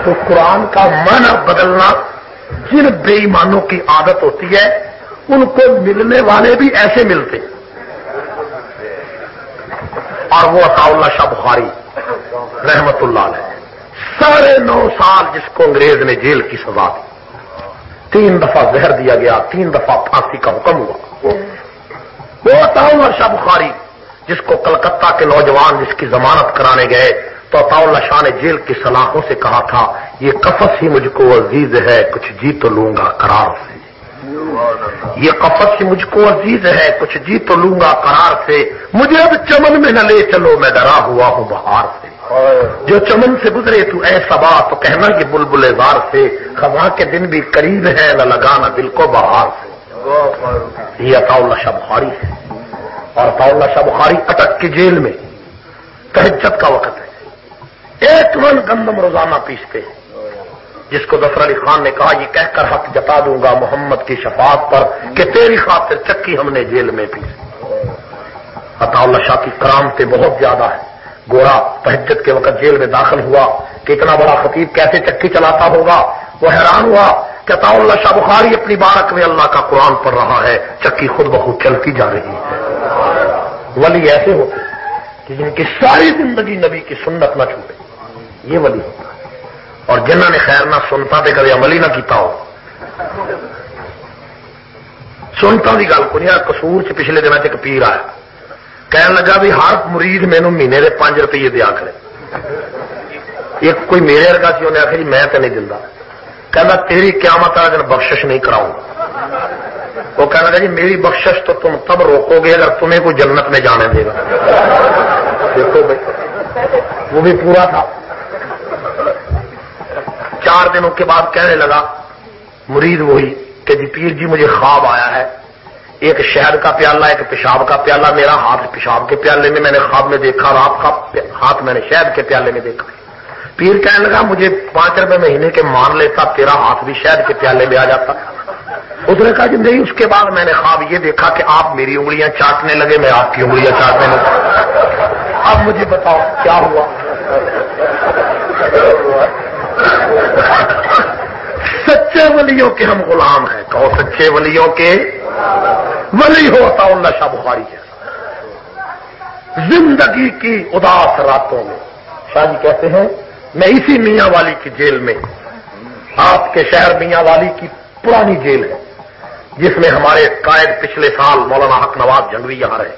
تو قرآن کا معنی بدلنا جن بے ایمانوں کی عادت ہوتی ہے ان کو ملنے والے بھی ایسے ملتے. اور وہ عطا اللہ شاہ بخاری رحمت اللہ علیہ 9.5 سال جس کو انگریز نے جیل کی سزا دی. 3 دفعہ زہر دیا گیا. 3 دفعہ پھانسی کا حکم ہوا. وہ عطا اللہ شاہ بخاری جس کو کلکتہ کے نوجوان جس کی ضمانت کرانے گئے تو عطا اللہ شاہ نے جیل کی سلاخوں سے کہا تھا یہ قفس ہی مجھ کو عزیز ہے کچھ جی تو لوں گا قرار سے. یہ قفس ہی مجھ کو عزیز ہے کچھ جی تو لوں گا قرار سے. مجھے اب چمن میں نہ لے چلو میں ڈرا ہوا ہوں بہار سے. جو چمن سے گزرے تو اے صبا تو کہنا یہ بلبل زار سے. خزاں کے دن بھی قریب ہے نہ لگانا دل کو بہار سے. یہ عطا اللہ شاہ بخاری ہے. اور عطا اللہ شاہ بخاری اٹک کی جیل میں تہجد کا وقت ہے. 1 من گندم روزانہ پیستے ہیں. جس کو ظفر علی خان نے کہا یہ کہہ کر حق جتا دوں گا محمد کی شفاعت پر کہ تیری خاطر چکی ہم نے جیل میں پیسی. عطا اللہ شاہ کی کرامتیں بہت زیادہ ہے. گورا تہجد کے وقت جیل میں داخل ہوا کہ اتنا بڑا خطیب کیسے چکی چلاتا ہوگا. وہ حیران ہوا کہ عطا اللہ شاہ بخاری اپنی بارک میں اللہ کا قرآن پڑھ رہا ہے، چکی خود بخود چلتی جا رہی ہے۔ ولی ایسے ہوتے کہ جن کی ساری زندگی نبی کی سنت نہ چھوٹے، یہ ولی ہوتا ہے۔ اور جنہوں نے خیر نہ سنتا تے کبھی عمل ہی نہ کیتا ہو، سنتا کی گل کو نہیں۔ قصور چ پچھلے دنوں ایک پیر آیا، کہنے لگا بھی ہر مرید مینوں مہینے دے 5 روپیے دیا کرے۔ ایک کوئی میرے ورگا سی، انہیں آخر جی میں تو نہیں دیندا، کہنا تیری قیامت والے دن بخشش نہیں کراؤں گا۔ وہ کہنے لگا جی میری بخشش تو تم تب روکو گے اگر تمہیں کوئی جنت میں جانے دے گا۔ دیکھو بھائی وہ بھی پورا تھا۔ 4 دنوں کے بعد کہنے لگا مرید وہی کہ جی پیر جی مجھے خواب آیا ہے، ایک شہد کا پیالہ ایک پیشاب کا پیالہ، میرا ہاتھ پیشاب کے پیالے میں نے خواب میں دیکھا اور آپ کا ہاتھ میں نے شہد کے پیالے میں دیکھا۔ پیر کہنے لگا مجھے 5 روپے مہینے کے مان لیتا، تیرا ہاتھ بھی شہد کے پیالے میں آ جاتا۔ اس نے کہا جی نہیں، اس کے بعد میں نے خواب یہ دیکھا کہ آپ میری انگلیاں چاٹنے لگے، میں آپ کی انگلیاں چاٹنے لگا۔ اب مجھے بتاؤ کیا ہوا؟ سچے ولیوں کے ہم غلام ہیں، کہو سچے ولیوں کے ولی ہوتا اللہ شاہ بخاری جیسا۔ زندگی کی اداس راتوں میں شاہ جی کہتے ہیں میں اسی میاں والی کی جیل میں، آپ کے شہر میاں والی کی پرانی جیل ہے جس میں ہمارے قائد پچھلے سال مولانا حق نواز جنگوی یہاں رہے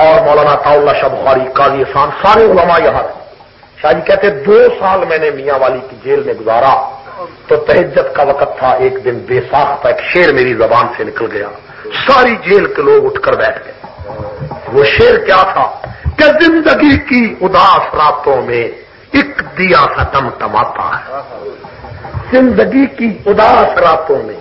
اور مولانا عطا اللہ شاہ بخاری، قاضی احسان، سارے علماء یہاں رہے۔ شاہ جی کہتے 2 سال میں نے میاں والی کی جیل میں گزارا تو تہجد کا وقت تھا، ایک دن بے ساختہ ایک شعر میری زبان سے نکل گیا، ساری جیل کے لوگ اٹھ کر بیٹھ گئے۔ وہ شعر کیا تھا کہ زندگی کی اداس راتوں میں ایک دیا سا ٹمٹماتا ہے، زندگی کی اداس راتوں میں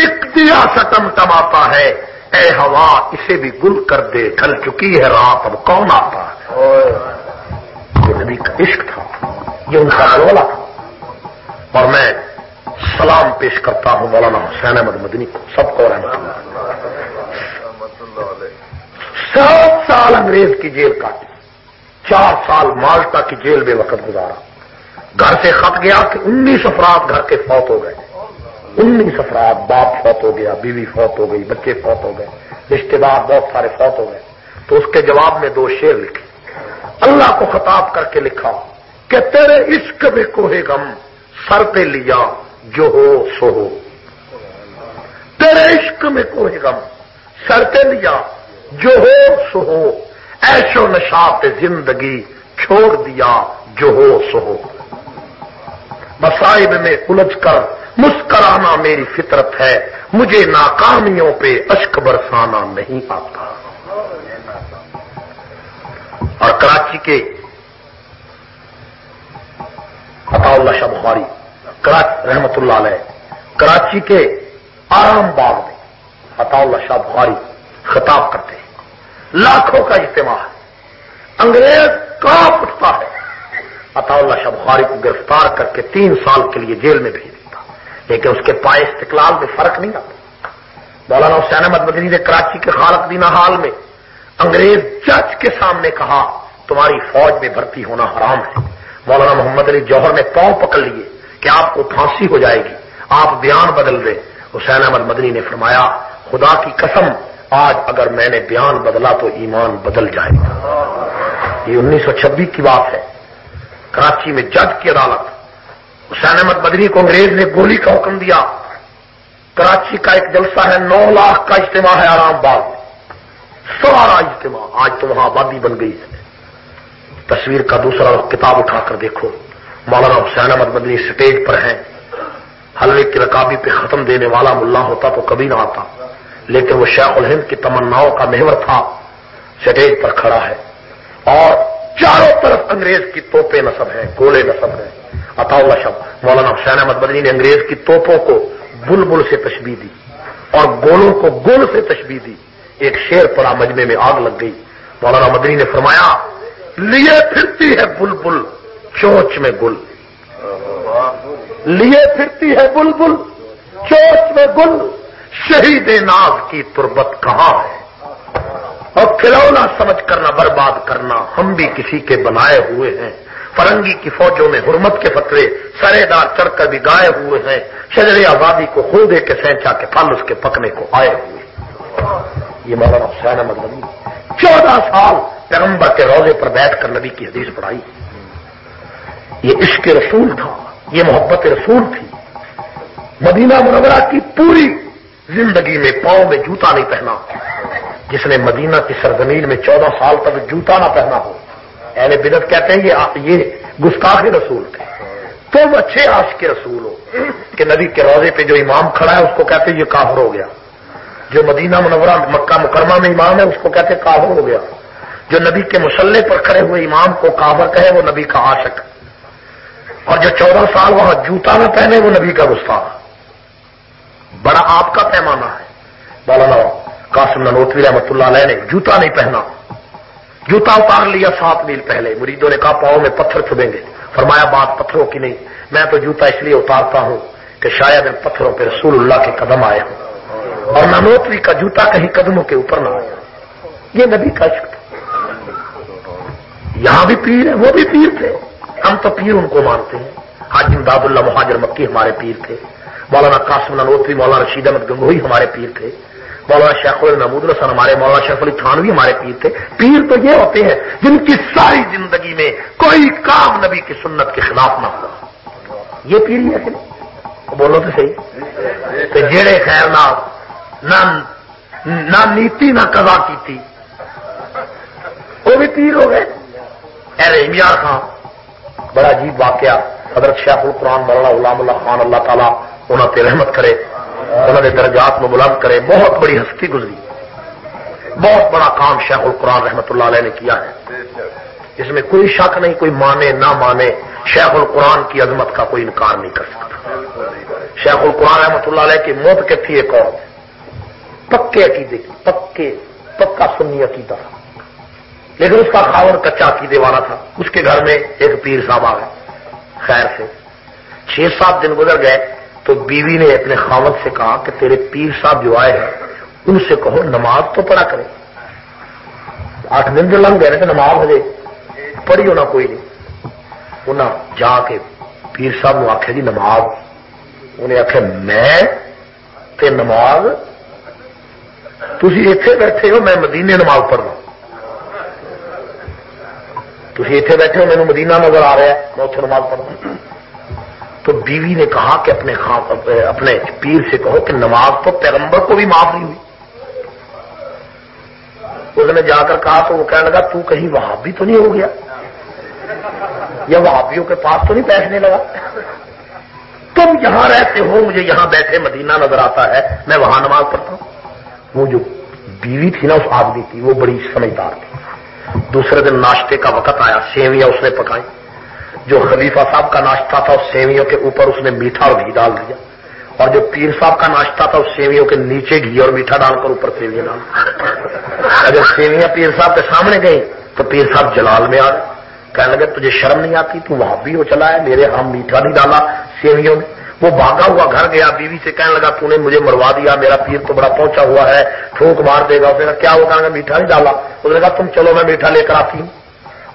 ایک دیا سا ٹمٹماتا ہے، اے ہوا اسے بھی گل کر دے، ڈھل چکی ہے رات اب کون آتا ہے۔ یہ نبی کا عشق تھا، یہ ان کا بولا تھا۔ اور میں سلام پیش کرتا ہوں مولانا حسین احمد مدنی کو، سب کو رحمت اللہ۔ 7 سال انگریز کی جیل کاٹی، 4 سال مالٹا کی جیل میں وقت گزارا۔ گھر سے خط گیا کہ 19 افراد گھر کے فوت ہو گئے، 19 افراد، باپ فوت ہو گیا، بیوی فوت ہو گئی، بچے فوت ہو گئے، رشتے دار بہت سارے فوت ہو گئے۔ تو اس کے جواب میں 2 شعر لکھے، اللہ کو خطاب کر کے لکھا کہ تیرے عشق میں کوہ غم سر پہ لیا جو ہو سو ہو، تیرے عشق میں کوہ غم سر پہ لیا جو ہو سو ہو، عیش و نشاط زندگی چھوڑ دیا جو ہو سو ہو، مصائب میں الجھ کر مسکرانا میری فطرت ہے، مجھے ناکامیوں پہ اشک برسانا نہیں آتا۔ اور کراچی کے عطا اللہ شاہ بخاری رحمت اللہ علیہ کراچی کے آرام باغ میں عطا اللہ شاہ بخاری خطاب کرتے ہیں، لاکھوں کا اجتماع ہے، انگریز کانپ اٹھتا ہے، عطا اللہ شاہ بخاری کو گرفتار کر کے 3 سال کے لیے جیل میں بھیج دیتا، لیکن اس کے پائے استقلال میں فرق نہیں آتا۔ مولانا حسین احمد مدنی نے کراچی کے خالق دینہ حال میں انگریز جج کے سامنے کہا تمہاری فوج میں بھرتی ہونا حرام ہے۔ مولانا محمد علی جوہر نے پاؤں پکڑ لیے کہ آپ کو پھانسی ہو جائے گی، آپ بیان بدل دیں۔ حسین احمد مدنی نے فرمایا خدا کی قسم آج اگر میں نے بیان بدلا تو ایمان بدل جائے گا۔ یہ 1926 کی بات ہے، کراچی میں جج کی عدالت، حسین احمد مدنی کو انگریز نے گولی کا حکم دیا۔ کراچی کا ایک جلسہ ہے، 9 لاکھ کا اجتماع ہے آرام باغ میں، سارا اجتماع، آج تو وہاں آبادی بن گئی ہے۔ تصویر کا دوسرا کتاب اٹھا کر دیکھو، مولانا حسین احمد مدنی سٹیج پر ہیں، حلوے کی رکابی پہ ختم دینے والا ملا ہوتا تو کبھی نہ آتا، لیکن وہ شیخ الہند کی تمناؤں کا محور تھا، سٹیج پر کھڑا ہے اور چاروں طرف انگریز کی توپیں نصب ہیں، گولے نصب ہیں۔ عطا اللہ شاہ مولانا حسین احمد مدنی نے انگریز کی توپوں کو بلبل سے تشبیہ دی اور گولوں کو گول سے تشبیہ دی۔ ایک شعر پڑا، مجمع میں آگ لگ گئی۔ مولانا مدنی نے فرمایا لیے پھرتی ہے بلبل چونچ میں گل، لیے پھرتی ہے بلبل چونچ میں گل، شہید ناز کی تربت کہاں ہے، اور کھلونا سمجھ کر نہ برباد کرنا، ہم بھی کسی کے بنائے ہوئے ہیں، فرنگی کی فوجوں میں حرمت کے فتوے سرے دار چڑھ کر بھی گائے ہوئے ہیں، شجر آزادی کو خود دے کے سینچا کے پھل اس کے پکنے کو آئے ہوئے۔ یہ مولانا حسین احمد مدنی 14 سال پیغمبر کے روضے پر بیٹھ کر نبی کی حدیث پڑھائی۔ یہ عشق رسول تھا، یہ محبت رسول تھی۔ مدینہ منورہ کی پوری زندگی میں پاؤں میں جوتا نہیں پہنا۔ جس نے مدینہ کی سرزمین میں 14 سال تک جوتا نہ پہنا ہو، اہل بدعت کہتے ہیں یہ گستاخ رسول تھے۔ تم اچھے عاشق رسول ہو کہ نبی کے روضے پہ جو امام کھڑا ہے اس کو کہتے ہیں یہ کافر ہو گیا، جو مدینہ منورہ مکہ مکرمہ میں امام ہے اس کو کہتے ہیں کافر ہو گیا، جو نبی کے مصلے پر کھڑے ہوئے امام کو کافر کہے وہ نبی کا عاشق، اور جو 14 سال وہاں جوتا نہ پہنے وہ نبی کا گستاخ۔ بڑا آپ کا پیمانہ ہے۔ مولانا قاسم نانوتوی رحمۃ اللہ علیہ نے جوتا نہیں پہنا، جوتا اتار لیا 7 میل پہلے۔ مریدوں نے کہا پاؤں میں پتھر چبھیں گے، فرمایا بات پتھروں کی نہیں، میں تو جوتا اس لیے اتارتا ہوں کہ شاید ان پتھروں پہ رسول اللہ کے قدم آئے ہوں، اور نانوتوی کا جوتا کہیں قدموں کے اوپر نہ آئے۔ یہ نبی کا عشق تھا۔ یہاں بھی پیر ہیں، وہ بھی پیر تھے، ہم تو پیر ان کو مانتے ہیں۔ حاجی امداد اللہ مہاجر مکی ہمارے پیر تھے، مولانا قاسم نانوتوی، مولانا رشید احمد گنگوہی ہمارے پیر تھے، مولانا شیخ محمود الحسن ہمارے، مولانا شیخ علی تھانوی ہمارے پیر تھے۔ پیر تو یہ ہوتے ہیں جن کی ساری زندگی میں کوئی کام نبی کی سنت کے خلاف نہ ہوا۔ یہ پیر ہی ہے کہ بولو تو صحیح، تو جیڑے خیر نہ نیتی نہ قضا کی تھی وہ بھی پیر ہو گئے۔ رحیم یار خان، بڑا عجیب واقعہ، حضرت شیخ القرآن مولانا غلام اللہ خان اللہ تعالیٰ انہوں پہ رحمت کرے، انہوں نے درجات میں بلند کرے، بہت بڑی ہستی گزری، بہت بڑا کام شیخ القرآن رحمت اللہ علیہ نے کیا ہے، اس میں کوئی شک نہیں، کوئی مانے نہ مانے شیخ القرآن کی عظمت کا کوئی انکار نہیں کر سکتا۔ شیخ القرآن رحمت اللہ علیہ کی موت کے تھی ایک اور پکے عقیدے کی، پکا سنی عقیدہ، لیکن اس کا خاون کچا عقیدے والا تھا۔ اس کے گھر میں ایک پیر صاحب آ گئے، خیر سے 6-7 دن گزر گئے تو بیوی نے اپنے خاوند سے کہا کہ تیرے پیر صاحب جو آئے ہیں ان سے کہو نماز تو پڑھا کرے۔ 8 دن جو لنگ گئے تو نماز ہجے پڑھی ہونا کوئی نہیں۔ انہیں جا کے پیر صاحب نے آخیا جی نماز، انہیں آخیا میں تے نماز، تھی اتنے بیٹھے ہو میں مدینے نماز پڑھنا، تھی اتنے بیٹھے ہو مینوں مدینہ نظر آ رہا ہے میں اتنے نماز پڑھنا۔ تو بیوی نے کہا کہ اپنے پیر سے کہو کہ نماز تو پیغمبر کو بھی معاف نہیں ہوئی۔ اس نے جا کر کہا تو وہ کہنے لگا تو کہیں وہابی تو نہیں ہو گیا، یا وہابیوں کے پاس تو نہیں بیٹھنے لگا؟ تم یہاں رہتے ہو، مجھے یہاں بیٹھے مدینہ نظر آتا ہے، میں وہاں نماز پڑھتا ہوں۔ وہ جو بیوی تھی نا اس آدمی کی، وہ بڑی سمجھدار تھی۔ دوسرے دن ناشتے کا وقت آیا، سیویاں اس نے پکائی، جو خلیفہ صاحب کا ناشتہ تھا اس سیویوں کے اوپر اس نے میٹھا اور گھی ڈال دیا، اور جو پیر صاحب کا ناشتہ تھا اس سیویوں کے نیچے گھی اور میٹھا ڈال کر اوپر سیویاں ڈال۔ جب سیویاں پیر صاحب کے سامنے گئی تو پیر صاحب جلال میں آ گئے، کہنے لگے تجھے شرم نہیں آتی، تو وہاں بھی ہو چلا ہے، میرے ہم میٹھا نہیں ڈالا سیویوں میں۔ وہ بھاگا ہوا گھر گیا، بیوی سے کہنے لگا تو نے مجھے مروا دیا، میرا پیر تو بڑا پہنچا ہوا ہے، پھونک مار دے گا۔ اس نے کہا کیا ہوگا، میٹھا نہیں ڈالا۔ اس نے کہا تم چلو میں میٹھا لے کر آتی ہوں۔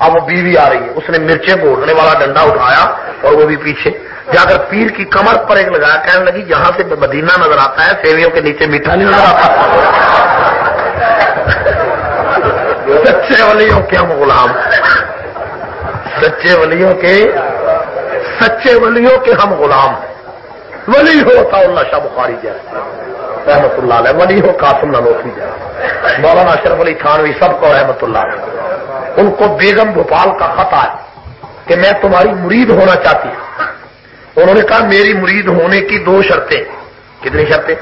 اب وہ بیوی آ رہی ہے، اس نے مرچیں گھوٹنے والا ڈنڈا اٹھایا اور وہ بھی پیچھے جا کر پیر کی کمر پر ایک لگایا، کہنے لگی یہاں سے مدینہ نظر آتا ہے، سیویوں کے نیچے میٹھا نہیں نظر آتا۔ سچے ولیوں کے ہم غلام، سچے ولیوں کے ہم غلام، ولی ہو عطا اللہ شاہ بخاری جیسا رحمت اللہ علیہ، ولی ہو قاسم نانوتوی جیسا، مولانا اشرف علی تھانوی، سب کو رحمت اللہ علیہ۔ ان کو بیگم بھوپال کا خط آیا کہ میں تمہاری مرید ہونا چاہتی ہوں۔ انہوں نے کہا میری مرید ہونے کی 2 شرطیں۔ کتنی شرطیں؟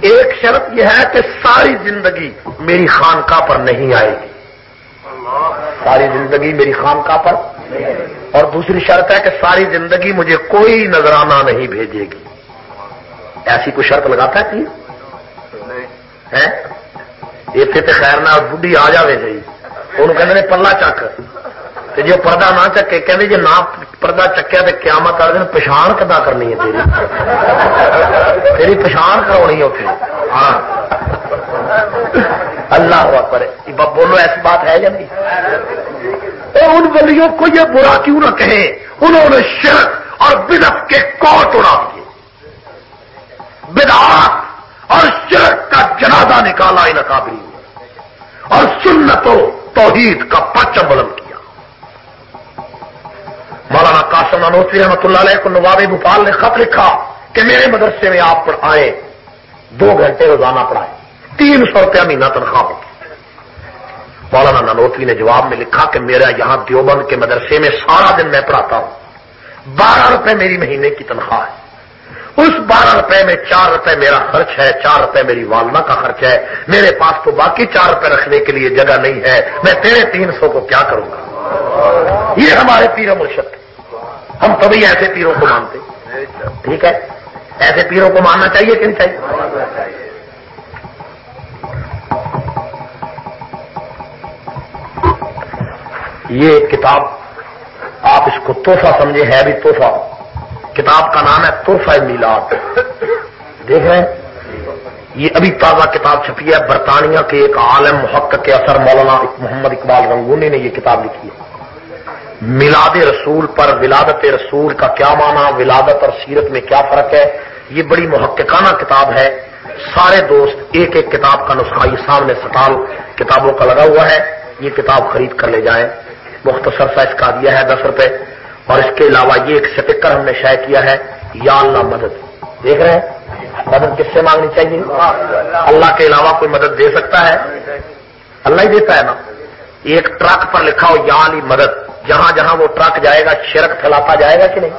ایک شرط یہ ہے کہ ساری زندگی میری خانقاہ پر نہیں آئے گی، ساری زندگی میری خانقاہ پر، اور دوسری شرط ہے کہ ساری زندگی مجھے کوئی نذرانہ نہیں بھیجے گی۔ ایسی کوئی شرط لگاتا ہے کہ اتنے تو خیر نہ بڈھی آ جائے جی، انہوں کہتے پلا چک، جو پردہ نہ چکے کہتے جی نہ پردہ چکیا تو قیامت والے دن پچھان کدا کرنی ہے، تیری پچھان کرونی ہے اتنے۔ ہاں اللہ اکبر. بولو ایسی بات ہے یا نہیں؟ ان ولیوں کو یہ برا کیوں نہ کہیں، انہوں نے شرک اور بدعت کے کوٹ اڑا دیے، بدعات اور شرک کا جنازہ نکالا ان اکابرین نے، اور سنت و توحید کا پرچم بلند کیا. مولانا قاسم نانوتوی رحمۃ اللہ علیہ کو نواب بھوپال نے خط لکھا کہ میرے مدرسے میں آپ پڑھائیں، 2 گھنٹے روزانہ پڑھائیں، 300 روپیہ مہینہ تنخواہ ہوگی. مولانا نانوتوی نے جواب میں لکھا کہ میرا یہاں دیوبند کے مدرسے میں سارا دن میں پڑھاتا ہوں، 12 روپے میری مہینے کی تنخواہ ہے. اس 12 روپے میں 4 روپے میرا خرچ ہے، 4 روپے میری والدہ کا خرچ ہے، میرے پاس تو باقی 4 روپے رکھنے کے لیے جگہ نہیں ہے، میں تیرے 300 کو کیا کروں گا؟ یہ ہمارے پیر و مرشد تھے. ہم کبھی ایسے پیروں کو مانتے؟ ٹھیک ہے، ایسے پیروں کو ماننا چاہیے کہ نہیں چاہیے؟ یہ کتاب آپ اس کو تحفہ سمجھے، ہے بھی تحفہ. کتاب کا نام ہے تحفہ میلاد. دیکھ رہے ہیں، یہ ابھی تازہ کتاب چھپی ہے. برطانیہ کے ایک عالم محقق کے اثر مولانا محمد اقبال رنگونی نے یہ کتاب لکھی ہے. میلاد رسول پر ولادت رسول کا کیا معنی، ولادت اور سیرت میں کیا فرق ہے. یہ بڑی محققانہ کتاب ہے. سارے دوست ایک ایک کتاب کا نسخہ یہ سامنے سٹال کتابوں کا لگا ہوا ہے، یہ کتاب خرید کر لے جائیں. مختصر سا اس کا دیا ہے 10 روپے. اور اس کے علاوہ یہ ایک سٹیکر ہم نے شائع کیا ہے، یا اللہ مدد. دیکھ رہے ہیں، مدد کس سے مانگنی چاہیے؟ اللہ کے علاوہ کوئی مدد دے سکتا ہے؟ اللہ ہی دیتا ہے نا. ایک ٹرک پر لکھا ہو یا علی مدد، جہاں جہاں وہ ٹرک جائے گا شرک پھیلاتا جائے گا کہ نہیں؟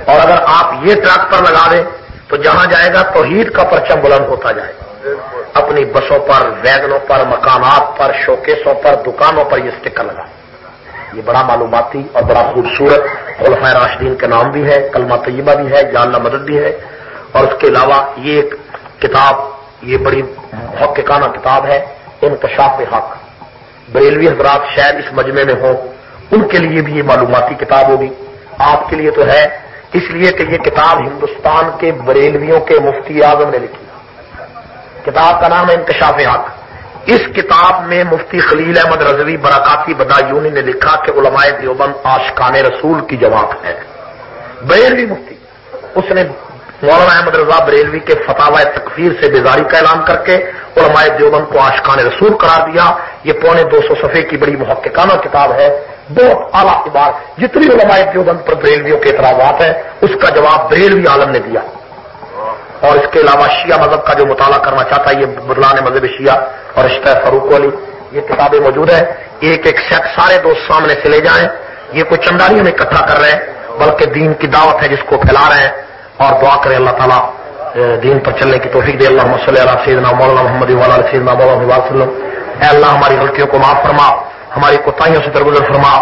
اور اگر آپ یہ ٹرک پر لگا دیں تو جہاں جائے گا توحید کا پرچم بلند ہوتا جائے گا. اپنی بسوں پر، ویگنوں پر، مکانات پر، شوکیسوں پر، دکانوں پر یہ اسٹیکر لگا. یہ بڑا معلوماتی اور بڑا خوبصورت خلفائے راشدین کے نام بھی ہے، کلمہ طیبہ بھی ہے، یا اللہ مدد بھی ہے. اور اس کے علاوہ یہ ایک کتاب، یہ بڑی محققانہ کتاب ہے، انکشاف حق. بریلوی حضرات شاید اس مجمع میں ہوں، ان کے لیے بھی یہ معلوماتی کتاب ہوگی. آپ کے لیے تو ہے، اس لیے کہ یہ کتاب ہندوستان کے بریلویوں کے مفتی اعظم نے لکھی. کتاب کا نام ہے انکشاف حق. اس کتاب میں مفتی خلیل احمد رضوی برکاتی بدایونی نے لکھا کہ علماء دیوبند عاشقان رسول کی جماعت ہے. بریلوی مفتی، اس نے مولانا احمد رضا بریلوی کے فتاوی تکفیر سے بیزاری کا اعلان کر کے علماء دیوبند کو عاشقان رسول قرار دیا. یہ 250 صفحے کی بڑی محققانہ کتاب ہے، بہت اعلیٰ عبارت. جتنی علماء دیوبند پر بریلویوں کے اعتراضات ہیں اس کا جواب بریلوی عالم نے دیا. اور اس کے علاوہ شیعہ مذہب کا جو مطالعہ کرنا چاہتا ہے، یہ بدلان مذہب شیعہ اور رشتہ فاروق علی، یہ کتابیں موجود ہیں. ایک ایک سیٹ سارے دوست سامنے سے لے جائیں. یہ کوئی چنداریوں میں اکٹھا کر رہے ہیں بلکہ دین کی دعوت ہے جس کو پھیلا رہے ہیں. اور دعا کریں اللہ تعالیٰ دین پر چلنے کی توفیق دے. اللہم صلی علی سیدنا مولانا محمد و علی سیدنا مولانا وسلم. اے اللہ ہماری غلطیوں کو معاف فرما، ہماری کوتاہیوں سے درگزر فرما.